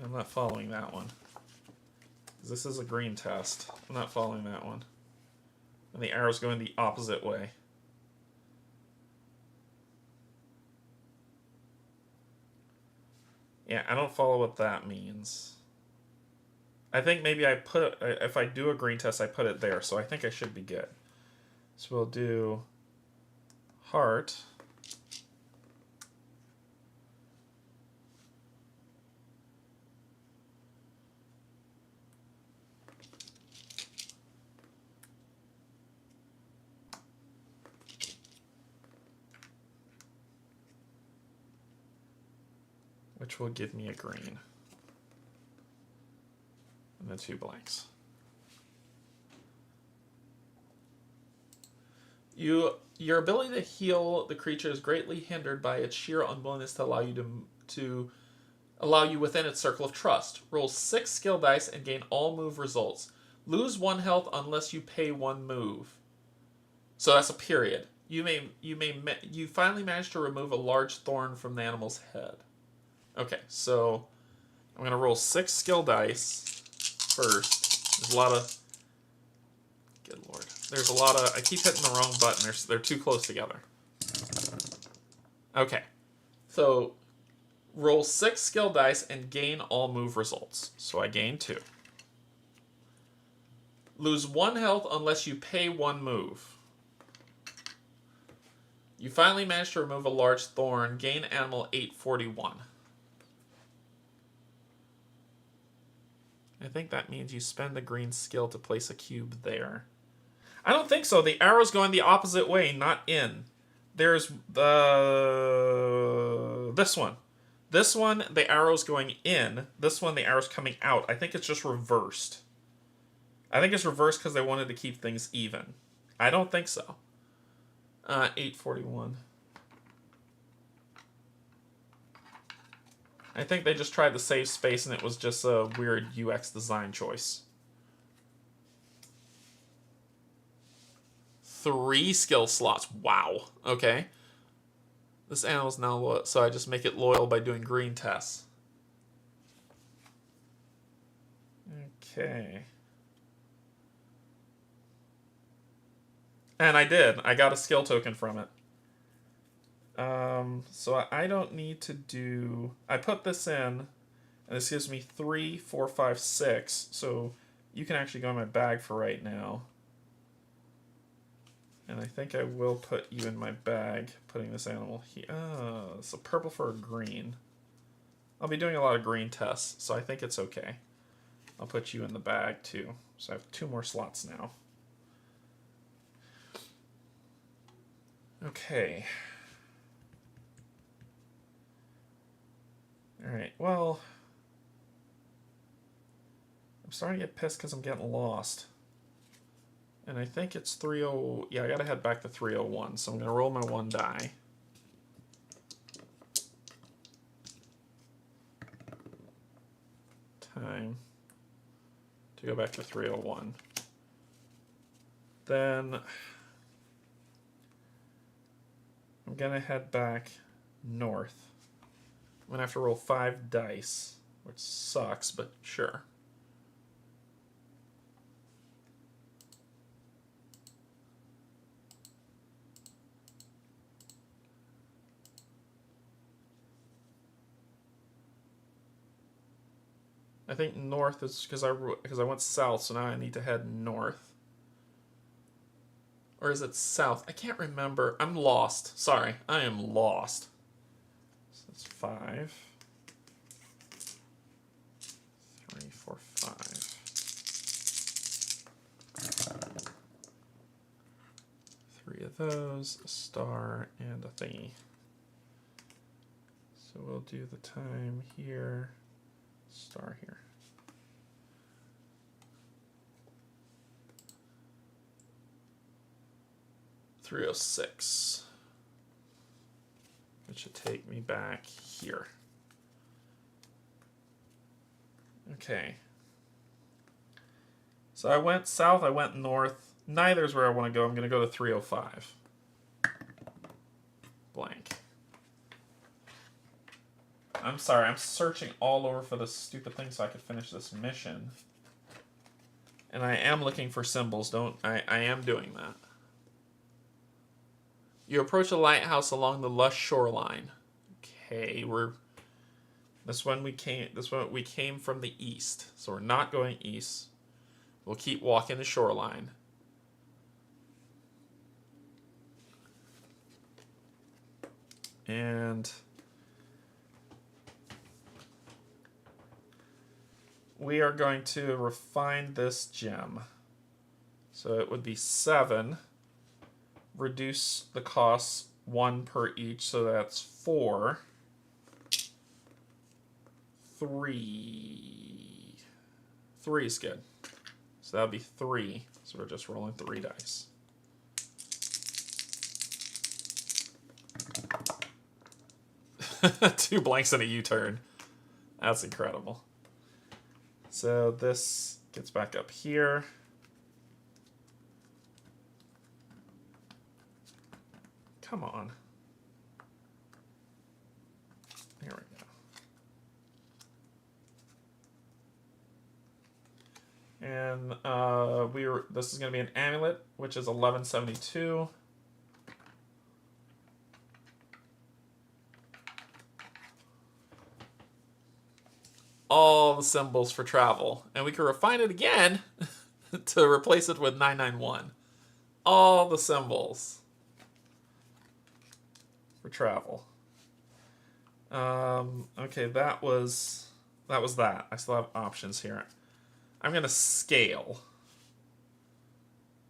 I'm not following that one. This is a green test. I'm not following that one. And the arrow's going the opposite way. Yeah, I don't follow what that means. I think maybe if I do a green test, I put it there, so I think I should be good. So we'll do heart. Which will give me a green. And then 2 blanks. Your ability to heal the creature is greatly hindered by its sheer unwillingness to allow you within its circle of trust. Roll 6 skill dice and gain all move results. Lose 1 health unless you pay 1 move. So that's a period. You finally managed to remove a large thorn from the animal's head. Okay, so I'm going to roll 6 skill dice first. There's a lot of... Good lord. There's a lot of... I keep hitting the wrong button. They're too close together. Okay. So, roll 6 skill dice and gain all move results. So I gain 2. Lose 1 health unless you pay 1 move. You finally managed to remove a large thorn. Gain animal 841. I think that means you spend the green skill to place a cube there. I don't think so. The arrow's going the opposite way, not in. There's this one. This one, the arrow's going in. This one, the arrow's coming out. I think it's just reversed. I think it's reversed because they wanted to keep things even. I don't think so. 841. I think they just tried to save space and it was just a weird UX design choice. 3 skill slots. Wow. Okay. This animal's now loyal, so I just make it loyal by doing green tests. Okay. And I did. I got a skill token from it. So I don't need to do... I put this in, and this gives me 3, 4, 5, 6. So you can actually go in my bag for right now. And I think I will put you in my bag, putting this animal here. Oh, it's a purple for a green. I'll be doing a lot of green tests, so I think it's okay. I'll put you in the bag too. So I have 2 more slots now. Okay. Alright, well... I'm starting to get pissed because I'm getting lost. And I think it's 30... Yeah, I gotta head back to 301, so I'm gonna roll my 1 die. Time to go back to 301. Then I'm gonna head back north. I'm gonna have to roll 5 dice, which sucks, but sure. I think north is because I went south, so now I need to head north. Or is it south? I can't remember. I'm lost. Sorry, I am lost. So that's 5. 3, 4, 5. 3 of those, a star, and a thingy. So we'll do the time here. Star here. $306. Which should take me back here. Okay. So I went south, I went north. Neither is where I want to go. I'm going to go to 305. Blank. I'm sorry, I'm searching all over for this stupid thing so I could finish this mission. And I am looking for symbols. I am doing that. You approach a lighthouse along the lush shoreline. Okay, this one we came from the east. So we're not going east. We'll keep walking the shoreline. And we are going to refine this gem. So it would be 7. Reduce the costs 1 per each, so that's 4. 3. 3 is good. So that would be 3. So we're just rolling 3 dice. Two blanks and a U-turn. That's incredible. So this gets back up here. Come on. Here we go. And this is going to be an amulet, which is 1172. All the symbols for travel. And we can refine it again to replace it with 991. All the symbols for travel. Okay, that was that. I still have options here. I'm going to scale,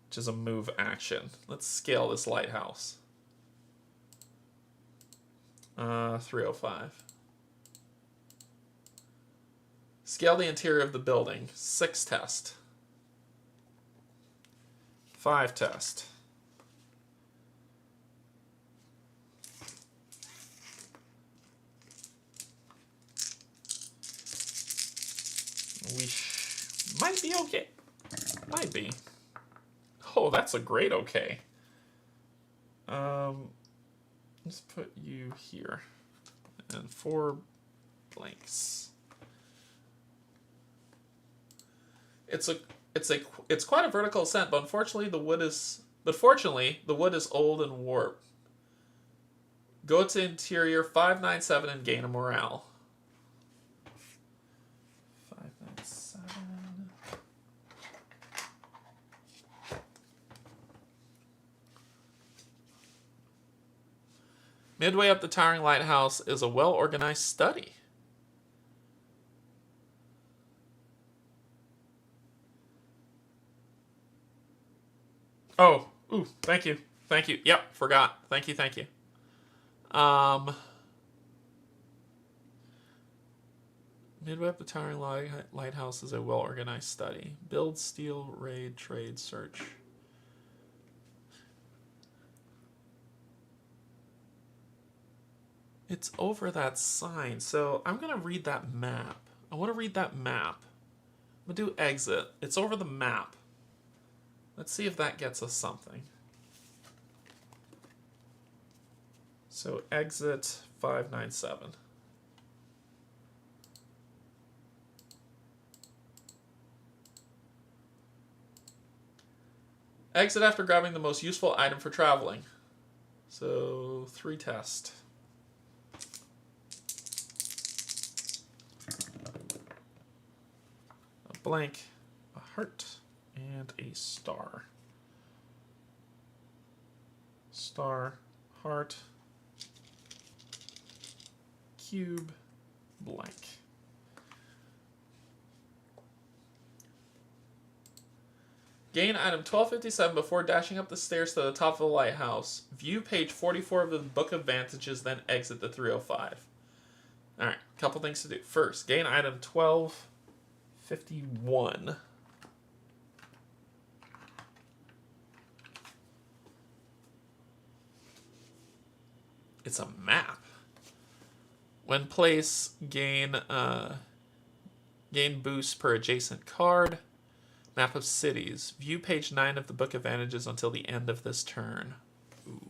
which is a move action. Let's scale this lighthouse. 305. Scale the interior of the building. 6 test. 5 test. We might be okay. Might be. Oh, that's a great okay. Let's put you here. And 4 blanks. It's quite a vertical ascent, but fortunately the wood is old and warped. Go to interior 597 and gain a morale. 597. Midway up the towering lighthouse is a well-organized study. Oh, ooh, thank you. Thank you. Yep, forgot. Thank you. Midway up the towering lighthouse is a well-organized study. Build, steal, raid, trade, search. It's over that sign, so I'm going to read that map. I want to read that map. I'm going to do exit. It's over the map. Let's see if that gets us something. So exit 597. Exit after grabbing the most useful item for traveling. So 3 test. A blank, a heart, and a star. Star, heart, cube, blank. Gain item 1257 before dashing up the stairs to the top of the lighthouse. View page 44 of the Book of Vantages, then exit the 305. Alright, couple things to do. First, gain item 1251. It's a map. When placed, gain boost per adjacent card. Map of cities. View page 9 of the Book of Vantages until the end of this turn. Ooh.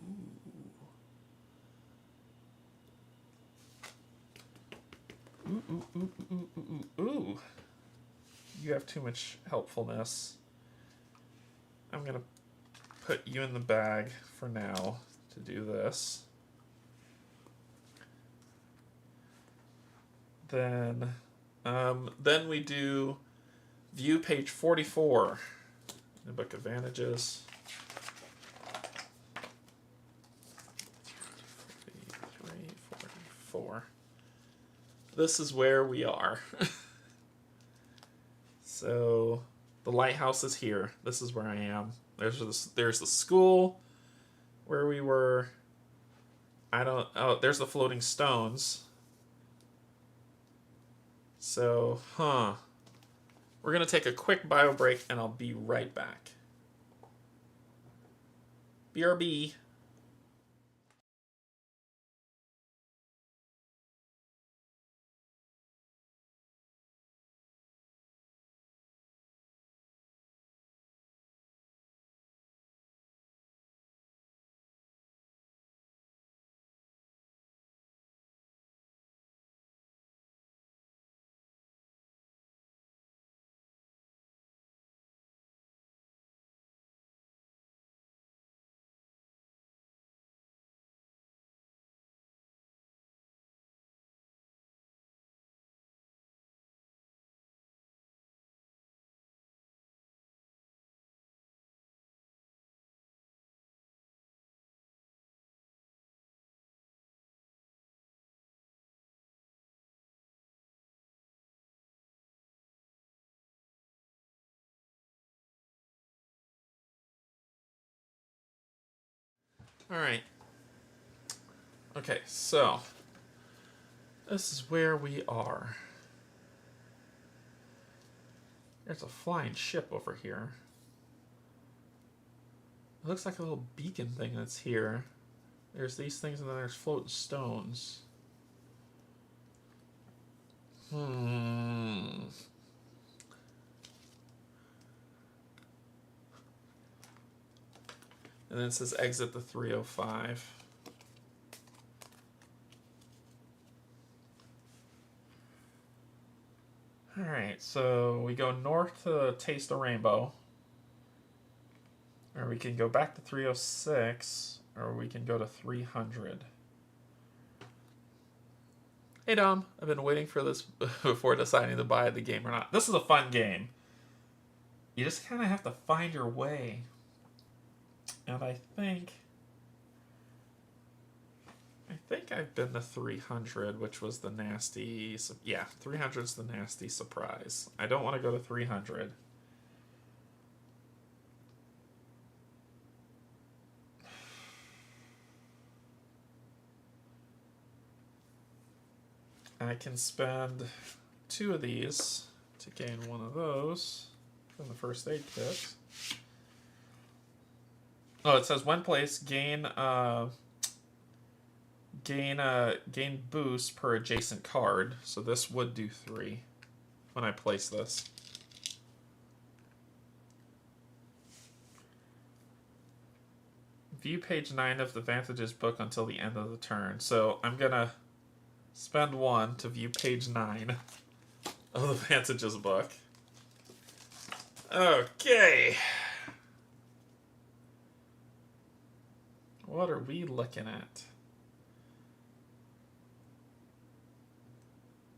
Ooh. You have too much helpfulness. I'm going to put you in the bag for now to do this. Then we do view page 44 in the Book of Vantages. 44. This is where we are. So the lighthouse is here. This is where I am. There's the school where we were. There's the floating stones. So, we're going to take a quick bio break, and I'll be right back. BRB. All right. Okay, so This is where we are. There's a flying ship over here. It looks like a little beacon thing that's here. There's these things and then there's floating stones. And then it says exit the 305. Alright, so we go north to Taste the Rainbow. Or we can go back to 306. Or we can go to 300. Hey Dom, I've been waiting for this before deciding to buy the game or not. This is a fun game. You just kind of have to find your way. And I think I've been to 300, which was the nasty... Yeah, 300's the nasty surprise. I don't want to go to 300. I can spend 2 of these to gain 1 of those from the first aid kit. Oh, it says when placed, gain boost per adjacent card. So this would do 3 when I place this. View page 9 of the Vantage's book until the end of the turn. So I'm gonna spend 1 to view page 9 of the Vantage's book. Okay. What are we looking at?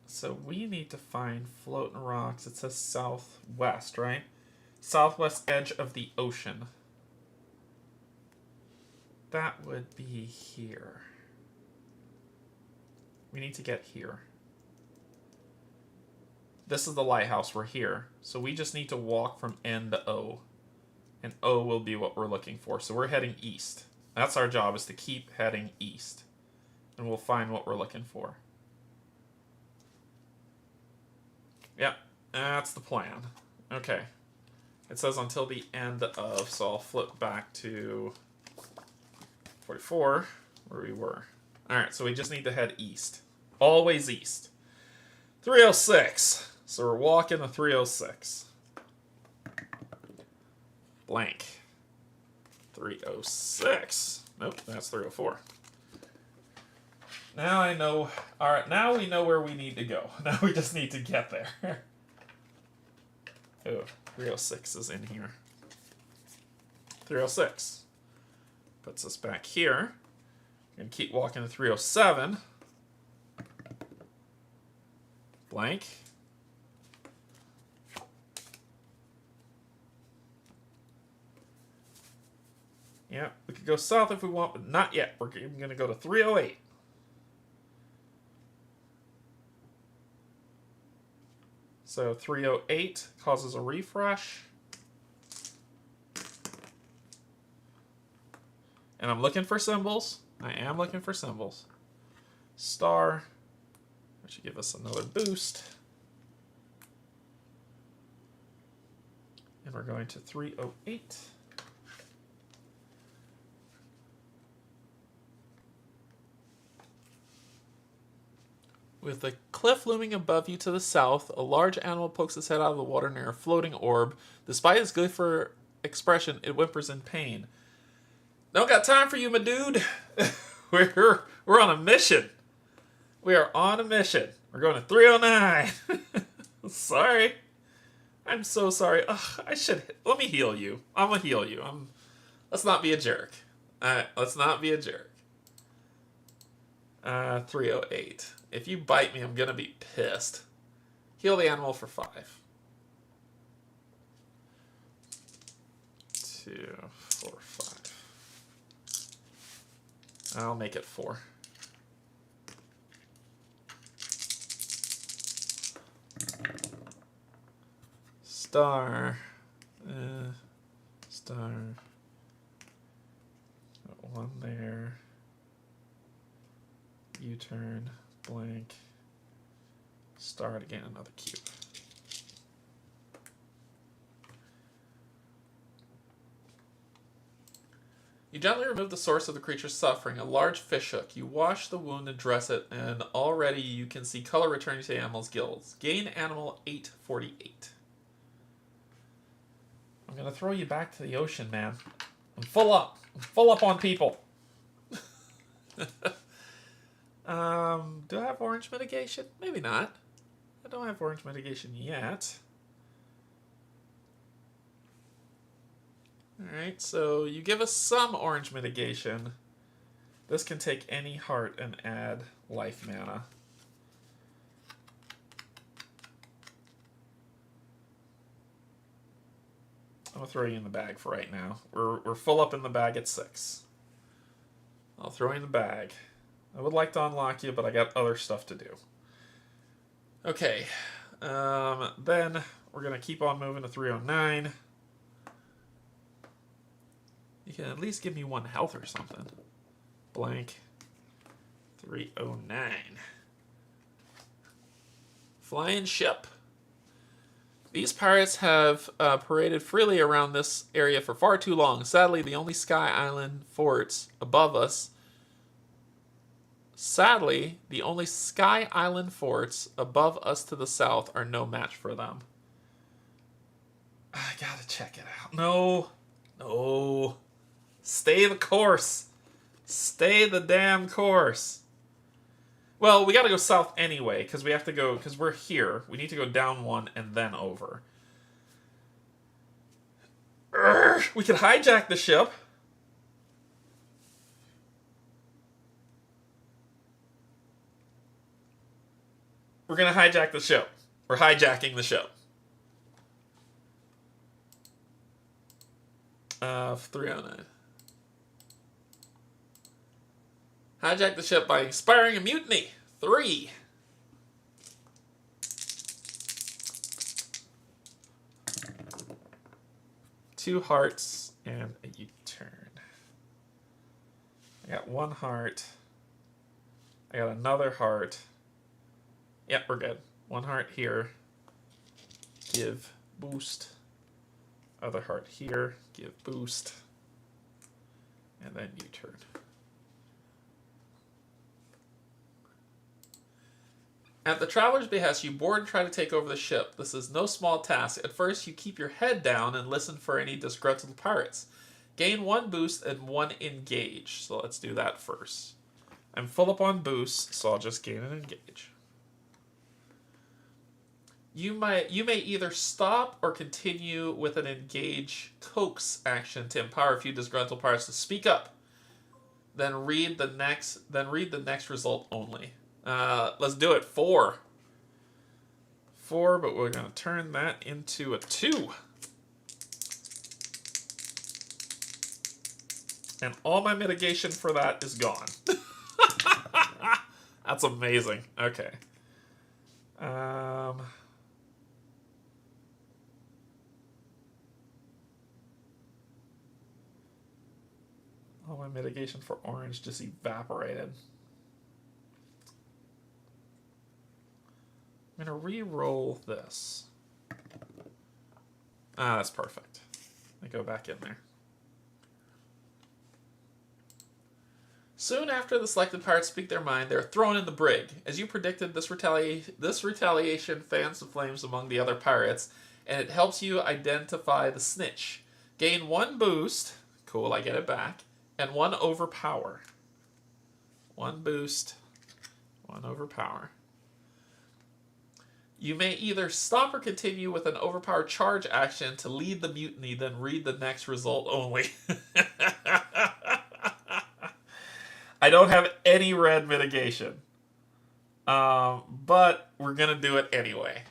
So we need to find floating rocks. It says southwest, right? Southwest edge of the ocean. That would be here. We need to get here. This is the lighthouse. We're here. So we just need to walk from N to O. And O will be what we're looking for. So we're heading east. That's our job, is to keep heading east. And we'll find what we're looking for. Yep, that's the plan. Okay. It says until the end of, so I'll flip back to 44, where we were. Alright, so we just need to head east. Always east. 306. So we're walking to 306. Blank. 306. Nope, that's 304. Now I know. Alright, now we know where we need to go. Now we just need to get there. Oh, 306 is in here. 306. Puts us back here. We're going to keep walking to 307. Blank. Yeah, we could go south if we want, but not yet. We're going to go to 308. So 308 causes a refresh. And I'm looking for symbols. I am looking for symbols. Star. That should give us another boost. And we're going to 308. With a cliff looming above you to the south, a large animal pokes its head out of the water near a floating orb. Despite its good for expression, it whimpers in pain. Don't got time for you, my dude. We're on a mission. We are on a mission. We're going to 309. Sorry. I'm so sorry. Ugh, let me heal you. I'm gonna heal you. Let's not be a jerk. Let's not be a jerk. 308. If you bite me, I'm gonna be pissed. Heal the animal for 5. 2, 4, 5. I'll make it 4. Star. Star. Got 1 there. U-turn. Blank. Start again, another cube. You gently remove the source of the creature's suffering, a large fish hook. You wash the wound and dress it, and already you can see color returning to the animal's gills. Gain animal 848. I'm going to throw you back to the ocean, man. I'm full up. I'm full up on people. Do I have orange mitigation? Maybe not. I don't have orange mitigation yet. Alright, so you give us some orange mitigation. This can take any heart and add life mana. I'm going to throw you in the bag for right now. We're full up in the bag at 6. I'll throw you in the bag. I would like to unlock you, but I got other stuff to do. Okay, then we're going to keep on moving to 309. You can at least give me 1 health or something. Blank. 309. Flying ship. These pirates have paraded freely around this area for far too long. Sadly, the only Sky Island forts above us... Sadly, the only Sky Island forts above us to the south are no match for them. I gotta check it out. No. No. Stay the course. Stay the damn course. Well, we gotta go south anyway, because we have to go, because we're here. We need to go down 1 and then over. Urgh, we could hijack the ship. We're gonna hijack the ship. We're hijacking the ship. 309. Hijack the ship by inspiring a mutiny. 3. Two hearts and a U-turn. I got 1 heart. I got another heart. Yep, we're good. 1 heart here. Give boost. Other heart here. Give boost. And then U-turn. At the traveler's behest, you board and try to take over the ship. This is no small task. At first, you keep your head down and listen for any disgruntled pirates. Gain 1 boost and 1 engage. So let's do that first. I'm full up on boosts, so I'll just gain an engage. You may either stop or continue with an engage coax action to empower a few disgruntled pirates to speak up. Then read the next result only. Let's do it. 4. 4, but we're going to turn that into a 2. And all my mitigation for that is gone. That's amazing. Okay. All my mitigation for orange just evaporated. I'm going to re-roll this. Ah, that's perfect. Let me go back in there. Soon after the selected pirates speak their mind, they're thrown in the brig. As you predicted, this retaliation fans the flames among the other pirates, and it helps you identify the snitch. Gain 1 boost. Cool, I get it back. And 1 overpower. 1 boost. 1 overpower. You may either stop or continue with an overpower charge action to lead the mutiny, then read the next result only. I don't have any red mitigation. But we're going to do it anyway.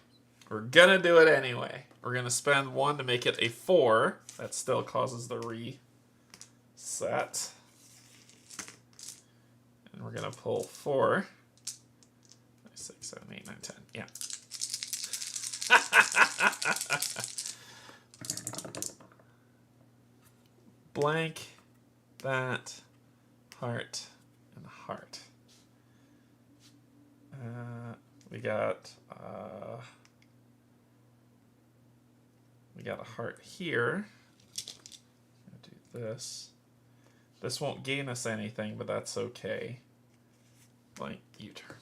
We're going to do it anyway. We're going to spend 1 to make it a 4. That still causes the reset. And we're going to pull 4. 6, 7, 8, 9, 10. Yeah. Blank that heart and heart. We got a We got a heart here. Do this. This won't gain us anything, but that's okay. Blank U-turn.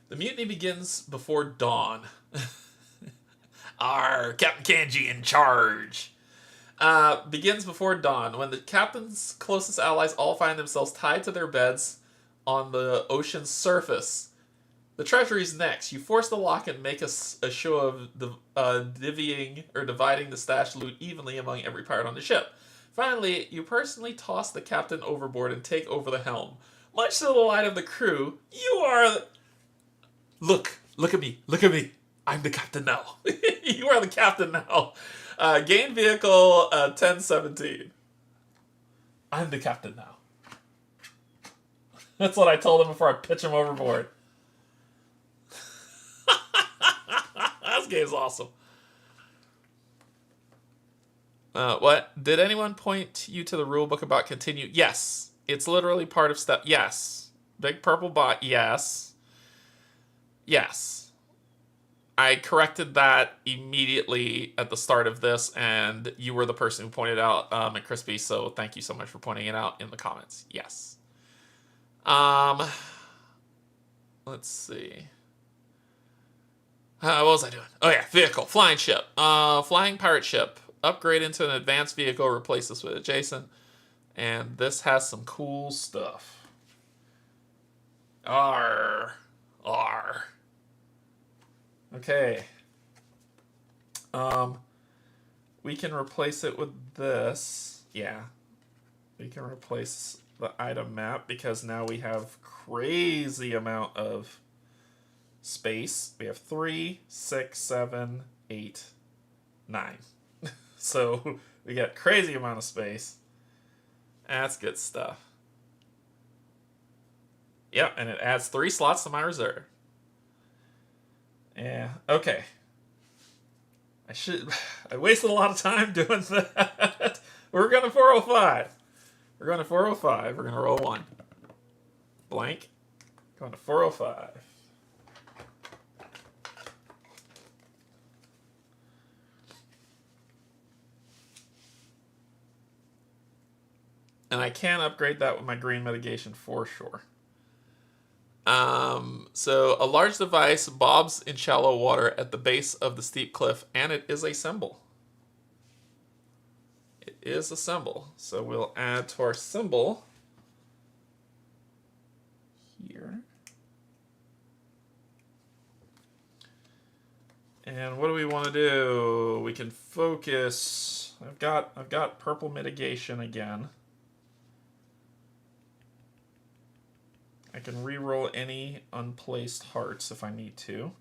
The mutiny begins before dawn. Arr, Captain Canje in charge. Begins before dawn, when the captain's closest allies all find themselves tied to their beds on the ocean's surface. The treasury's next. You force the lock and make a show of divvying or dividing the stashed loot evenly among every pirate on the ship. Finally, you personally toss the captain overboard and take over the helm. Much to the delight of the crew, you are... Look at me. I'm the captain now. You are the captain now. Gain vehicle 1017. I'm the captain now. That's what I told him before I pitch him overboard. This game's awesome. What? Did anyone point you to the rulebook about continue? Yes. It's literally part of step. Yes. Big purple bot. Yes. Yes. I corrected that immediately at the start of this, and you were the person who pointed out at Crispy, so thank you so much for pointing it out in the comments. Yes. Let's see. What was I doing? Oh yeah, vehicle. Flying ship. Flying pirate ship. Upgrade into an advanced vehicle. Replace this with adjacent. And this has some cool stuff. Arr. Okay. We can replace it with this. Yeah. We can replace the item map because now we have crazy amount of space. We have 3, 6, 7, 8, 9. So we got crazy amount of space. That's good stuff. Yep, and it adds 3 slots to my reserve. Yeah, okay. I wasted a lot of time doing that. We're going to 405. We're going to 405. We're going to roll 1. Blank. Going to 405. And I can upgrade that with my green mitigation for sure. So a large device bobs in shallow water at the base of the steep cliff, and it is a symbol. It is a symbol. So we'll add to our symbol here. And what do we want to do? We can focus. I've got purple mitigation again. I can reroll any unplaced hearts if I need to.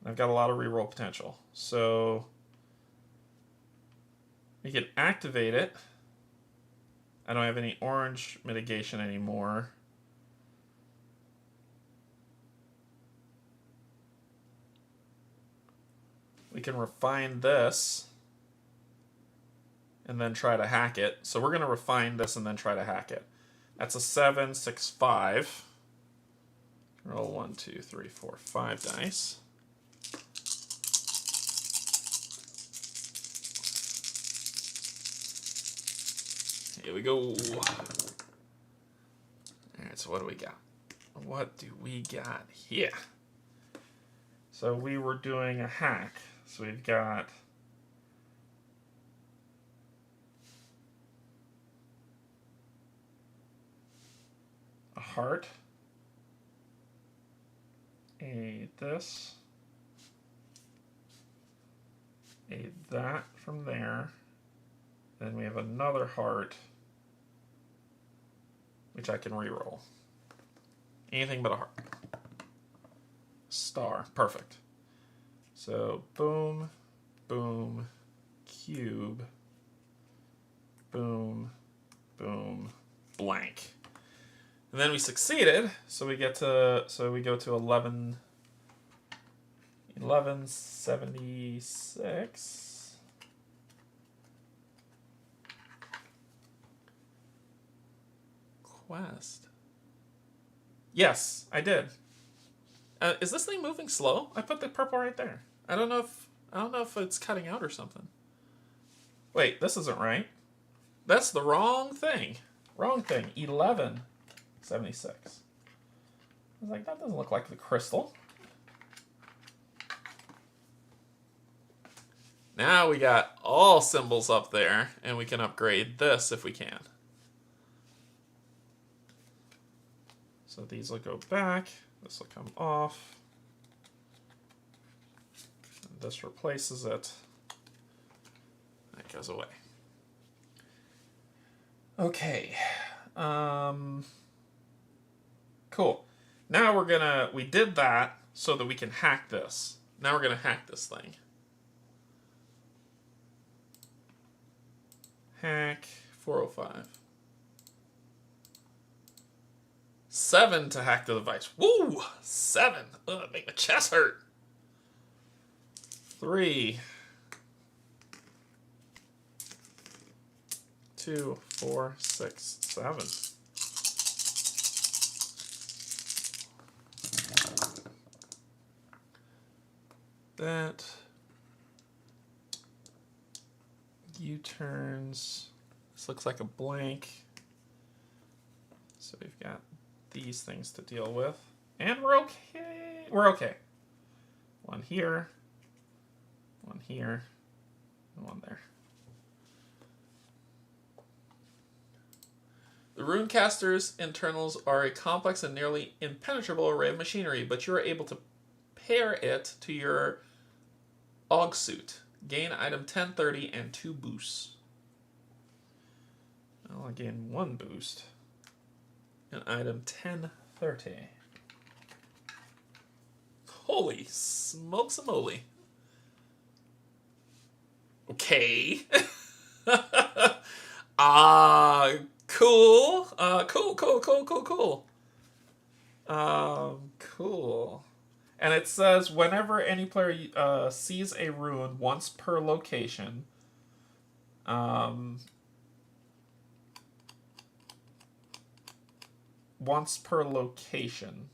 I've got a lot of reroll potential. So we can activate it. I don't have any orange mitigation anymore. We can refine this and then try to hack it. So we're going to refine this and then try to hack it. That's a 7, 6, 5. Roll 1, 2, 3, 4, 5 dice. Here we go. Alright, so what do we got? What do we got here? So we were doing a hack. So we've got a heart, a this, a that from there, then we have another heart, which I can reroll. Anything but a heart. Star, perfect. So boom, boom, cube, boom, boom, blank. And then we succeeded, so we go to 1176. Quest. Yes, I did. Is this thing moving slow? I put the purple right there. I don't know if it's cutting out or something. Wait, this isn't right. That's the wrong thing. Wrong thing. 1176. I was like, that doesn't look like the crystal. Now we got all symbols up there, and we can upgrade this if we can. So these will go back. This will come off. And this replaces it. That goes away. Okay. Cool. Now we did that so that we can hack this. Now we're gonna hack this thing. Hack 405. 7 to hack the device. Woo! 7. Ugh, make my chest hurt. 3. 2, 4, 6, 7. That U-turns. This looks like a blank. So we've got these things to deal with. And we're okay. We're okay. One here. One here. And one there. The Runecaster's internals are a complex and nearly impenetrable array of machinery, but you are able to pair it to your Og suit. Gain item 1030 and 2 boosts. I'll gain 1 boost. And item 1030. Holy smokes a moly. Okay. Cool. Cool. Cool. And it says whenever any player sees a rune once per location,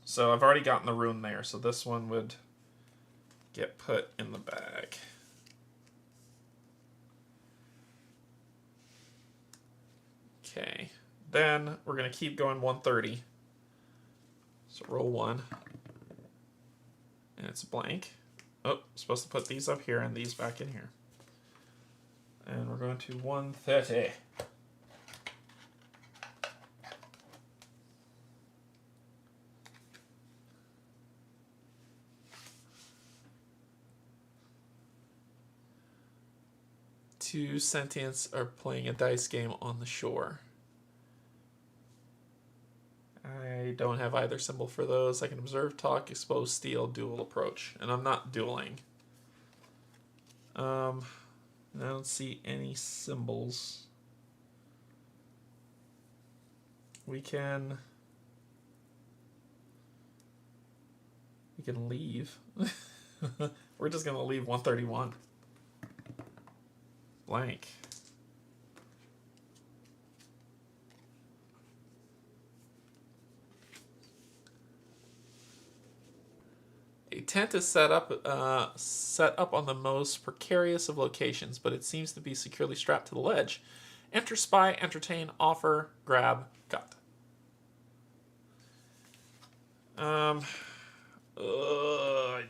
So I've already gotten the rune there, so this one would get put in the bag. Okay. Then we're going to keep going 130. So roll 1. And it's blank. Oh, supposed to put these up here and these back in here. And we're going to 130. Two sentients are playing a dice game on the shore. I don't have either symbol for those. I can observe, talk, expose, steal, duel, approach. And I'm not dueling. I don't see any symbols. We can leave. We're just going to leave 131. Blank. A tent is set up on the most precarious of locations, but it seems to be securely strapped to the ledge. Enter, spy, entertain, offer, grab, cut. I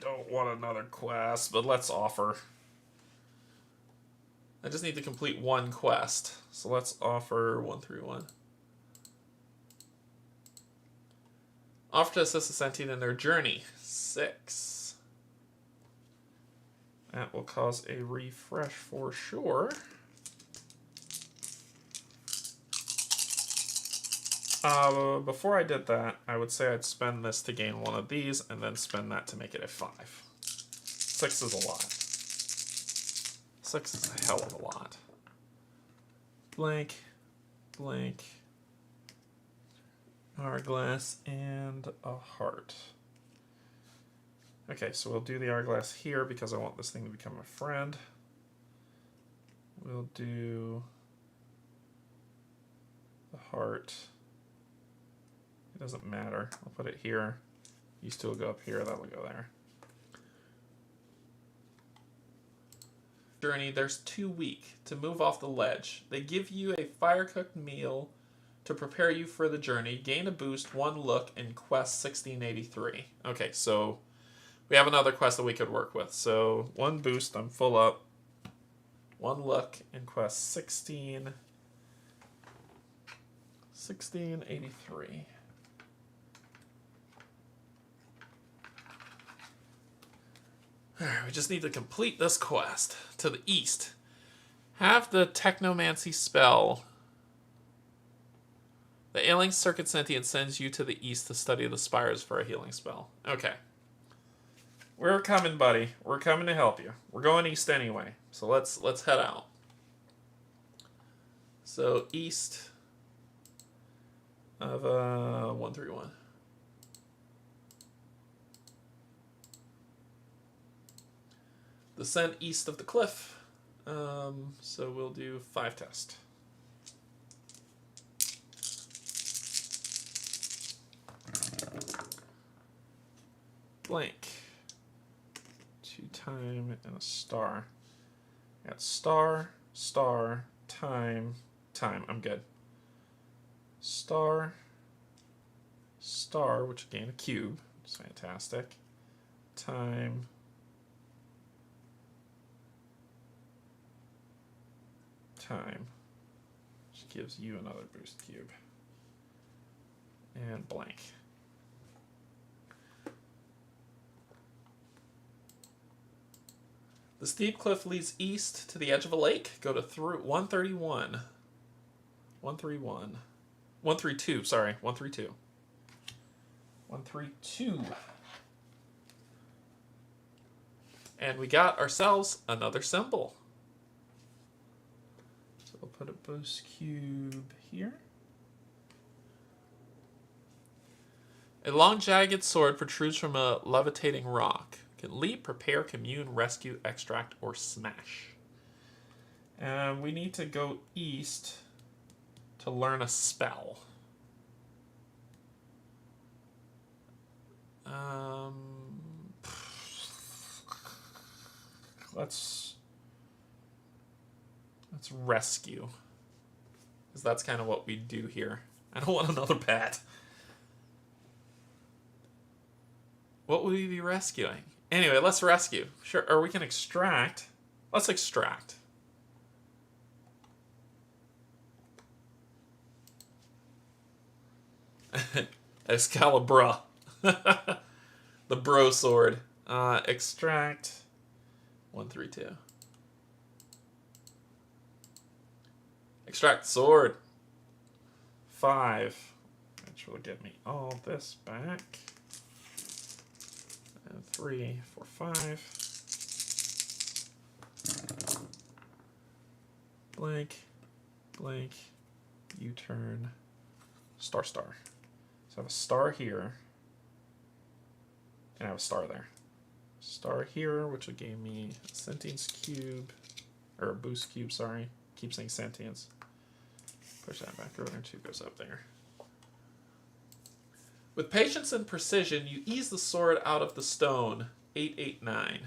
don't want another quest, but let's offer. I just need to complete 1 quest, so let's offer 131. Offer to assist the sentient in their journey. 6. That will cause a refresh for sure. Before I did that, I would say I'd spend this to gain 1 of these, and then spend that to make it a 5. 6 is a lot. 6 is a hell of a lot. Blank, blank, hourglass, and a heart. Okay, so we'll do the hourglass here because I want this thing to become a friend. We'll do the heart. It doesn't matter. I'll put it here. These two will go up here. That will go there. Journey, there's 2 weeks to move off the ledge. They give you a fire-cooked meal to prepare you for the journey. Gain a boost, 1 look in quest 1683. Okay, so we have another quest that we could work with. So 1 boost, I'm full up. 1 look in quest 1683. Alright, we just need to complete this quest. To the east. Have the technomancy spell. The ailing circuit sentient sends you to the east to study the spires for a healing spell. Okay. We're coming, buddy. We're coming to help you. We're going east anyway. So let's head out. So east of 131. Descend east of the cliff. So we'll do 5 test. Blank. 2 time and a star. Got star, star, time, time. I'm good. Star, star, which gain a cube. It's fantastic. Time. Time, which gives you another boost cube. And blank. The steep cliff leads east to the edge of a lake. Go to 131. 131. 132, sorry. 132. 132. And we got ourselves another symbol. So we'll put a boost cube here. A long jagged sword protrudes from a levitating rock. Can leap, prepare, commune, rescue, extract, or smash. And we need to go east to learn a spell. Let's rescue. Because that's kind of what we do here. I don't want another bat. What would we be rescuing? Anyway, let's rescue. Sure, or we can extract. Let's extract. Excalibur. The bro sword. Extract. 132. Extract sword. 5. Which will get me all this back. 3, 4, 5. Blank, blank, U-turn, star, star. So I have a star here, and I have a star there. Star here, which will give me a sentience cube, or a boost cube, sorry. Keep saying sentience. Push that back over there, 2 goes up there. With patience and precision, you ease the sword out of the stone. 889.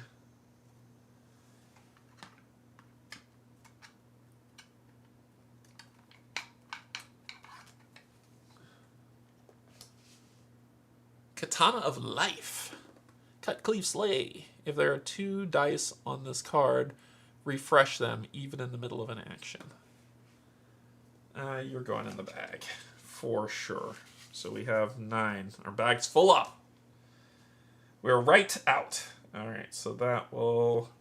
Katana of Life. Cut, cleave, slay. If there are 2 dice on this card, refresh them even in the middle of an action. You're going in the bag. For sure. So we have 9. Our bag's full up. We're right out. Alright, so that will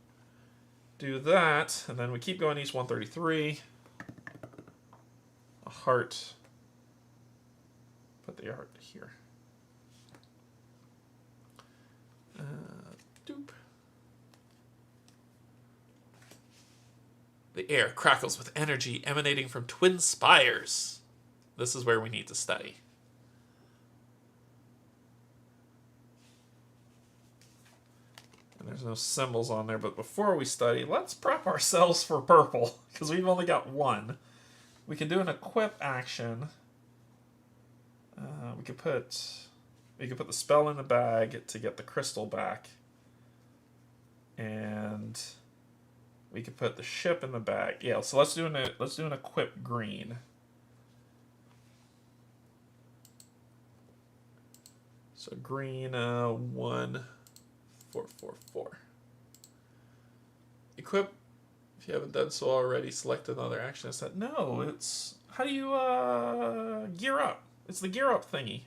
do that. And then we keep going east 133. A heart. Put the heart here. Doop. The air crackles with energy emanating from twin spires. This is where we need to study. There's no symbols on there, but before we study, let's prep ourselves for purple, because we've only got 1. We can do an equip action. We could put the spell in the bag to get the crystal back. And we could put the ship in the bag. Yeah, so let's do an equip green. So green 1 4 4 4. Equip. If you haven't done so already, select another action. I said no. It's how do you gear up? It's the gear up thingy.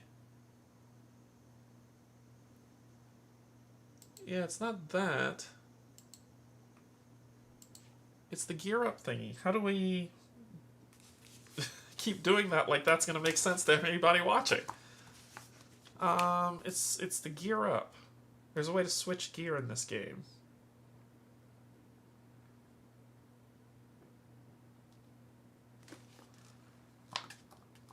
Yeah, it's not that. It's the gear up thingy. How do we keep doing that like that's going to make sense to anybody watching? It's the gear up. There's a way to switch gear in this game.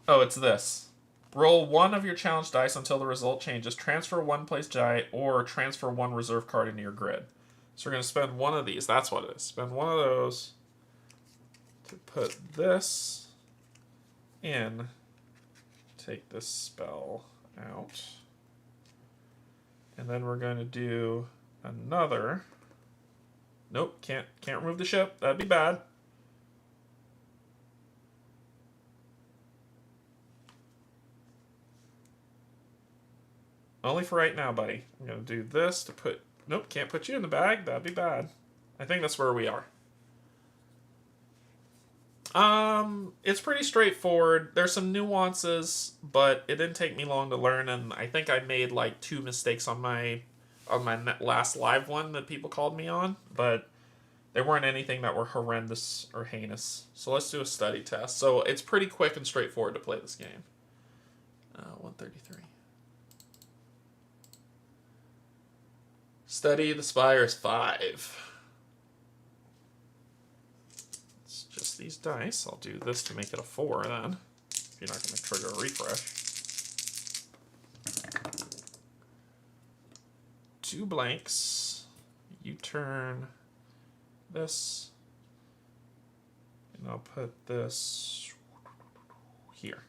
Oh, it's this. Roll one of your challenge dice until the result changes. Transfer one place die or transfer one reserve card into your grid. So we're going to spend one of these. That's what it is. Spend one of those to put this in. Take this spell out. And then we're going to do another. Nope, can't remove the ship. That'd be bad. Only for right now, buddy. I'm going to do this to put... Nope, can't put you in the bag. That'd be bad. I think that's where we are. It's pretty straightforward. There's some nuances, but it didn't take me long to learn, and I think I made like 2 mistakes on my last live one that people called me on, but they weren't anything that were horrendous or heinous. So let's do a study test. So it's pretty quick and straightforward to play this game. 133. Study the Spires 5. It's just these dice. I'll do this to make it a 4 then. If you're not going to trigger a refresh. 2 blanks. You turn this. And I'll put this here.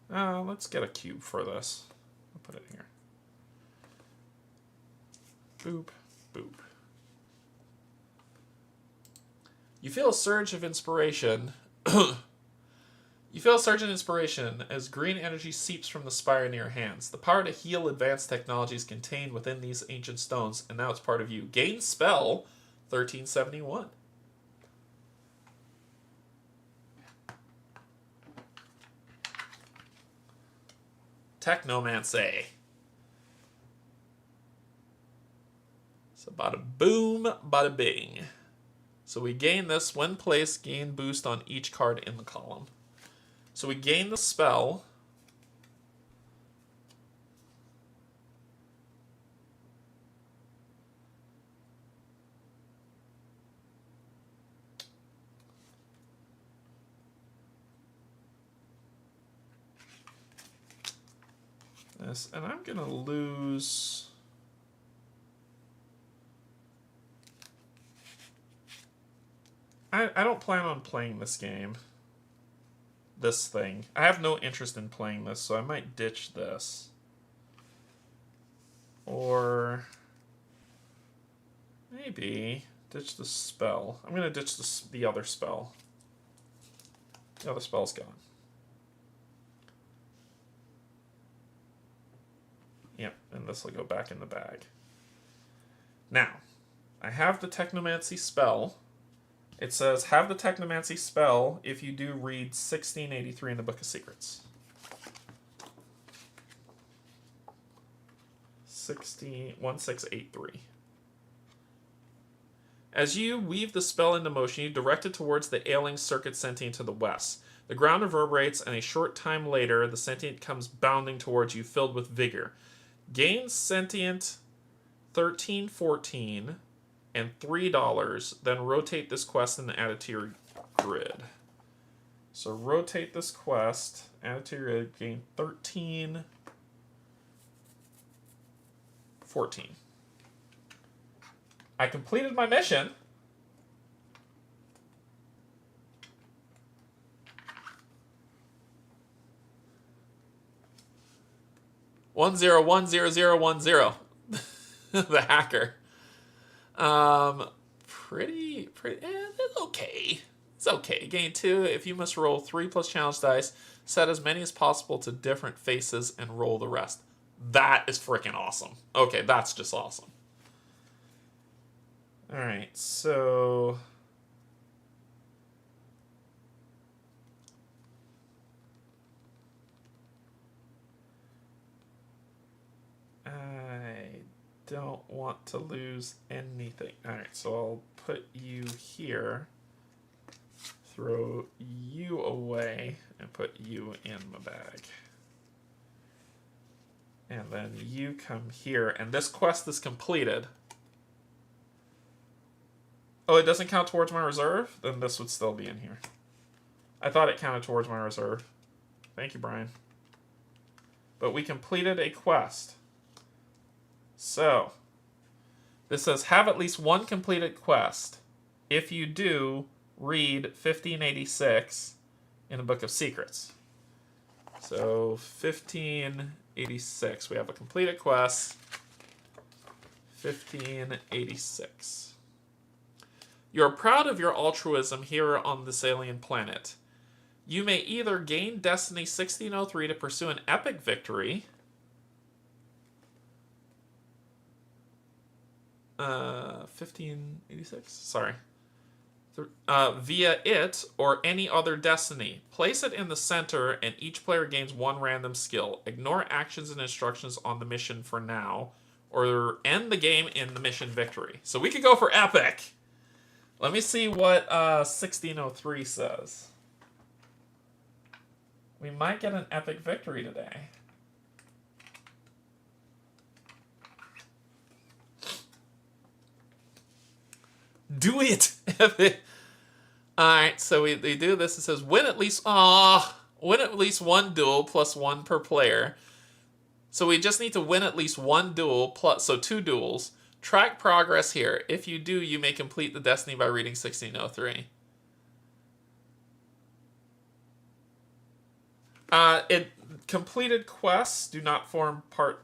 Let's get a cube for this. I'll put it here. Boop, boop. You feel a surge of inspiration. You feel a surge of inspiration as green energy seeps from the spire in your hands. The power to heal advanced technologies contained within these ancient stones, and now it's part of you. Gain spell 1371. Technomancy. So bada boom, bada bing. So we gain this when placed, gain boost on each card in the column. So we gain the spell. This, and I'm gonna lose. I don't plan on playing this game. This thing. I have no interest in playing this, so I might ditch this. Or maybe ditch the spell. I'm going to ditch the other spell. The other spell's gone. Yep, and this will go back in the bag. Now, I have the Technomancy spell. It says, have the Technomancy spell if you do read 1683 in the Book of Secrets. 1683. As you weave the spell into motion, you direct it towards the ailing circuit sentient to the west. The ground reverberates, and a short time later, the sentient comes bounding towards you, filled with vigor. Gain sentient 1314 and $3, then rotate this quest and add it to your grid. So rotate this quest, add it to your grid, gain 13, 14. I completed my mission. 101010. The hacker. Pretty. It's okay. It's okay. Gain 2. If you must roll 3 plus challenge dice, set as many as possible to different faces and roll the rest. That is freaking awesome. Okay, that's just awesome. Alright, so... I don't want to lose anything. Alright, so I'll put you here. Throw you away and put you in my bag. And then you come here, and this quest is completed. Oh, it doesn't count towards my reserve? Then this would still be in here. I thought it counted towards my reserve. Thank you, Brian. But we completed a quest. So, this says, have at least one completed quest. If you do, read 1586 in the Book of Secrets. So, 1586. We have a completed quest. 1586. You're proud of your altruism here on this alien planet. You may either gain Destiny 1603 to pursue an epic victory. 1586? Sorry. Via it or any other destiny. Place it in the center and each player gains 1 random skill. Ignore actions and instructions on the mission for now, or end the game in the mission victory. So we could go for epic. Let me see what 1603 says. We might get an epic victory today. Do it! Alright, so we do this. It says win at least one duel plus 1 per player. So we just need to win at least one duel plus 2 duels. Track progress here. If you do, you may complete the destiny by reading 1603. Completed quests do not form part.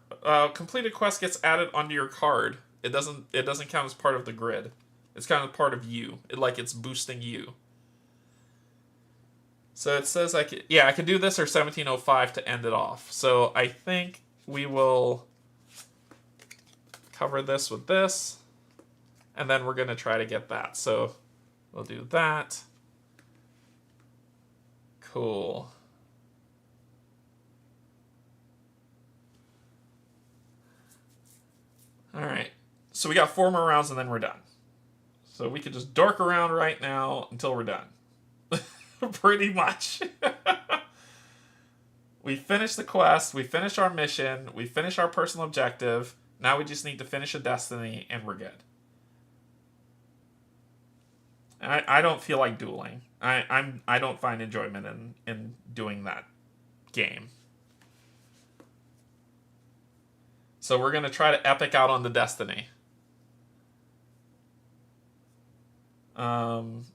Completed quest gets added onto your card. It doesn't count as part of the grid. It's kind of part of you. It's boosting you. So it says I could do this or 1705 to end it off. So I think we will cover this with this, and then we're going to try to get that. So we'll do that. Cool. All right. So we got 4 more rounds, and then we're done. So we could just dork around right now until we're done. Pretty much. We finished the quest, we finished our mission, we finished our personal objective. Now we just need to finish a destiny, and we're good. I don't feel like dueling. I don't find enjoyment in doing that game. So we're gonna try to epic out on the destiny.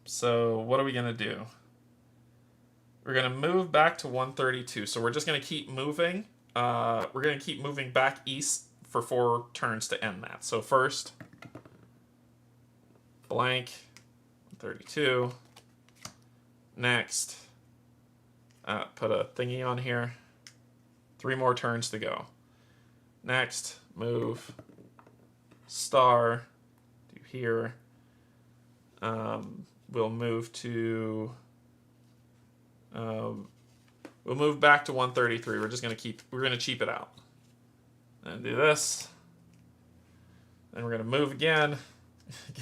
So what are we gonna do? We're gonna move back to 132. So we're just gonna keep moving. We're gonna keep moving back east for 4 turns to end that. So first, blank, 132. Next, put a thingy on here. 3 more turns to go. Next, move, star, do here. We'll move to, we'll move back to 133. We're gonna cheap it out. And do this. Then we're gonna move again,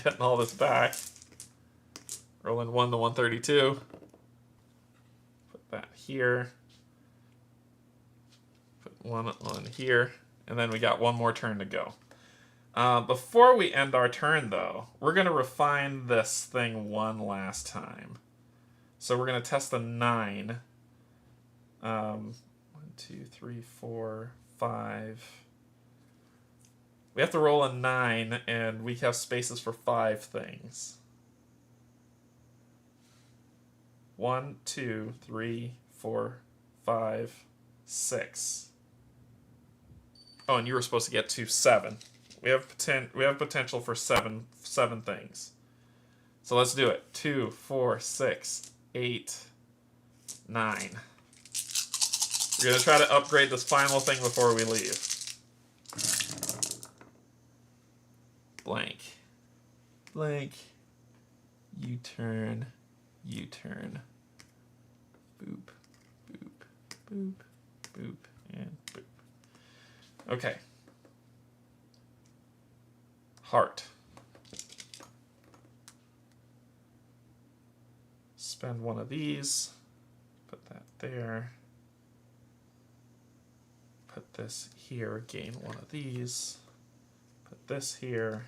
getting all this back. Rolling 1 to 132. Put that here. Put 1 on here. And then we got 1 more turn to go. Before we end our turn, though, we're going to refine this thing one last time. So we're going to test a 9. 1, 2, 3, 4, 5. We have to roll a 9, and we have spaces for 5 things. 1, 2, 3, 4, 5, 6. Oh, and you were supposed to get to 7. We have potential for seven things. So let's do it. 2, 4, 6, 8, 9. We're going to try to upgrade this final thing before we leave. Blank. Blank. U-turn. U-turn. Boop. Boop. Boop. Boop. And boop. Okay. Heart. Spend one of these. Put that there. Put this here. Gain one of these. Put this here.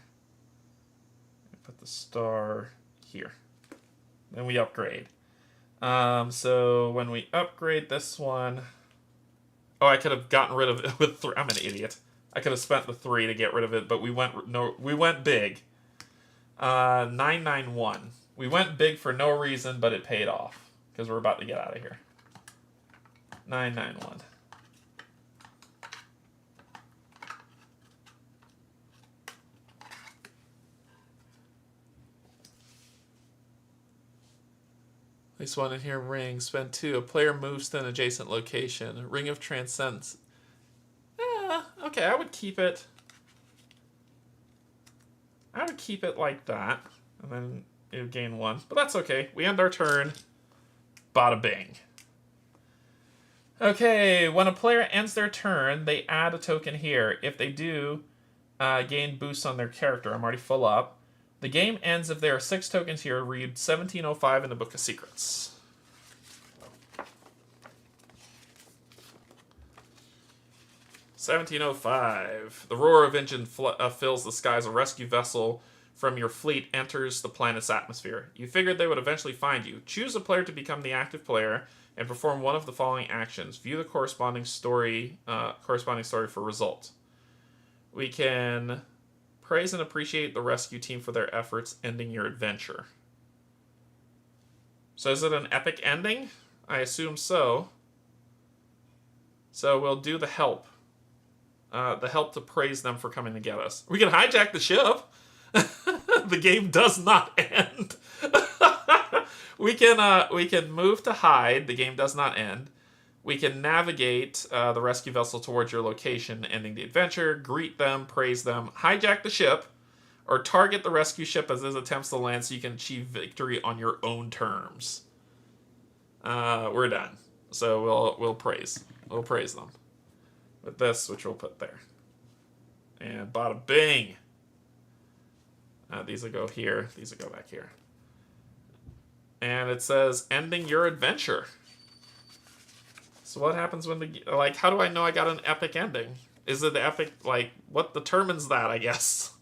And put the star here. Then we upgrade. So when we upgrade this one... Oh, I could have gotten rid of it with 3. I'm an idiot. I could have spent the 3 to get rid of it, but we went big. 991. We went big for no reason, but it paid off because we're about to get out of here. 991. Place 1 in here. Ring. Spend 2. A player moves to an adjacent location. Ring of Transcendence. Okay, I would keep it. I would keep it like that, and then it would gain 1. But that's okay. We end our turn. Bada bing. Okay, when a player ends their turn, they add a token here. If they do, gain boosts on their character. I'm already full up. The game ends if there are 6 tokens here. Read 1705 in the Book of Secrets. (1705). The roar of engine fills the skies. A rescue vessel from your fleet enters the planet's atmosphere. You figured they would eventually find you. Choose a player to become the active player and perform one of the following actions. View the corresponding story for result. We can praise and appreciate the rescue team for their efforts ending your adventure. So is it an epic ending? I assume so. So we'll do the help. The help to praise them for coming to get us. We can hijack the ship. The game does not end. we can move to hide. The game does not end. We can navigate the rescue vessel towards your location, ending the adventure. Greet them, praise them, hijack the ship, or target the rescue ship as it attempts to land so you can achieve victory on your own terms. We're done. So we'll praise. We'll praise them. With this, which we'll put there. And bada bing. These will go here. These will go back here. And it says, ending your adventure. So what happens when how do I know I got an epic ending? Is it epic, what determines that, I guess?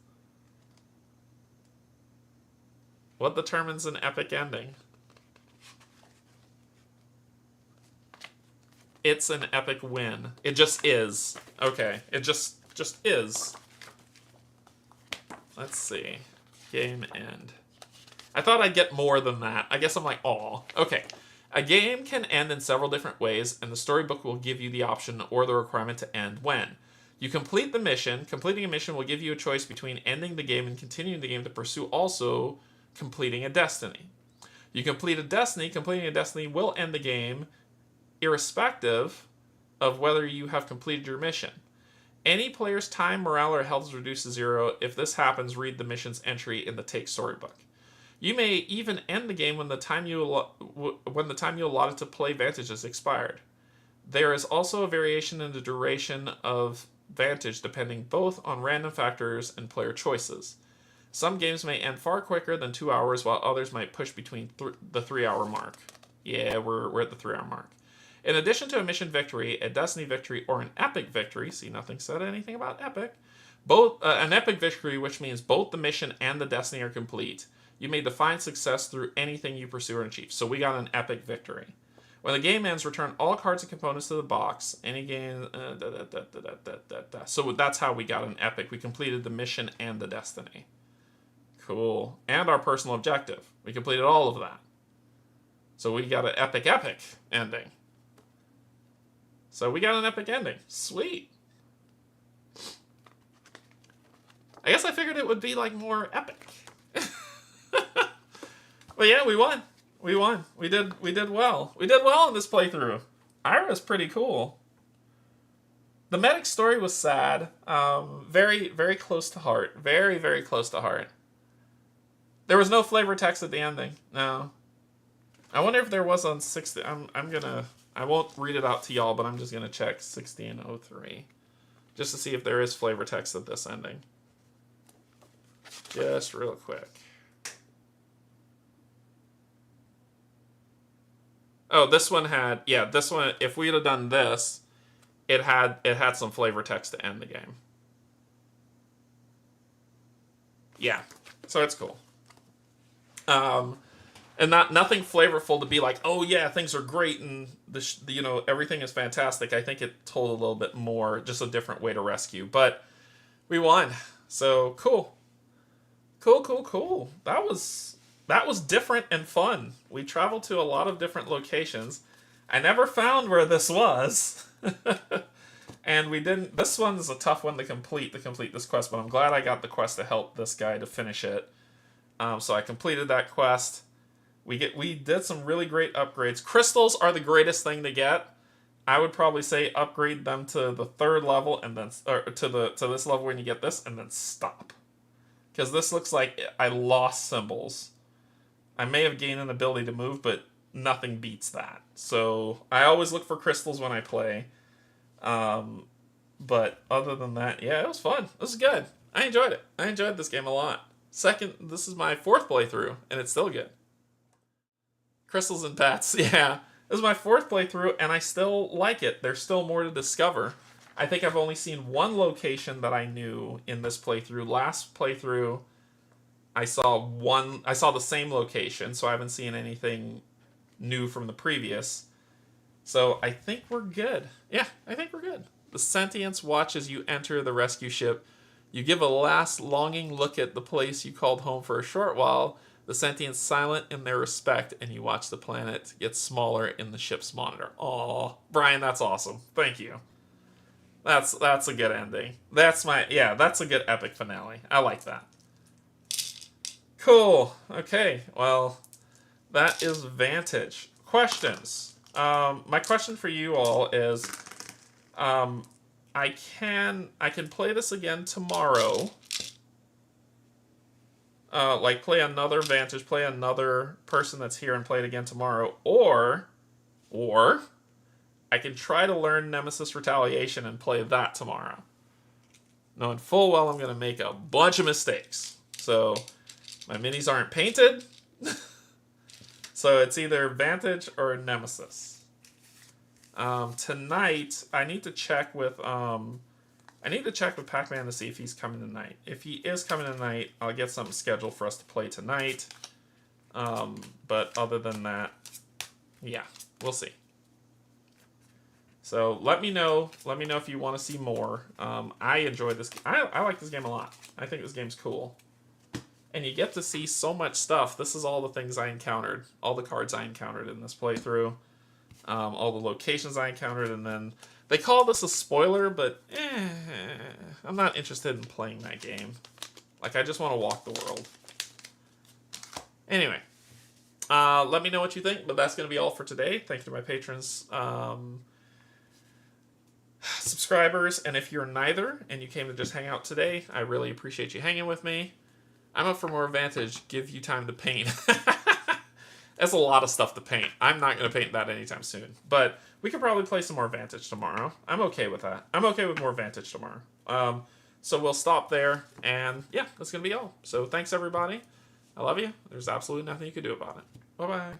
What determines an epic ending? It's an epic win. It just is. Okay. It just is. Let's see. Game end. I thought I'd get more than that. I guess I'm like, aw. Okay. A game can end in several different ways, and the storybook will give you the option or the requirement to end when. You complete the mission. Completing a mission will give you a choice between ending the game and continuing the game to pursue also completing a destiny. You complete a destiny. Completing a destiny will end the game irrespective of whether you have completed your mission. Any player's time, morale, or health is reduced to 0. If this happens, read the mission's entry in the Take Storybook. You may even end the game when the time you allotted to play Vantage has expired. There is also a variation in the duration of Vantage depending both on random factors and player choices. Some games may end far quicker than 2 hours, while others might push between the 3-hour mark. Yeah, we're at the 3-hour mark. In addition to a mission victory, a destiny victory, or an epic victory, see, nothing said anything about epic, an epic victory, which means both the mission and the destiny are complete, you may define success through anything you pursue or achieve. So we got an epic victory. When the game ends, return all cards and components to the box. Any game... So that's how we got an epic. We completed the mission and the destiny. Cool. And our personal objective. We completed all of that. So we got an epic ending. So we got an epic ending. Sweet. I guess I figured it would be like more epic. But yeah, we won. We won. We did well. We did well in this playthrough. Ira's pretty cool. The medic story was sad. Very, very close to heart. Very, very close to heart. There was no flavor text at the ending. No. I wonder if there was on 60. I won't read it out to y'all, but I'm just gonna check 1603. Just to see if there is flavor text at this ending. Just real quick. Oh, this one had, yeah, this one, if we'd have done this, it had some flavor text to end the game. Yeah, so it's cool. And nothing flavorful to be like, oh yeah, things are great and everything is fantastic. I think it told a little bit more, just a different way to rescue. But we won, so cool. Cool. That was different and fun. We traveled to a lot of different locations. I never found where this was. And we didn't. This one's a tough one to complete this quest, but I'm glad I got the quest to help this guy to finish it. So I completed that quest. We did some really great upgrades. Crystals are the greatest thing to get. I would probably say upgrade them to the 3rd level and then to this level when you get this, and then stop. Because this looks like I lost symbols. I may have gained an ability to move, but nothing beats that. So I always look for crystals when I play. But other than that, yeah, it was fun. This is good. I enjoyed it. I enjoyed this game a lot. This is my 4th playthrough, and it's still good. Crystals and pets, yeah. This is my 4th playthrough, and I still like it. There's still more to discover. I think I've only seen one location that I knew in this playthrough. Last playthrough, I saw the same location, so I haven't seen anything new from the previous. So I think we're good. Yeah, I think we're good. The sentience watches you enter the rescue ship. You give a last longing look at the place you called home for a short while. The sentience silent in their respect, and you watch the planet get smaller in the ship's monitor. Aw, Brian, that's awesome. Thank you. That's a good ending. That's a good epic finale. I like that. Cool. Okay, well, that is Vantage. Questions. My question for you all is, I can play this again tomorrow. Like play another Vantage, play another person that's here and play it again tomorrow, or I can try to learn Nemesis Retaliation and play that tomorrow. Knowing full well I'm going to make a bunch of mistakes. So my minis aren't painted. So it's either Vantage or Nemesis. Tonight, I need to check with Pac-Man to see if he's coming tonight. If he is coming tonight, I'll get something scheduled for us to play tonight. But other than that, yeah, we'll see. So let me know if you want to see more. I enjoy this. I like this game a lot. I think this game's cool. And you get to see so much stuff. This is all the things I encountered. All the cards I encountered in this playthrough. All the locations I encountered. And then they call this a spoiler, but I'm not interested in playing that game. Like, I just want to walk the world. Anyway. Let me know what you think. But that's going to be all for today. Thank you to my patrons. Subscribers. And if you're neither and you came to just hang out today, I really appreciate you hanging with me. I'm up for more Vantage. Give you time to paint. That's a lot of stuff to paint. I'm not going to paint that anytime soon. But we could probably play some more Vantage tomorrow. I'm okay with that. I'm okay with more Vantage tomorrow. So we'll stop there. And yeah, that's going to be all. So thanks, everybody. I love you. There's absolutely nothing you can do about it. Bye-bye.